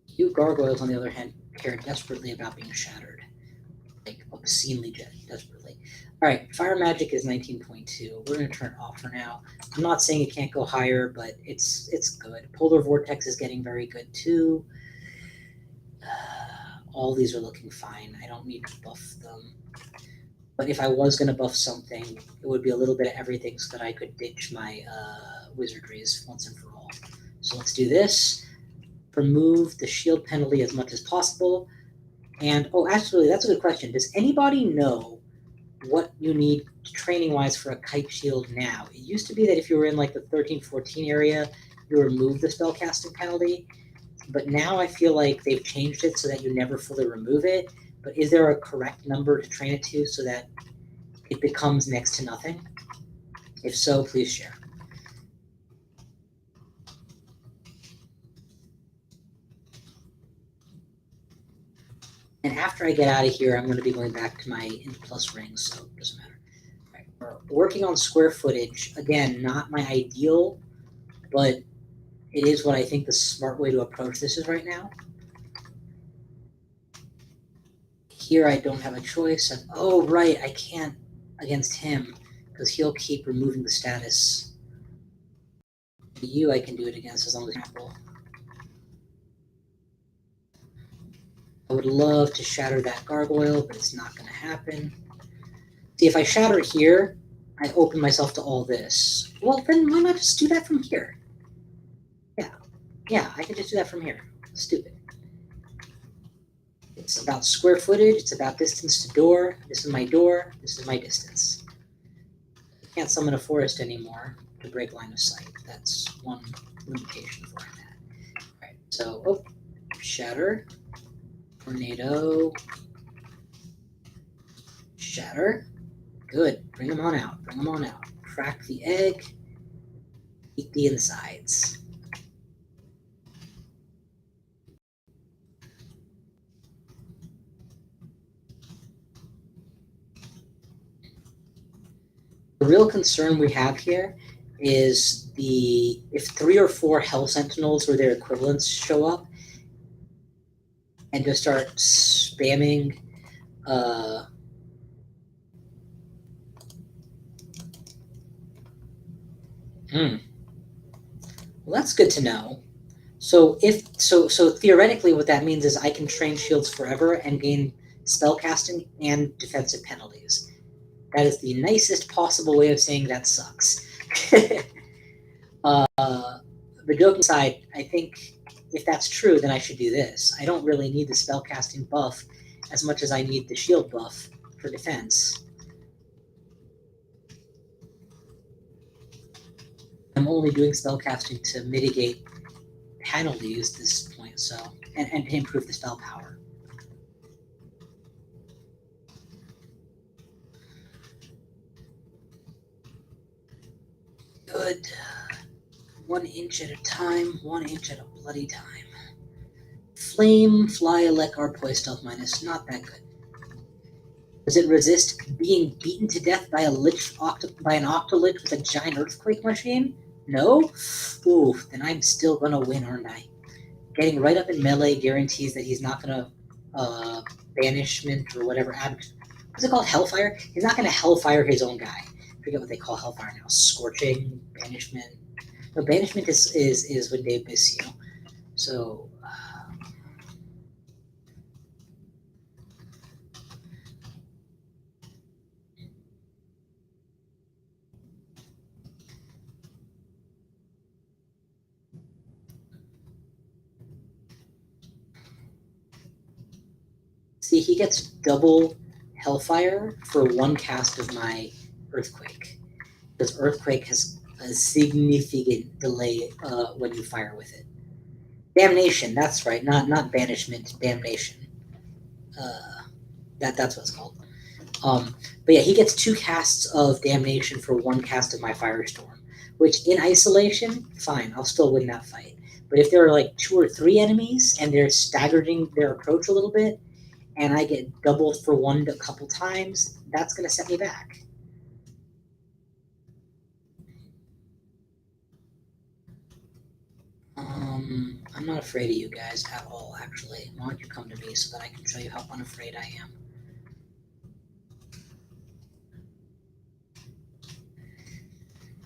S1: You gargoyles, on the other hand, care desperately about being shattered. Like, obscenely desperately. Alright, fire magic is 19.2. We're going to turn it off for now. I'm not saying it can't go higher, but it's good. Polar vortex is getting very good, too. All these are looking fine. I don't need to buff them. But if I was going to buff something, it would be a little bit of everything so that I could ditch my wizardries once and for all. So let's do this. Remove the shield penalty as much as possible. And, oh, actually, that's a good question. Does anybody know what you need training-wise for a kite shield now? It used to be that if you were in, like, the 13-14 area, you remove the spellcasting penalty. But now I feel like they've changed it so that you never fully remove it. But is there a correct number to train it to so that it becomes next to nothing? If so, please share. And after I get out of here, I'm going to be going back to my int plus rings, so it doesn't matter. All right, we're working on square footage. Again, not my ideal, but it is what I think the smart way to approach this is right now. Here I don't have a choice. And, oh, right, I can't against him because he'll keep removing the status. You I can do it against as long as Apple. I would love to shatter that gargoyle, but it's not going to happen. See, if I shatter here, I open myself to all this. Well, then why not just do that from here? Yeah, I can just do that from here. Stupid. It's about square footage. It's about distance to door. This is my door. This is my distance. I can't summon a forest anymore to break line of sight. That's one limitation for that. All right, so, shatter. Tornado. Shatter. Good. Bring them on out. Bring them on out. Crack the egg. Eat the insides. The real concern we have here is if 3 or 4 Hell Sentinels or their equivalents show up and just start spamming well, that's good to know. So so theoretically what that means is I can train shields forever and gain spellcasting and defensive penalties. That is the nicest possible way of saying that sucks. The joking aside, I think if that's true, then I should do this. I don't really need the spellcasting buff as much as I need the shield buff for defense. I'm only doing spellcasting to mitigate penalties at this point, so and to improve the spell power. Good. 1 inch at a time, 1 inch at a bloody time. Flame, fly, Lekar, Poise, Stealth minus, not that good. Does it resist being beaten to death by an Octolich with a giant earthquake machine? No? Ooh, then I'm still gonna win, aren't I? Getting right up in melee guarantees that he's not gonna banishment or whatever. What's it called? Hellfire? He's not going to hellfire his own guy. I forget what they call hellfire now. Scorching, banishment. No, banishment is when they miss you. So. See, he gets double Hellfire for one cast of my Earthquake. Because Earthquake has a significant delay when you fire with it. Damnation, that's right. Not Banishment, Damnation. That's what it's called. But yeah, he gets 2 casts of Damnation for one cast of my Firestorm. Which, in isolation, fine, I'll still win that fight. But if there are like 2 or 3 enemies, and they're staggering their approach a little bit, and I get doubled for one a couple times, that's going to set me back. I'm not afraid of you guys at all, actually. Why don't you come to me so that I can show you how unafraid I am?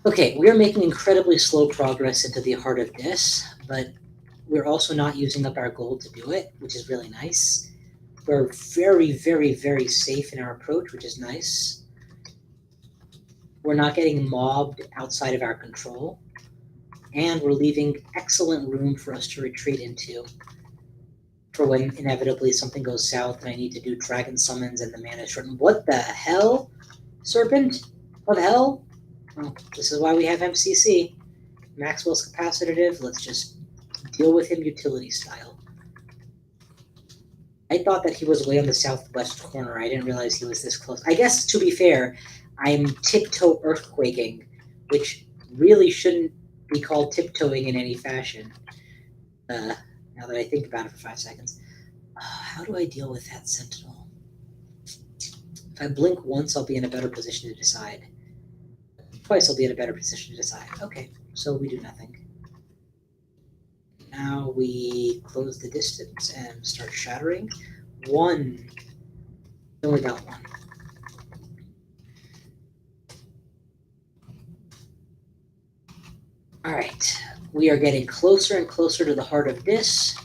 S1: Okay, we are making incredibly slow progress into the heart of this, but we're also not using up our gold to do it, which is really nice. We're very, very, very safe in our approach, which is nice. We're not getting mobbed outside of our control. And we're leaving excellent room for us to retreat into for when inevitably something goes south and I need to do dragon summons and the mana is shortened. What the hell? Serpent of Hell? Well, this is why we have MCC. Maxwell's capacitative. Let's just deal with him utility style. I thought that he was way on the southwest corner. I didn't realize he was this close. I guess, to be fair, I'm tiptoe earthquaking, which really shouldn't be called tiptoeing in any fashion. Now that I think about it for 5 seconds. How do I deal with that sentinel? If I blink once, I'll be in a better position to decide. Twice, I'll be in a better position to decide. Okay, so we do nothing. Now we close the distance and start shattering. 1. Only got 1. Alright, we are getting closer and closer to the heart of this.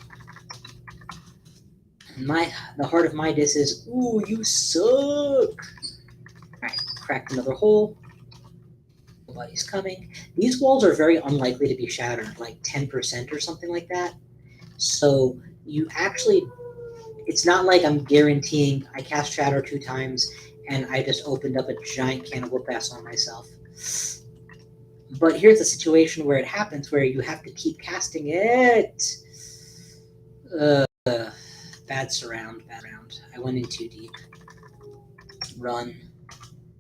S1: And the heart of my dis is, ooh, you suck! Alright, cracked another hole. Nobody's coming. These walls are very unlikely to be shattered, like 10% or something like that. So you actually, it's not like I'm guaranteeing I cast Shatter 2 times and I just opened up a giant can of whoop ass on myself. But here's a situation where it happens where you have to keep casting it. Bad surround. I went in too deep. Run.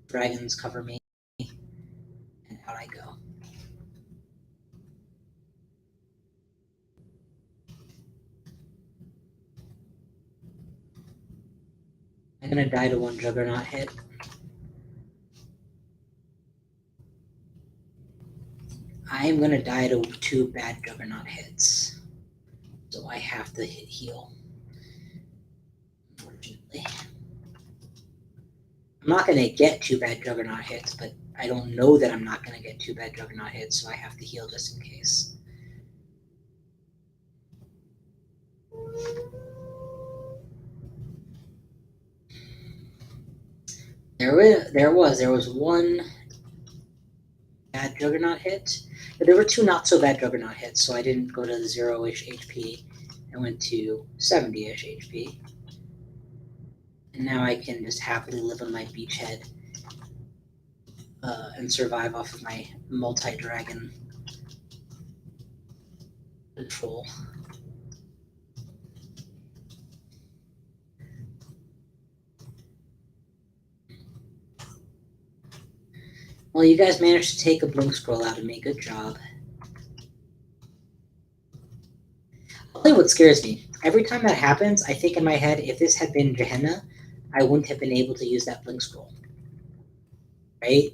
S1: Dragons cover me. And out I go. I'm gonna die to 1 Juggernaut hit. I am gonna die to 2 bad Juggernaut hits. So I have to heal. Unfortunately. I'm not gonna get 2 bad Juggernaut hits, but I don't know that I'm not gonna get 2 bad Juggernaut hits, so I have to heal just in case. There was 1 bad Juggernaut hit, but there were 2 not so bad Juggernaut hits, so I didn't go to 0-ish HP. I went to 70-ish HP. And now I can just happily live on my beachhead and survive off of my multi-dragon control. Well, you guys managed to take a blink scroll out of me. Good job. I'll tell you what scares me. Every time that happens, I think in my head, if this had been Gehenna, I wouldn't have been able to use that blink scroll. Right?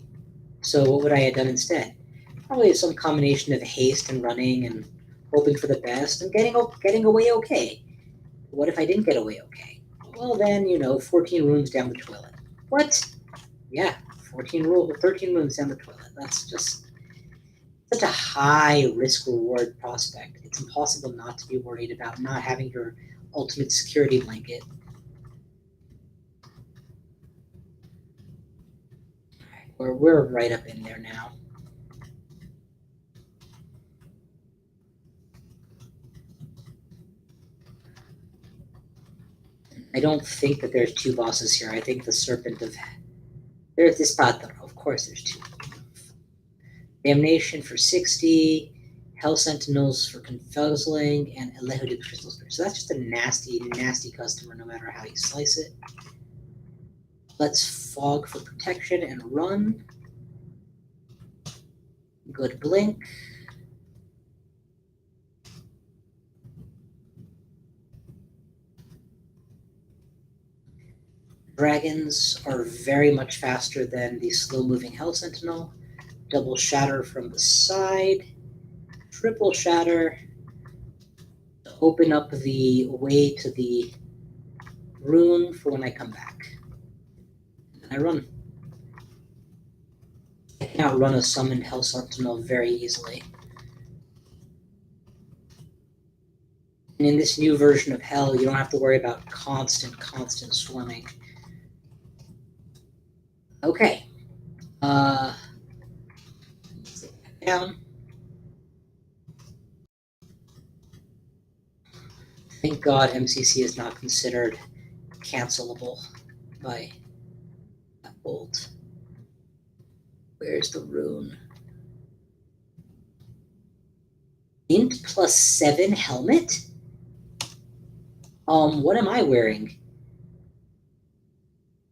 S1: So what would I have done instead? Probably some combination of haste and running and hoping for the best and getting away okay. What if I didn't get away okay? Well then, 14 rooms down the toilet. What? Yeah, 13 rooms down the toilet. That's just such a high risk-reward prospect. It's impossible not to be worried about not having your ultimate security blanket. We're right up in there now. I don't think that there's two bosses here. I think the Serpent of... There's this Patro. Of course there's two. Damnation for 60, Hell Sentinels for Confuzzling, and Elehudic Crystal Spirit. So that's just a nasty, nasty customer no matter how you slice it. Let's Fog for protection and run. Good blink. Dragons are very much faster than the slow-moving Hell Sentinel. Double Shatter from the side. Triple Shatter to open up the way to the rune for when I come back. And I run. I can outrun a summoned Hell Sentinel very easily. And in this new version of Hell, you don't have to worry about constant swarming. Okay. Down. Thank God MCC is not considered cancelable by that bolt. Where's the rune? Int +7 helmet? What am I wearing?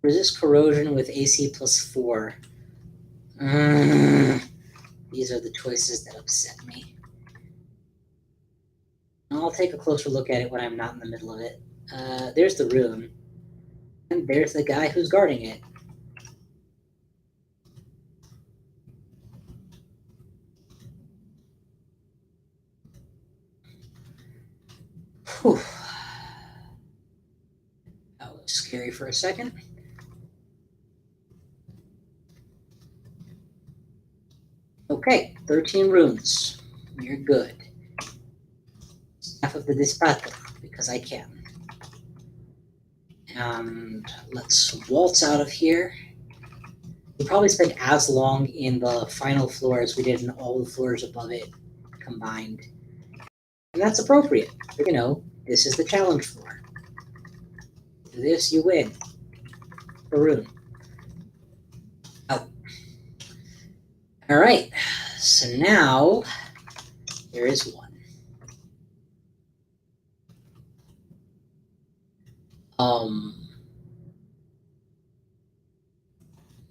S1: Resist corrosion with AC +4. These are the choices that upset me. I'll take a closer look at it when I'm not in the middle of it. There's the rune. And there's the guy who's guarding it. Whew. That was scary for a second. Okay, 13 runes. You're good. Staff of the Dispater, because I can. And let's waltz out of here. We'll probably spend as long in the final floor as we did in all the floors above it combined. And that's appropriate. This is the challenge floor. Do this, you win. The rune. Oh. Alright, so now there is one.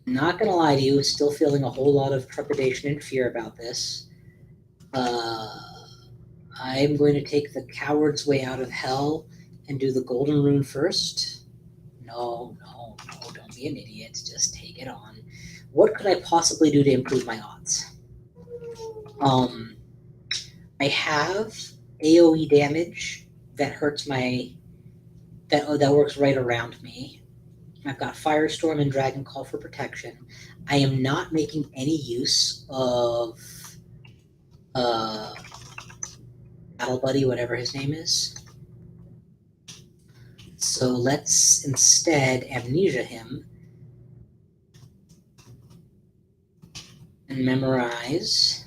S1: Not gonna lie to you, still feeling a whole lot of trepidation and fear about this. I'm going to take the coward's way out of hell and do the golden rune first. No, don't be an idiot. Just take it on. What could I possibly do to improve my odds? I have AoE damage that hurts my... that works right around me. I've got Firestorm and Dragon Call for protection. I am not making any use of Battle Buddy, whatever his name is. So let's instead Amnesia him and memorize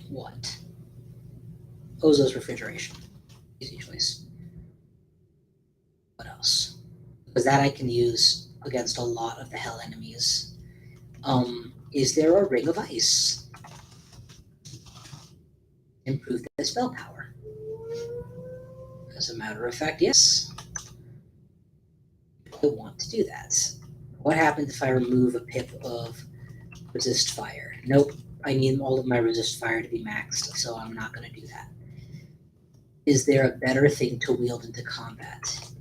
S1: what? Ozo's Refrigeration. Easy choice. What else? Because that I can use against a lot of the hell enemies. Is there a Ring of Ice? Improve the spell power. As a matter of fact, yes. I want to do that. What happens if I remove a pip of Resist Fire? Nope. I need all of my Resist Fire to be maxed, so I'm not going to do that. Is there a better thing to wield into combat?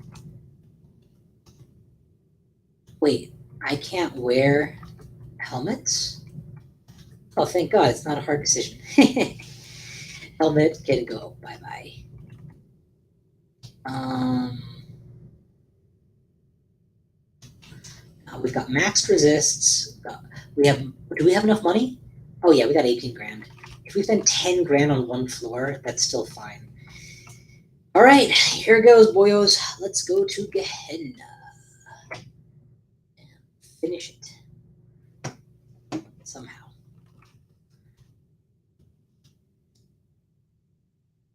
S1: Wait, I can't wear helmets? Oh, thank God, it's not a hard decision. Helmet can go. Bye-bye. We've got maxed resists. Do we have enough money? Oh yeah, we got 18 grand. If we spend 10 grand on one floor, that's still fine. All right, here goes, boyos. Let's go to Gehenna. Finish it. Somehow.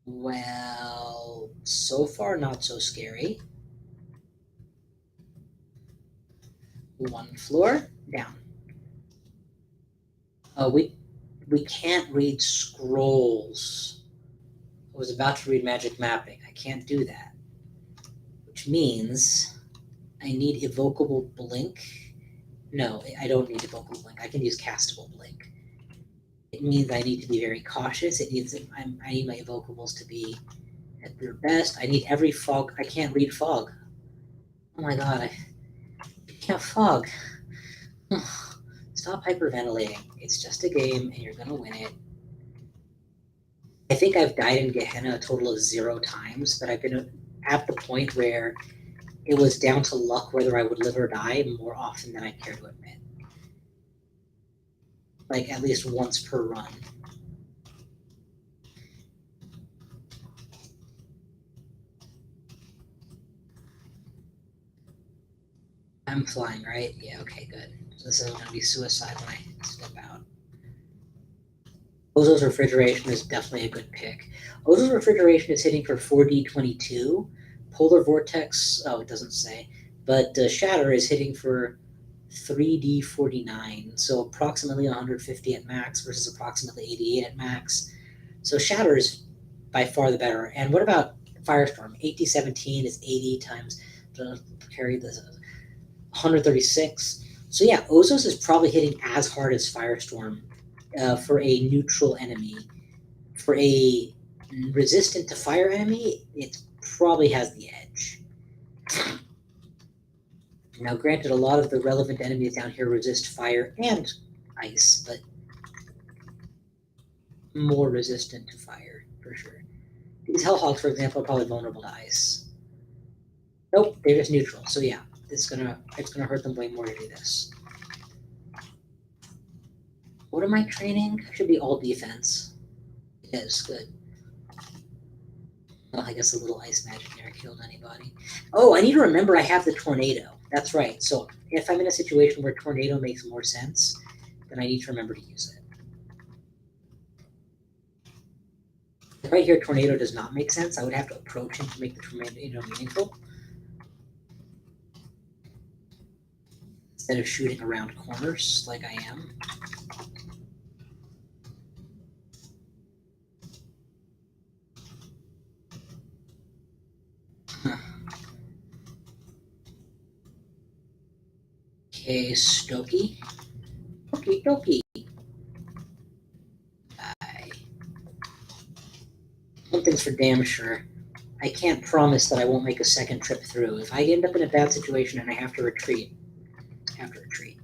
S1: Well, so far not so scary. One floor down. Oh, we can't read scrolls. I was about to read magic mapping. I can't do that. Which means I need evocable blink. No, I don't need evocable blink. I can use castable blink. It means I need to be very cautious. It means I need my evocables to be at their best. I need every fog. I can't read fog. Oh my god, I can't fog. Stop hyperventilating. It's just a game and you're gonna win it. I think I've died in Gehenna a total of 0 times, but I've been at the point where it was down to luck whether I would live or die more often than I care to admit. Like at least once per run. I'm flying, right? Yeah, okay, good. So this isn't gonna be suicide when I step out. Ozo's Refrigeration is definitely a good pick. Ozo's Refrigeration is hitting for 4D22. Polar Vortex, oh, it doesn't say. But Shatter is hitting for 3D49. So approximately 150 at max versus approximately 88 at max. So Shatter is by far the better. And what about Firestorm? 8D17 is 80 times carry the 136. So yeah, Ozo's is probably hitting as hard as Firestorm for a neutral enemy. For a resistant to fire enemy, it probably has the edge. Now, granted, a lot of the relevant enemies down here resist fire and ice, but more resistant to fire, for sure. These Hellhogs, for example, are probably vulnerable to ice. Nope, they're just neutral. So yeah, it's gonna hurt them way more to do this. What am I training? Should be all defense. It is good. Well, I guess a little ice magic never killed anybody. Oh, I need to remember I have the tornado. That's right. So if I'm in a situation where tornado makes more sense, then I need to remember to use it. Right here, tornado does not make sense. I would have to approach him to make the tornado meaningful. Instead of shooting around corners like I am. Okay, Stokey. Okie dokie. Bye. One thing's for damn sure. I can't promise that I won't make a second trip through. If I end up in a bad situation and I have to retreat, I have to retreat.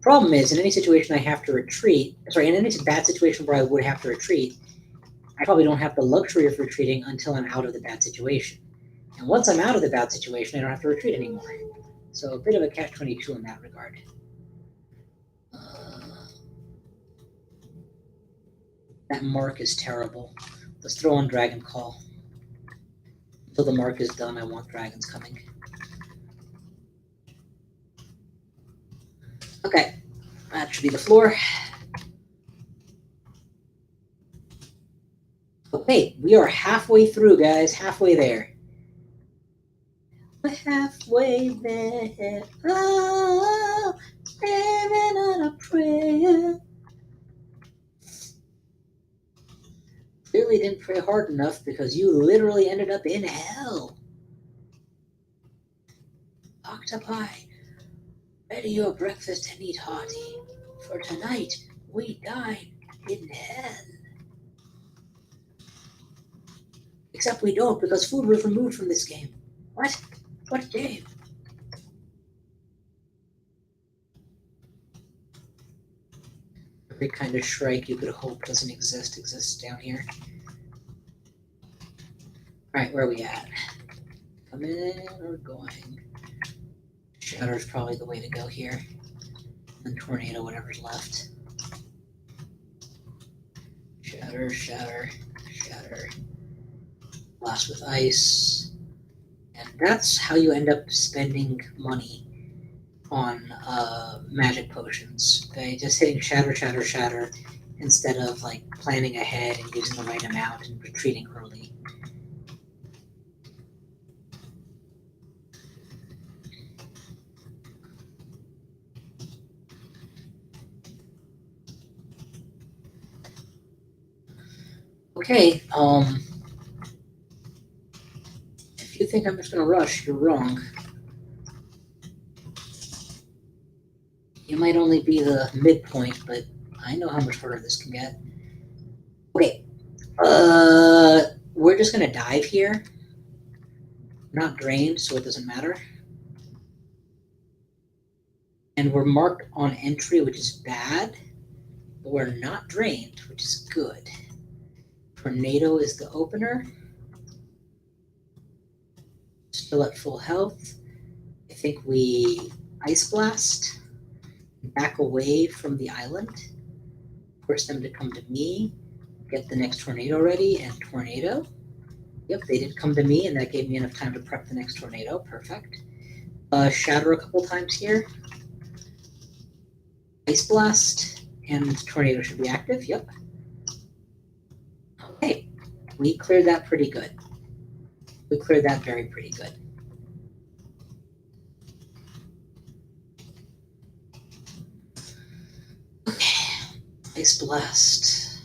S1: Problem is, in any situation I have to retreat, sorry, in any bad situation where I would have to retreat, I probably don't have the luxury of retreating until I'm out of the bad situation. And once I'm out of the bad situation, I don't have to retreat anymore. So a bit of a catch-22 in that regard. That mark is terrible. Let's throw on Dragon Call. Until the mark is done, I want dragons coming. Okay, that should be the floor. Okay, we are halfway through, guys. Halfway there. We're halfway there. Oh, living on a prayer. Clearly didn't pray hard enough because you literally ended up in hell. Octopi, ready your breakfast and eat hearty, for tonight we dine in hell. Except we don't, because food was removed from this game. What? What game? Every kind of shrike you could hope doesn't exist exists down here. Alright, where are we at? in or going? Shatter's probably the way to go here. And Tornado, whatever's left. Shatter, shatter, shatter. Blast with ice. And that's how you end up spending money on magic potions. By just hitting shatter, shatter, shatter, instead of like planning ahead and using the right amount and retreating early. Okay, if you think I'm just gonna rush, you're wrong. You might only be the midpoint, but I know how much harder this can get. Okay, we're just gonna dive here. Not drained, so it doesn't matter. And we're marked on entry, which is bad, but we're not drained, which is good. Tornado is the opener. Still at full health. I think we Ice Blast, back away from the island, force them to come to me, get the next tornado ready, and tornado. Yep, they did come to me, and that gave me enough time to prep the next tornado. Perfect. Shatter a couple times here. Ice Blast, and tornado should be active. Yep. Okay, we cleared that pretty good. We cleared that very pretty good. Okay, Ice Blast.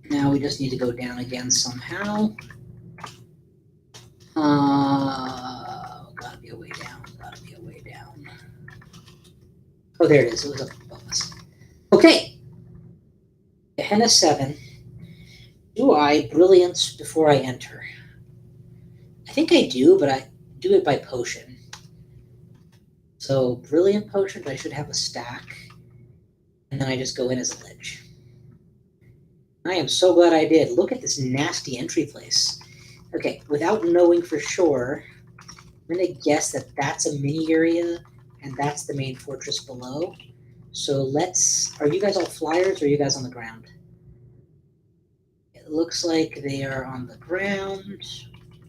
S1: Now we just need to go down again somehow. Gotta be a way down. Gotta be a way down. Oh, there it is. It was up above us. Okay. Gehenna 7. Do I Brilliance before I enter? I think I do, but I do it by potion. So, Brilliant Potion, I should have a stack. And then I just go in as a lich. I am so glad I did. Look at this nasty entry place. Okay, without knowing for sure, I'm going to guess that that's a mini area, and that's the main fortress below. So let's... Are you guys all flyers, or are you guys on the ground? It looks like they are on the ground.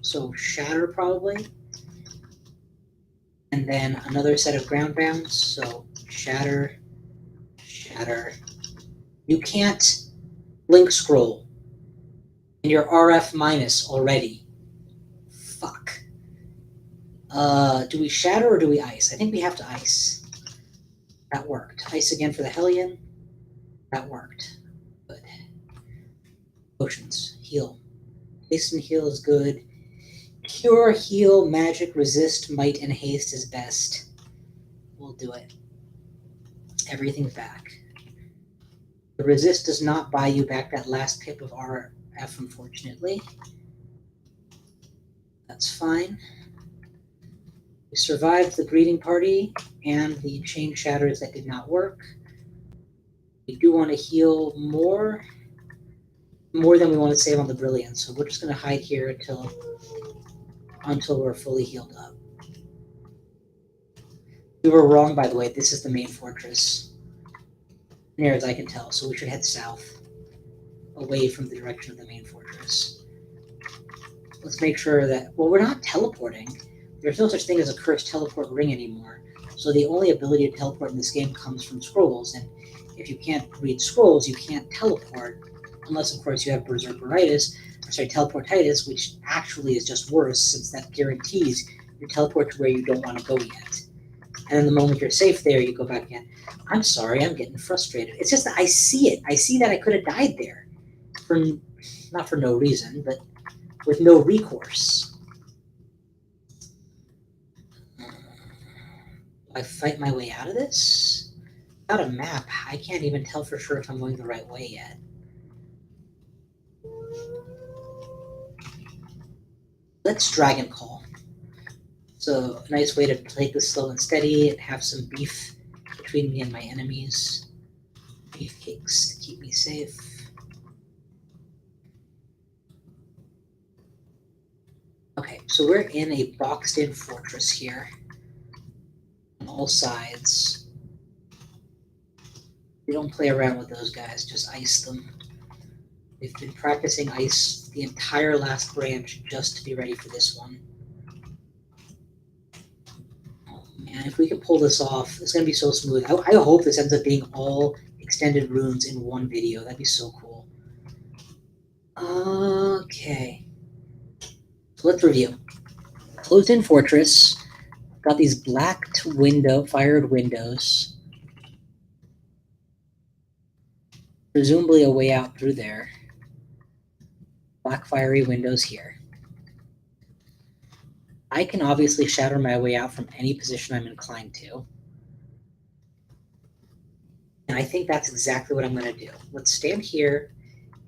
S1: So shatter, probably. And then another set of ground bounds. So shatter, shatter. You can't link scroll. And you're RF minus already. Fuck. Do we shatter or do we ice? I think we have to ice. That worked. Ice again for the Hellion. That worked. Good. Potions. Heal. Haste and heal is good. Cure, heal, magic, resist, might, and haste is best. We'll do it. Everything's back. The resist does not buy you back that last pip of RF, unfortunately. That's fine. We survived the greeting party and the chain shatters that did not work. We do want to heal more than we want to save on the brilliance, so we're just going to hide here until we're fully healed up. We were wrong, by the way. This is the main fortress, near as I can tell, so we should head south, away from the direction of the main fortress. Let's make sure that... Well, we're not teleporting. There's no such thing as a cursed teleport ring anymore, so the only ability to teleport in this game comes from scrolls, and if you can't read scrolls, you can't teleport, unless, of course, you have teleportitis, which actually is just worse, since that guarantees you teleport to where you don't want to go yet. And then the moment you're safe there, you go back again. I'm sorry, I'm getting frustrated. It's just that I see it. I see that I could have died there. Not for no reason, but with no recourse. I fight my way out of this? Without a map, I can't even tell for sure if I'm going the right way yet. Let's Dragon Call. So a nice way to take this slow and steady and have some beef between me and my enemies. Beefcakes to keep me safe. Okay, so we're in a boxed-in fortress here. On all sides. We don't play around with those guys, just ice them. We've been practicing ice the entire last branch just to be ready for this one. Oh man, if we could pull this off, it's going to be so smooth. I hope this ends up being all extended runes in one video. That'd be so cool. Okay. So let's review. Closed-in fortress. Got these blacked fired windows. Presumably a way out through there. Black fiery windows here. I can obviously shatter my way out from any position I'm inclined to. And I think that's exactly what I'm going to do. Let's stand here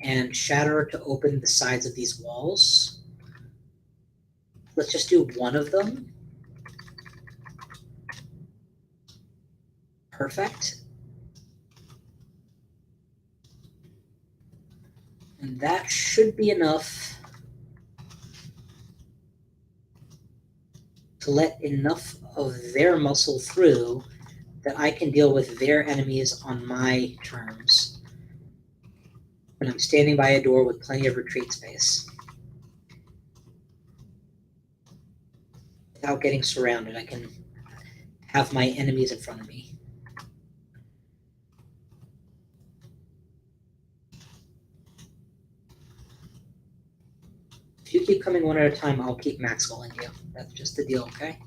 S1: and shatter to open the sides of these walls. Let's just do one of them. Perfect. And that should be enough to let enough of their muscle through that I can deal with their enemies on my terms. When I'm standing by a door with plenty of retreat space. Without getting surrounded, I can have my enemies in front of me. If you keep coming one at a time, I'll keep maxwelling you. That's just the deal, okay?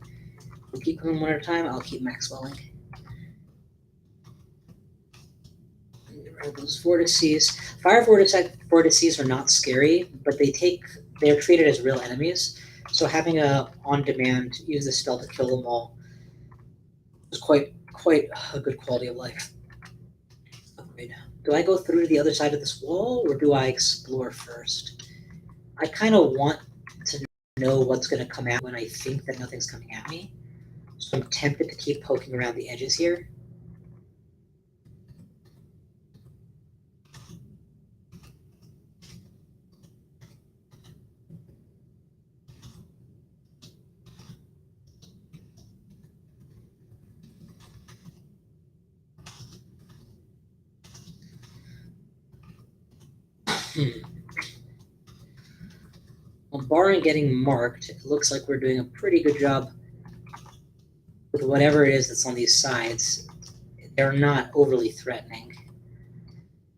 S1: If you keep coming one at a time, I'll keep maxwelling. Those vortices. Fire vortices are not scary, but they're treated as real enemies. So having a on-demand use the spell to kill them all is quite a good quality of life. Upgrade. Do I go through to the other side of this wall, or do I explore first? I kind of want to know what's going to come out when I think that nothing's coming at me. So I'm tempted to keep poking around the edges here. Well, barring getting marked, it looks like we're doing a pretty good job with whatever it is that's on these sides. They're not overly threatening.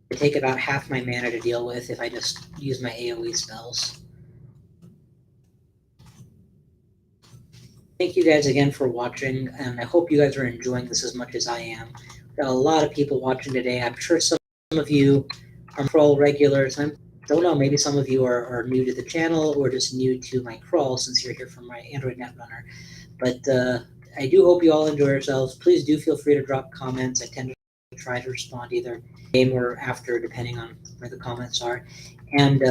S1: They take about half my mana to deal with if I just use my AoE spells. Thank you guys again for watching, and I hope you guys are enjoying this as much as I am. We've got a lot of people watching today. I'm sure some of you are crawl regulars. I don't know, maybe some of you are new to the channel or just new to my crawl since you're here from my Android Netrunner. But I do hope you all enjoy yourselves. Please do feel free to drop comments. I tend to try to respond either game or after, depending on where the comments are. And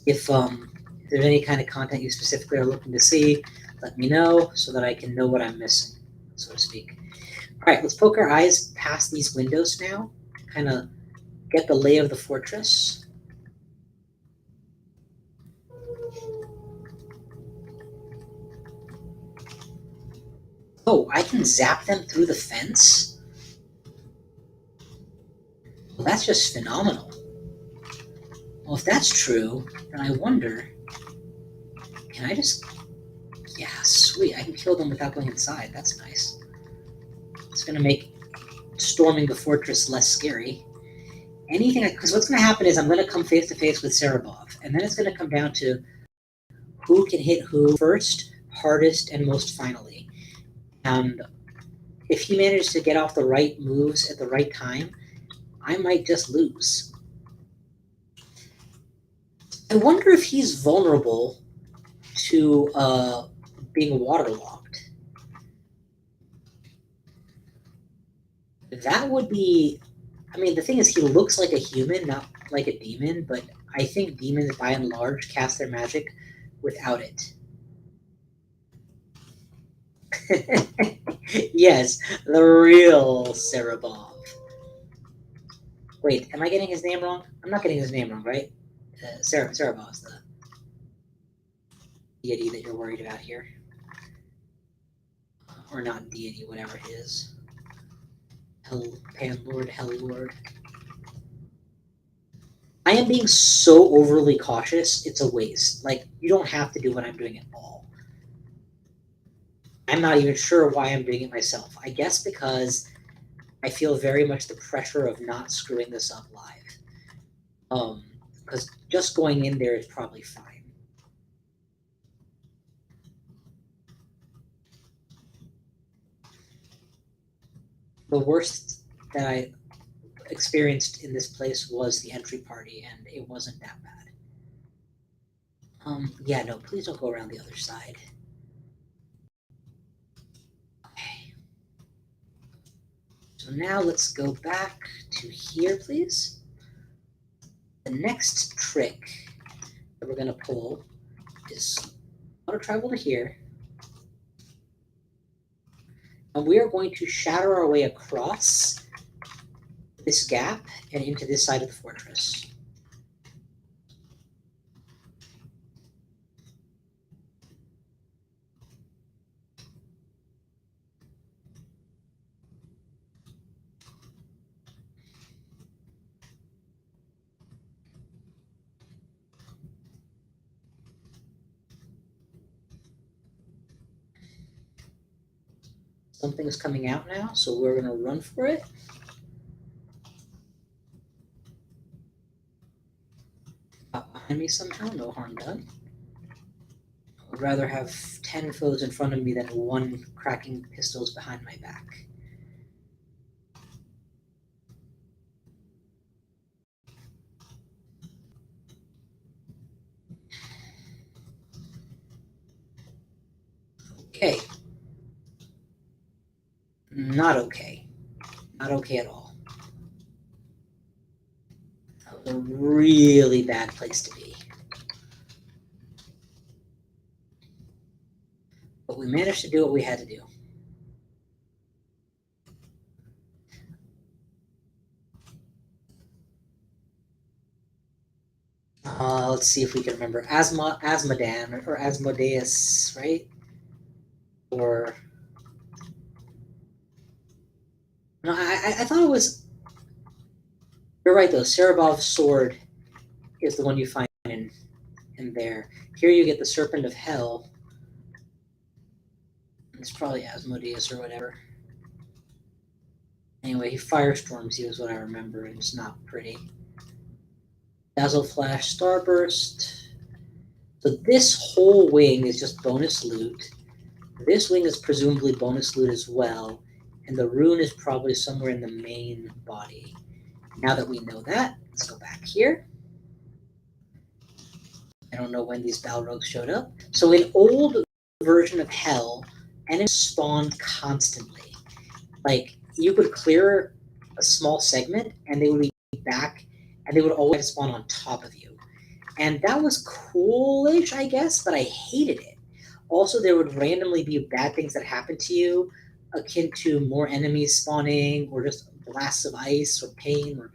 S1: if there's any kind of content you specifically are looking to see, let me know so that I can know what I'm missing, so to speak. All right, let's poke our eyes past these windows now, kind of get the lay of the fortress. Oh, I can zap them through the fence? Well, that's just phenomenal. Well, if that's true, then I wonder, can I just... Yeah, sweet, I can kill them without going inside. That's nice. It's going to make storming the fortress less scary. Anything, because what's going to happen is I'm going to come face to face with Serabov, and then it's going to come down to who can hit who first, hardest, and most finally. And if he manages to get off the right moves at the right time, I might just lose. I wonder if he's vulnerable to being waterlogged. That would be... I mean, the thing is, he looks like a human, not like a demon, but I think demons, by and large, cast their magic without it. Yes, the real Serabov. Wait, am I getting his name wrong? I'm not getting his name wrong, right? Serabov's the... deity that you're worried about here. Or not deity, whatever it is. Panlord, Hell-Lord. I am being so overly cautious, it's a waste. Like, you don't have to do what I'm doing at all. I'm not even sure why I'm doing it myself. I guess because I feel very much the pressure of not screwing this up live. Because just going in there is probably fine. The worst that I experienced in this place was the entry party, and it wasn't that bad. Yeah, no, please don't go around the other side. Okay. So now let's go back to here, please. The next trick that we're going to pull is auto travel to here. And we are going to shatter our way across this gap and into this side of the fortress. Something's coming out now, so we're going to run for it. Behind me somehow, no harm done. I'd rather have 10 foes in front of me than one cracking pistols behind my back. Okay. Not okay. Not okay at all. That was a really bad place to be. But we managed to do what we had to do. Let's see if we can remember. Asmodan or Asmodeus, right? Or no, I thought it was. You're right though. Cerebov's sword is the one you find in there. Here you get the Serpent of Hell. It's probably Asmodeus or whatever. Anyway, he firestorms you is what I remember, and it's not pretty. Dazzle Flash, Starburst. So this whole wing is just bonus loot. This wing is presumably bonus loot as well, and the rune is probably somewhere in the main body. Now that we know that, let's go back here. I don't know when these Balrogs showed up. So in old version of Hell, enemies spawned constantly. Like, you could clear a small segment, and they would be back, and they would always spawn on top of you. And that was coolish, I guess, but I hated it. Also, there would randomly be bad things that happened to you, akin to more enemies spawning, or just blasts of ice, or pain, or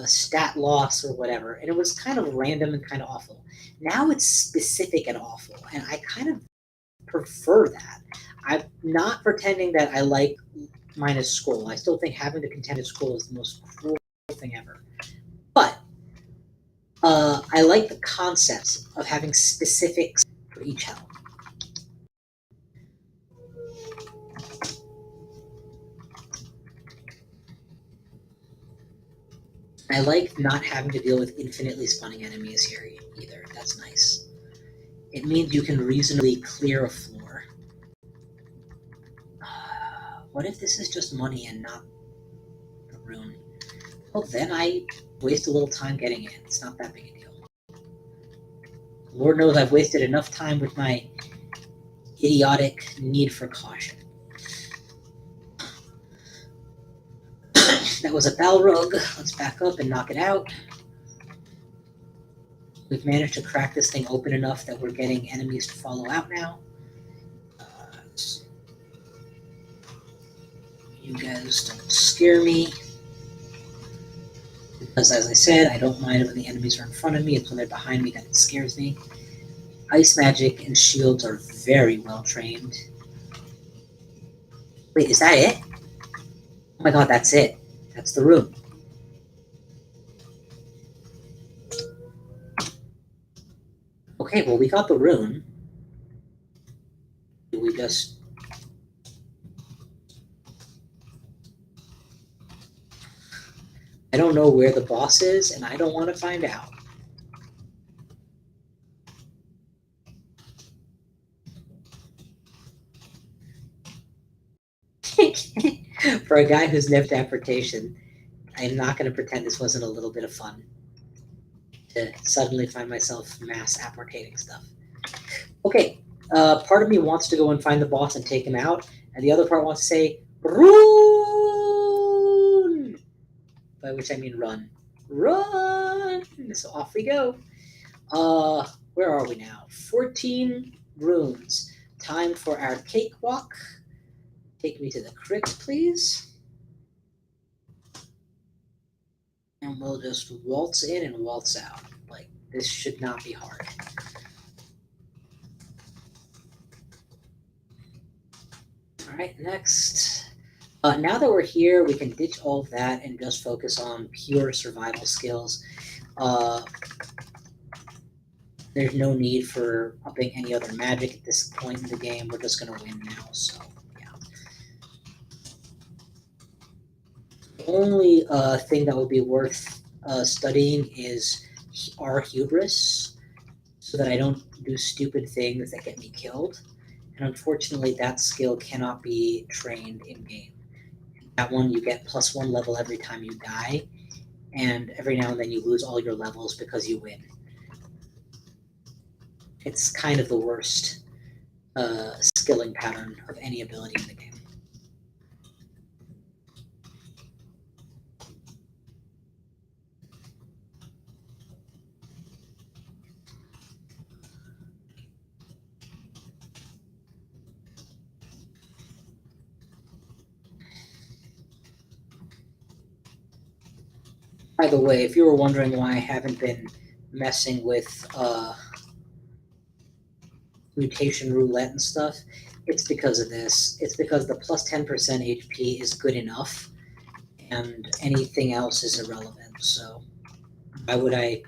S1: stat loss, or whatever. And it was kind of random and kind of awful. Now it's specific and awful, and I kind of prefer that. I'm not pretending that I like minus scroll. I still think having the contended scroll is the most cruel thing ever. But I like the concept of having specifics for each hell. I like not having to deal with infinitely spawning enemies here either. That's nice. It means you can reasonably clear a floor. What if this is just money and not a rune? Well, then I waste a little time getting it. It's not that big a deal. Lord knows I've wasted enough time with my idiotic need for caution. That was a Balrog. Let's back up and knock it out. We've managed to crack this thing open enough that we're getting enemies to follow out now. You guys don't scare me. Because as I said, I don't mind when the enemies are in front of me. It's when they're behind me that it scares me. Ice magic and shields are very well trained. Wait, is that it? Oh my god, that's it. That's the room. Okay, well, we got the rune. Do we just... I don't know where the boss is, and I don't want to find out. For a guy who's never apportation, I'm not going to pretend this wasn't a little bit of fun to suddenly find myself mass apportating stuff. Okay, part of me wants to go and find the boss and take him out, and the other part wants to say, run! By which I mean run. Run! So off we go. Where are we now? 14 runes. Time for our cakewalk. Take me to the crypt, please. And we'll just waltz in and waltz out. Like, this should not be hard. Alright, next. Now that we're here, we can ditch all of that and just focus on pure survival skills. There's no need for upping any other magic at this point in the game. We're just going to win now, so yeah. The only thing that would be worth studying is our hubris, so that I don't do stupid things that get me killed. And unfortunately, that skill cannot be trained in-game. That one, you get +1 level every time you die, and every now and then you lose all your levels because you win. It's kind of the worst skilling pattern of any ability in the game. By the way, if you were wondering why I haven't been messing with mutation roulette and stuff, it's because of this. It's because the +10% HP is good enough, and anything else is irrelevant. So why would I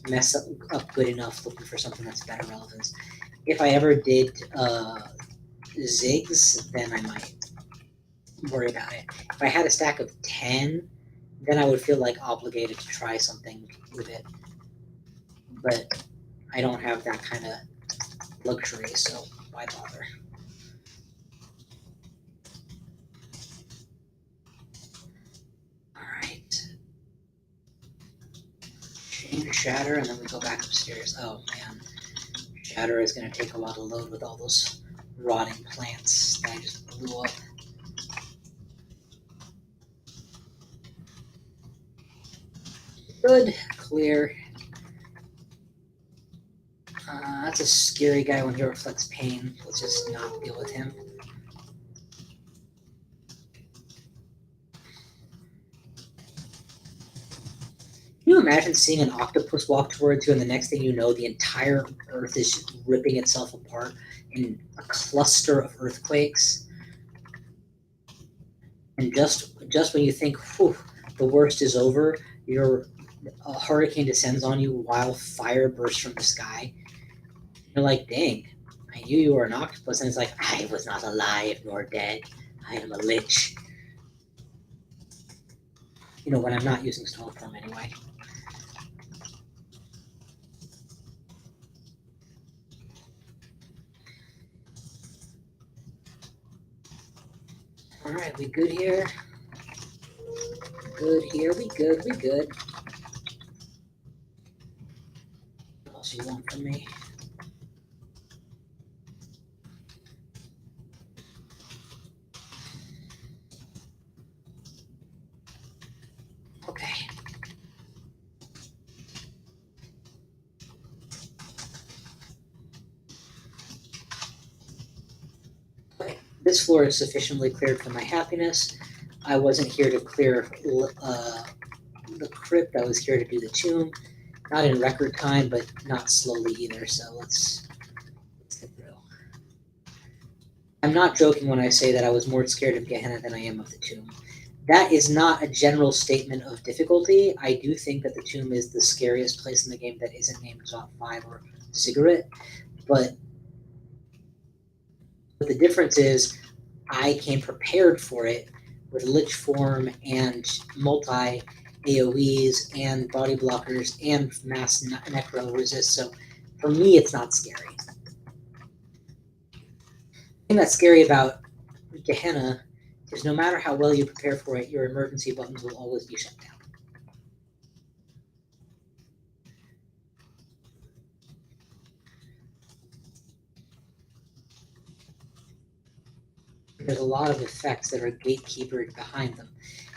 S1: mess up good enough looking for something that's better relevance? If I ever did zigs, then I might worry about it. If I had a stack of 10, then I would feel like obligated to try something with it. But I don't have that kind of luxury, so why bother? Alright. Chain Shatter, and then we go back upstairs. Oh man. Shatter is going to take a lot of load with all those rotting plants that I just blew up. Good. Clear. That's a scary guy when he reflects pain. Let's just not deal with him. Can you imagine seeing an octopus walk towards you, and the next thing you know, the entire Earth is just ripping itself apart in a cluster of earthquakes? And just when you think, whew, the worst is over, a hurricane descends on you while fire bursts from the sky. You're like, dang, I knew you were an octopus, and it's like, I was not alive nor dead. I am a lich. You know, when I'm not using Stormform anyway. Alright, we good here? Good here, we good. What else do you want from me? Okay. This floor is sufficiently cleared for my happiness. I wasn't here to clear the crypt. I was here to do the tomb. Not in record time, but not slowly either. So let's I'm not joking when I say that I was more scared of Gehenna than I am of the Tomb. That is not a general statement of difficulty. I do think that the Tomb is the scariest place in the game that isn't named Top 5 or Cigarette, but the difference is I came prepared for it with Lich Form and multi AoEs and body blockers and mass necro resist, so for me it's not scary. The thing that's scary about Gehenna is no matter how well you prepare for it, your emergency buttons will always be shut down. There's a lot of effects that are gatekeepered behind them.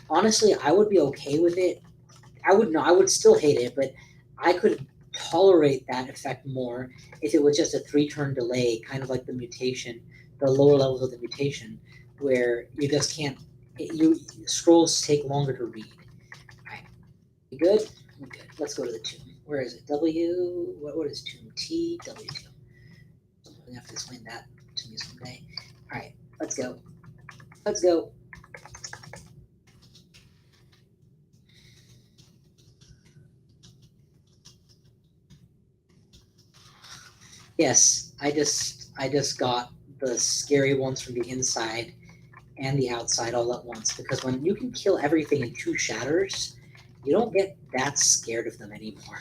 S1: Honestly, I would be okay with it. I would still hate it, but I could tolerate that effect more if it was just a 3-turn delay, kind of like the mutation, the lower levels of the mutation, where you just can't. Scrolls take longer to read. All right, we good? We good. Let's go to the tomb. Where is it? W. What is tomb? T. W. Tomb. I'm gonna have to explain that to me someday. All right, let's go. Let's go. Yes, I just got the scary ones from the inside and the outside all at once, because when you can kill everything in 2 shatters, you don't get that scared of them anymore.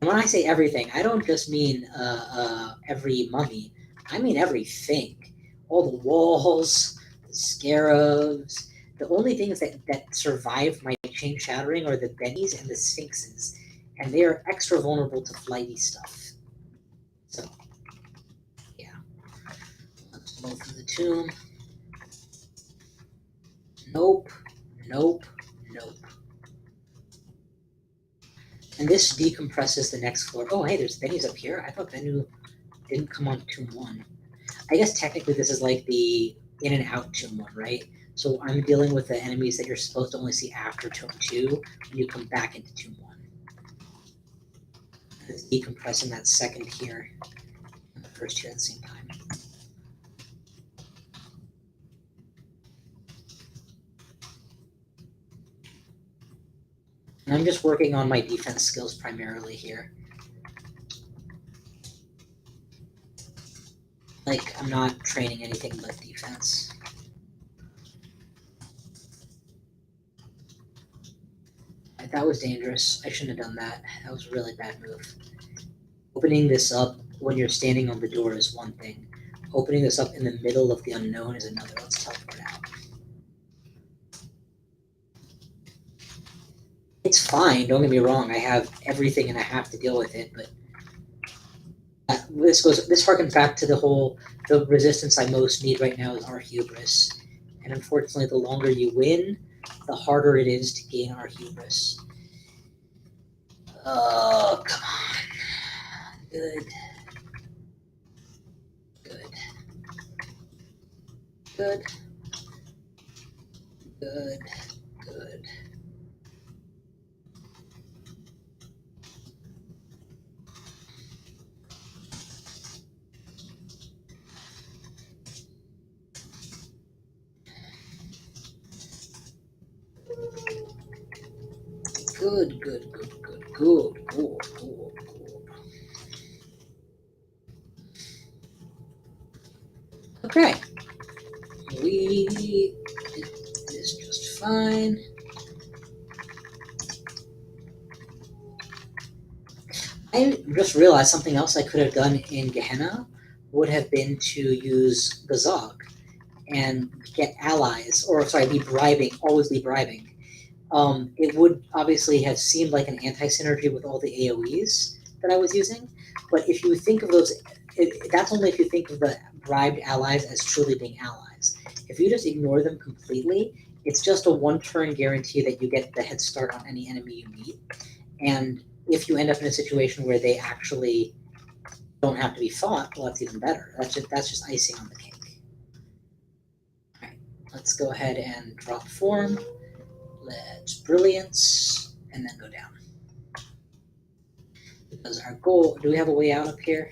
S1: And when I say everything, I don't just mean every mummy. I mean everything. All the walls, the scarabs. The only things that survive my chain shattering are the bennies and the sphinxes, and they are extra vulnerable to flighty stuff. So, yeah. Let's go through the tomb. Nope. Nope. Nope. And this decompresses the next floor. Oh, hey, there's Bennu's up here. I thought Bennu didn't come on Tomb 1. I guess technically this is like the in and out Tomb 1, right? So I'm dealing with the enemies that you're supposed to only see after Tomb 2 when you come back into Tomb 1. And it's decompressing that second here and the first here at the same time. And I'm just working on my defense skills primarily here. Like, I'm not training anything but defense. That was dangerous. I shouldn't have done that. That was a really bad move. Opening this up when you're standing on the door is one thing. Opening this up in the middle of the unknown is another. Let's teleport out. It's fine, don't get me wrong. I have everything and I have to deal with it, but this harkens back to the resistance I most need right now is our hubris. And unfortunately, the longer you win, the harder it is to gain our hubris. Oh, come on. Good. Good. Good. Good. Good. Good, good, good, good, good, good, good, good. Okay. We did this just fine. I just realized something else I could have done in Gehenna would have been to use the Zog and get allies, or sorry, always be bribing. It would obviously have seemed like an anti-synergy with all the AoEs that I was using, but if you think of those, that's only if you think of the bribed allies as truly being allies. If you just ignore them completely, it's just a 1-turn guarantee that you get the head start on any enemy you meet, and if you end up in a situation where they actually don't have to be fought, well, that's even better. That's just icing on the cake. All right, let's go ahead and drop form. Let's brilliance, and then go down. Because our goal, do we have a way out up here?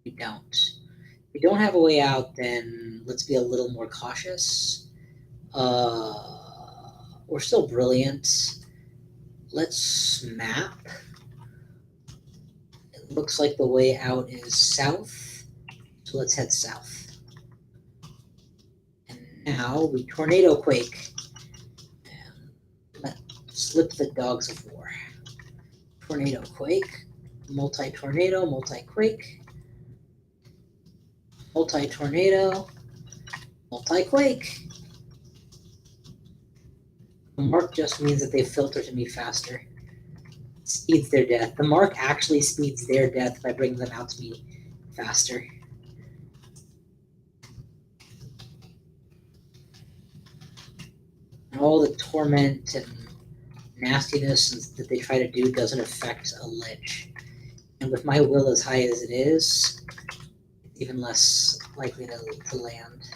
S1: We don't. we don't have a way out, then let's be a little more cautious. We're still brilliant. Let's map. It looks like the way out is south, so let's head south. And now we tornado quake. And let's slip the dogs of war. Tornado quake, multi-tornado, multi-quake, multi-tornado, multi-quake. The mark just means that they filter to me faster. Speeds their death. The mark actually speeds their death by bringing them out to me faster. And all the torment and nastiness that they try to do doesn't affect a lich. And with my will as high as it is, it's even less likely to land.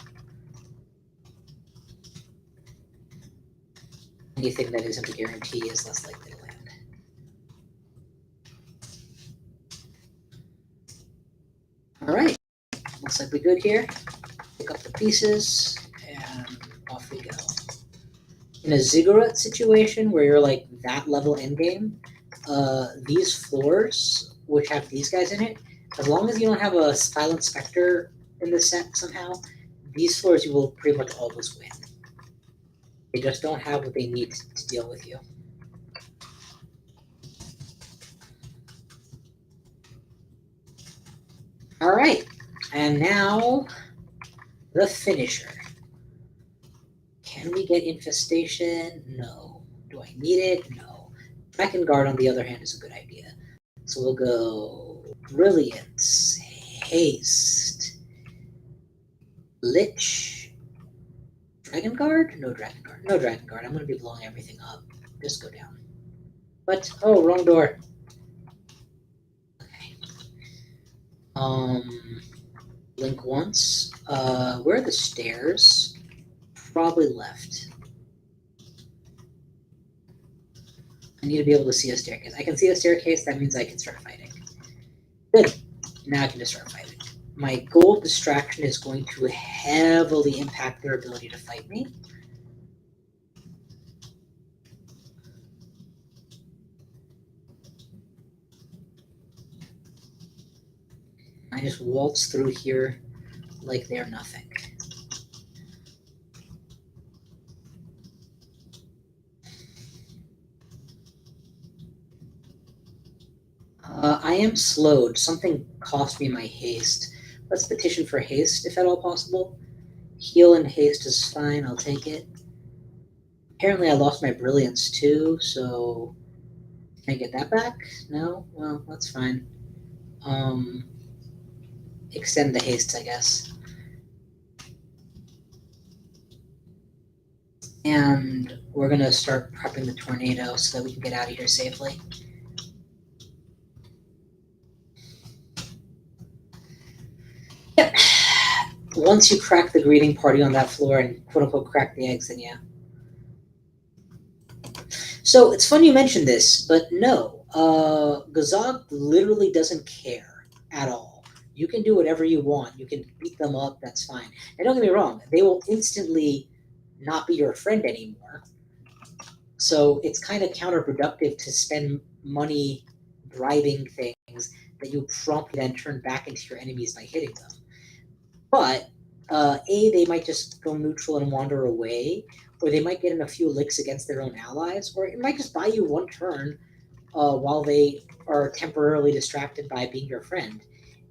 S1: Anything that isn't a guarantee is less likely to land. All right, looks like we're good here. Pick up the pieces, and off we go. In a ziggurat situation where you're like that level endgame, these floors, which have these guys in it, as long as you don't have a Silent Spectre in the set somehow, these floors you will pretty much always win. They just don't have what they need to deal with you. All right, and now the finisher. Can we get infestation? No. Do I need it? No. Dragon Guard, on the other hand, is a good idea. So we'll go Brilliance, Haste, Lich, Dragon Guard? No Dragon Guard. No Dragon Guard. I'm going to be blowing everything up. Just go down. But, oh, wrong door. Okay. Blink once. Where are the stairs? Probably left. I need to be able to see a staircase. I can see a staircase, that means I can start fighting. Good. Now I can just start fighting. My gold distraction is going to heavily impact their ability to fight me. I just waltz through here like they're nothing. I am slowed. Something cost me my haste. Let's petition for haste, if at all possible. Heal and haste is fine. I'll take it. Apparently I lost my brilliance too, so can I get that back? No? Well, that's fine. Extend the haste, I guess. And we're going to start prepping the tornado so that we can get out of here safely. Yep. Once you crack the greeting party on that floor and quote-unquote crack the eggs, then yeah. So it's funny you mentioned this, but no. Gazog literally doesn't care at all. You can do whatever you want. You can beat them up, that's fine. And don't get me wrong, they will instantly not be your friend anymore. So it's kind of counterproductive to spend money bribing things that you promptly then turn back into your enemies by hitting them. But they might just go neutral and wander away, or they might get in a few licks against their own allies, or it might just buy you one turn while they are temporarily distracted by being your friend.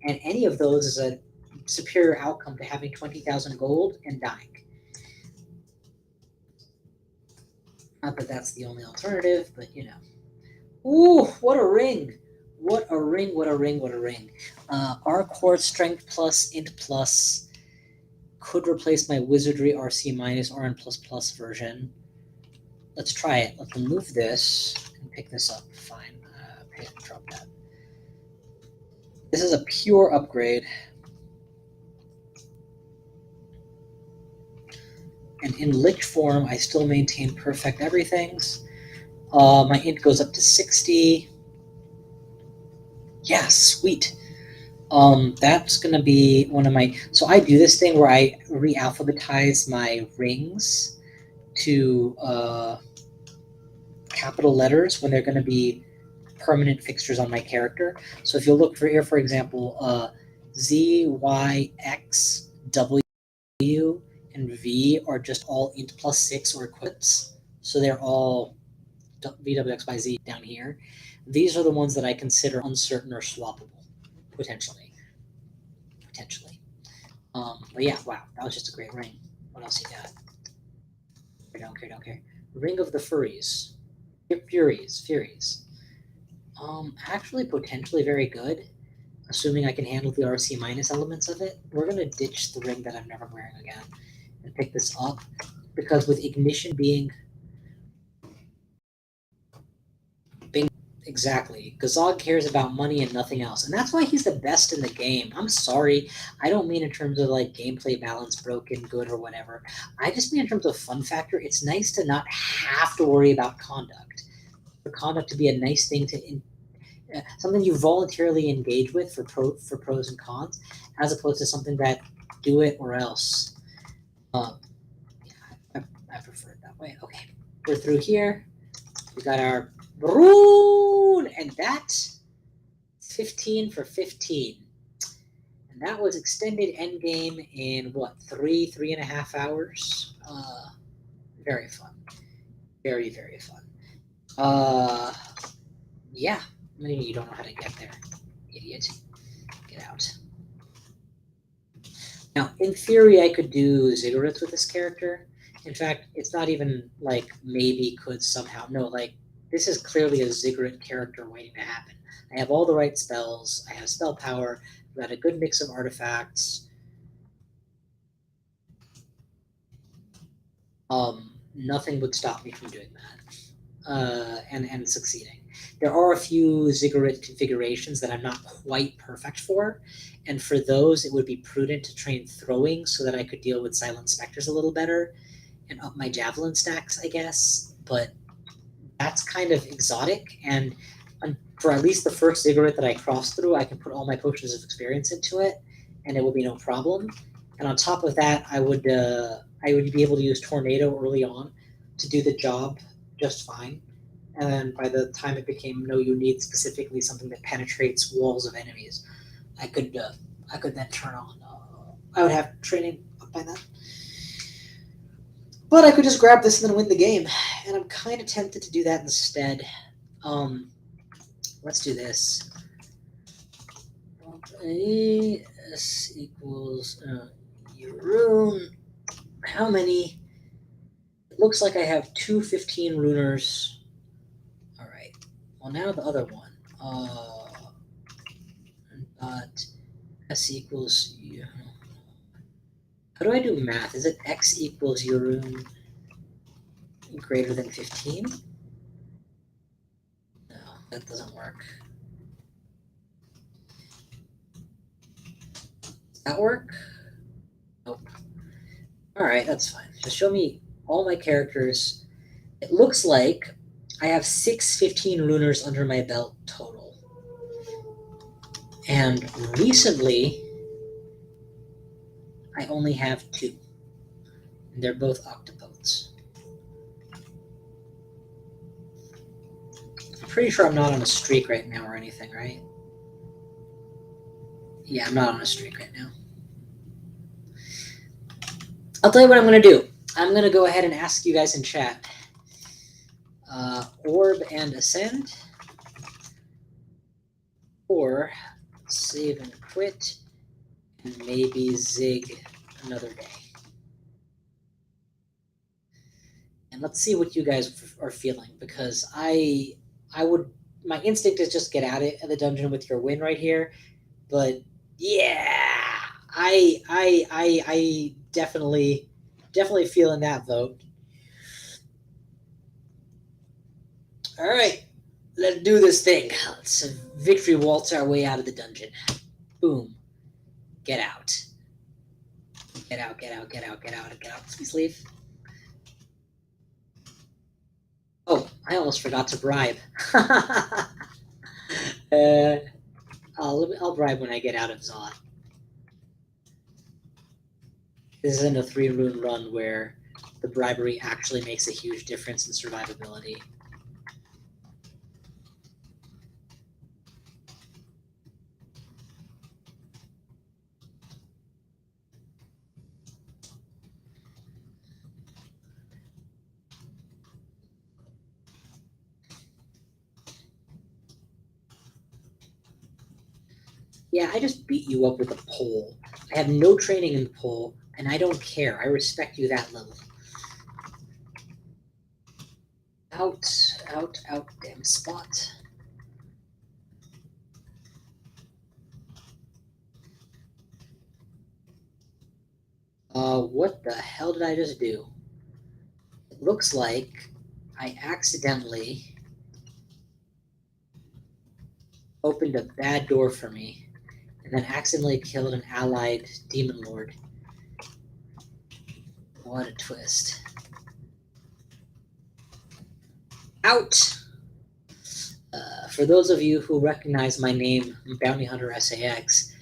S1: And any of those is a superior outcome to having 20,000 gold and dying. Not that that's the only alternative, but you know. Ooh, what a ring! What a ring, what a ring, what a ring. R core strength plus, int plus could replace my wizardry RC minus RN plus plus version. Let's try it. Let's remove this and pick this up. Fine. Drop that. This is a pure upgrade. And in Lich form, I still maintain perfect everythings. My int goes up to 60. Yeah, sweet. That's gonna be one of my. So I do this thing where I re-alphabetize my rings to capital letters when they're gonna be permanent fixtures on my character. So if you look for here, for example, Z, Y, X, W, and V are just all int +6 or equivalents. So they're all VWXYZ down here. These are the ones that I consider uncertain or swappable, potentially. But yeah, wow, that was just a great ring. What else you got? I don't care. Ring of the Furies. Furies. Actually potentially very good, assuming I can handle the RC minus elements of it. We're gonna ditch the ring that I'm never wearing again and pick this up, because with ignition being exactly, Gazog cares about money and nothing else, and that's why he's the best in the game. I'm sorry, I don't mean in terms of like gameplay balance, broken, good, or whatever. I just mean in terms of fun factor. It's nice to not have to worry about conduct. For conduct to be a nice thing to something you voluntarily engage with for pros and cons, as opposed to something that do it or else. Yeah, I prefer it that way. Okay, we're through here. We got our rune, and that's 15 for 15. And that was extended endgame in what, 3.5 hours? Very fun. Very, very fun. Yeah. Maybe you don't know how to get there, idiot. Get out. Now, in theory, I could do ziggurats with this character. In fact, it's not even like maybe could somehow. No, like, this is clearly a ziggurat character waiting to happen. I have all the right spells. I have spell power. I've got a good mix of artifacts. Nothing would stop me from doing that and succeeding. There are a few ziggurat configurations that I'm not quite perfect for, and for those it would be prudent to train throwing so that I could deal with silent specters a little better and up my javelin stacks, I guess. But that's kind of exotic, and for at least the first ziggurat that I cross through, I can put all my potions of experience into it, and it will be no problem. And on top of that, I would be able to use tornado early on to do the job just fine. And then by the time it became no, you need specifically something that penetrates walls of enemies, I could then turn on. I would have training up by then. But I could just grab this and then win the game, and I'm kind of tempted to do that instead. Let's do this. S equals your rune. How many? It looks like I have 215 runers. All right. Well, now the other one. But S equals. How do I do math? Is it X equals your rune greater than 15? No, that doesn't work. Does that work? Nope. All right, that's fine. Just show me all my characters. It looks like I have 615 runers under my belt total. And recently, I only have 2. And they're both octopodes. I'm pretty sure I'm not on a streak right now or anything, right? Yeah, I'm not on a streak right now. I'll tell you what I'm going to do. I'm going to go ahead and ask you guys in chat. Orb and ascend. Or save and quit. And maybe zig another day. And let's see what you guys are feeling, because I would, my instinct is just get at it at the dungeon with your win right here. But yeah, I definitely feeling that vote. All right, let's do this thing. Let's victory waltz our way out of the dungeon. Boom. Get out. Get out. Please leave. Oh, I almost forgot to bribe. I'll bribe when I get out of Zod. This isn't a 3-rune run where the bribery actually makes a huge difference in survivability. Yeah, I just beat you up with a pole. I have no training in the pole, and I don't care. I respect you that level. Out, damn spot. What the hell did I just do? It looks like I accidentally opened a bad door for me, and then accidentally killed an allied demon lord. What a twist. Out! For those of you who recognize my name, Bounty Hunter SAX,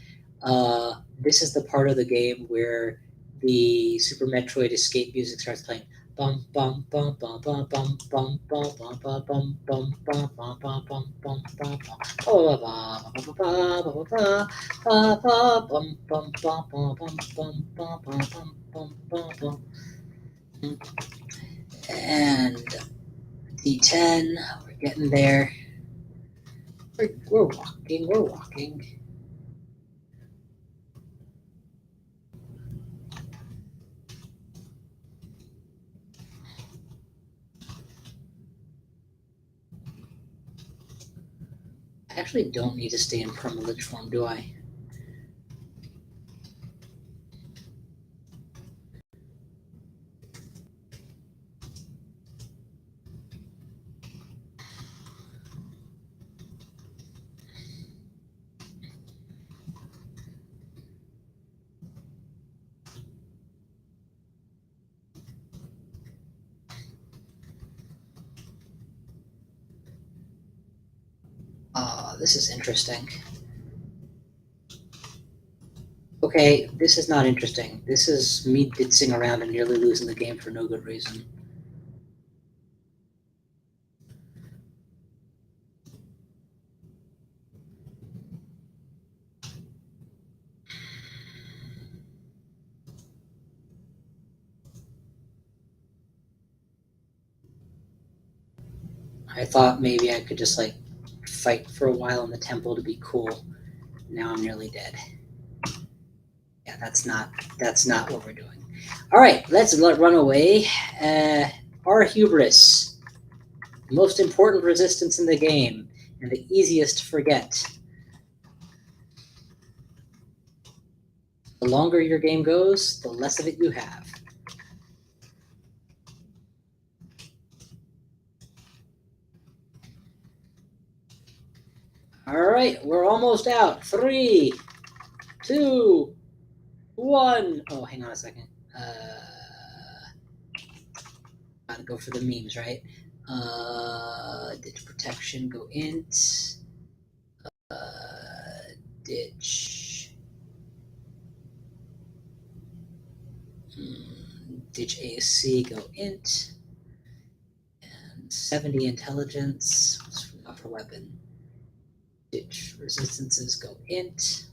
S1: this is the part of the game where the Super Metroid escape music starts playing. Bum bum bum bum bum bum bum bum bum bum bum bum bum bum bum bum bum bum bum. And D10, we're getting there. We're walking. I actually don't need to stay in permalich form, do I? This is interesting. Okay, this is not interesting. This is me ditzing around and nearly losing the game for no good reason. I thought maybe I could just like fight for a while in the temple to be cool. Now I'm nearly dead. Yeah, that's not what we're doing. All right, let's run away. Our hubris, most important resistance in the game, and the easiest to forget. The longer your game goes, the less of it you have. All right, we're almost out. 3, 2, 1. Oh, hang on a second. Gotta go for the memes, right? Ditch protection, go int. Ditch. Ditch ASC, go int. And 70 intelligence. What's the upper weapon? Ditch resistances, go int.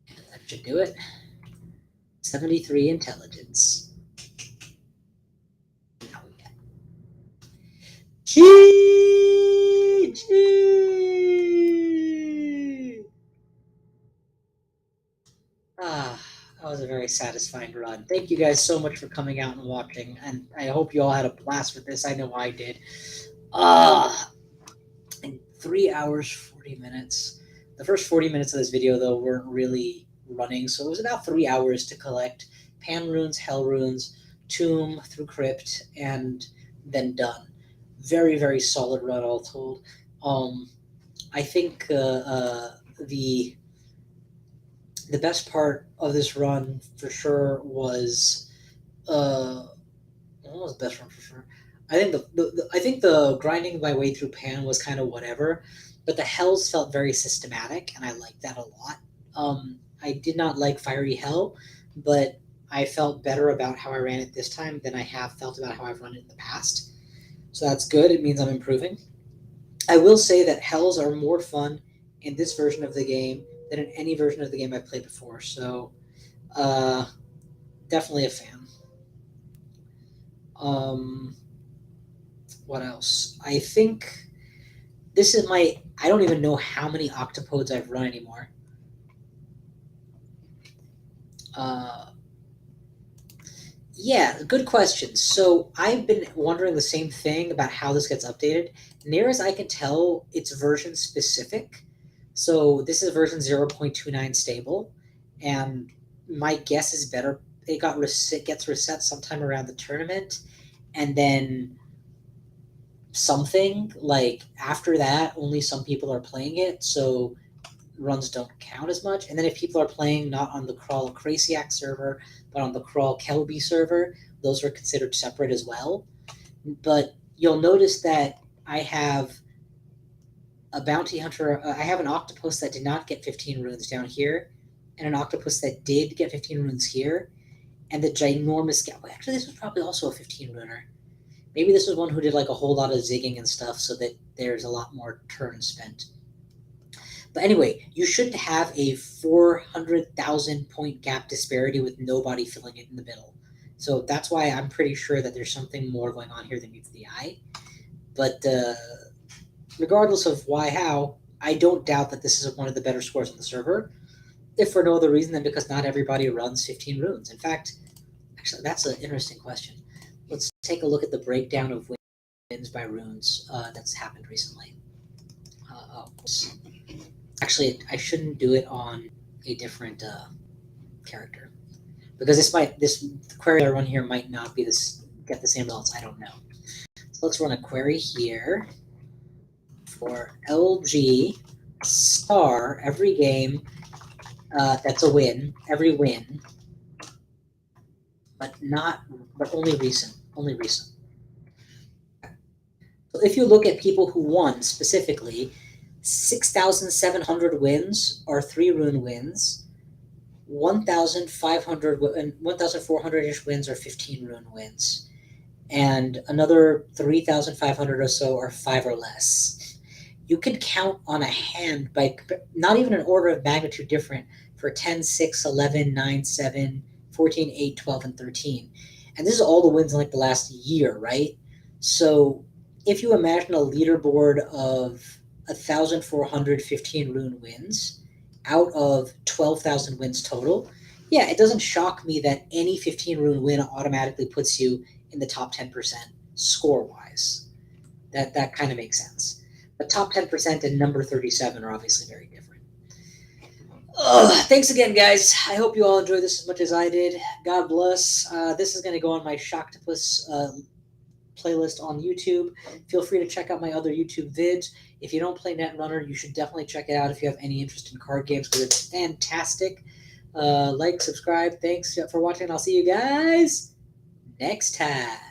S1: And that should do it. 73 intelligence. Now we get GG! That was a very satisfying run. Thank you guys so much for coming out and watching, and I hope you all had a blast with this. I know I did. In 3 hours, 40 minutes. The first 40 minutes of this video, though, weren't really running, so it was about 3 hours to collect Pan runes, Hell runes, Tomb through Crypt, and then done. Very, very solid run, all told. I think the best part of this run for sure was what was the best run for sure? I think the grinding my way through Pan was kind of whatever, but the Hells felt very systematic, and I liked that a lot. I did not like Fiery Hell, but I felt better about how I ran it this time than I have felt about how I've run it in the past. So that's good. It means I'm improving. I will say that Hells are more fun in this version of the game than in any version of the game I've played before. So, uh, definitely a fan. Um, what else? I think this is my. I don't even know how many octopodes I've run anymore. Uh, yeah, good question. So I've been wondering the same thing about how this gets updated. Near as I can tell, it's version specific. So this is version 0.29 stable, and my guess is better. It gets reset sometime around the tournament, and then something like after that, only some people are playing it. So runs don't count as much. And then if people are playing not on the Crawl Craziac server, but on the Crawl Kelby server, those are considered separate as well. But you'll notice that I have a bounty hunter. I have an octopus that did not get 15 runes down here, and an octopus that did get 15 runes here, and the ginormous gap. Actually, this was probably also a 15 runer. Maybe this was one who did like a whole lot of zigging and stuff, so that there's a lot more turns spent. But anyway, you shouldn't have a 400,000 point gap disparity with nobody filling it in the middle. So that's why I'm pretty sure that there's something more going on here than meets the eye. But regardless of why, how, I don't doubt that this is one of the better scores on the server. If for no other reason than because not everybody runs 15 runes. In fact, actually, that's an interesting question. Let's take a look at the breakdown of wins by runes that's happened recently. Actually, I shouldn't do it on a different character because this query I run here might not be get the same results. I don't know. So let's run a query here for LG star every game. That's a win. Every win, but only recent. Only recent. So if you look at people who won specifically, 6,700 wins are 3 rune wins. 1,500 and 1,400-ish wins are 15 rune wins. And another 3,500 or so are 5 or less. You could count on a hand by not even an order of magnitude different for 10, 6, 11, 9, 7, 14, 8, 12, and 13. And this is all the wins in like the last year, right? So if you imagine a leaderboard of 1,415 rune wins out of 12,000 wins total, yeah, it doesn't shock me that any 15 rune win automatically puts you in the top 10% score-wise. That kind of makes sense. But top 10% and number 37 are obviously very different. Thanks again, guys. I hope you all enjoyed this as much as I did. God bless. This is going to go on my Shocktopus playlist on YouTube. Feel free to check out my other YouTube vids. If you don't play Netrunner, you should definitely check it out if you have any interest in card games because it's fantastic. Like, subscribe. Thanks for watching. I'll see you guys next time.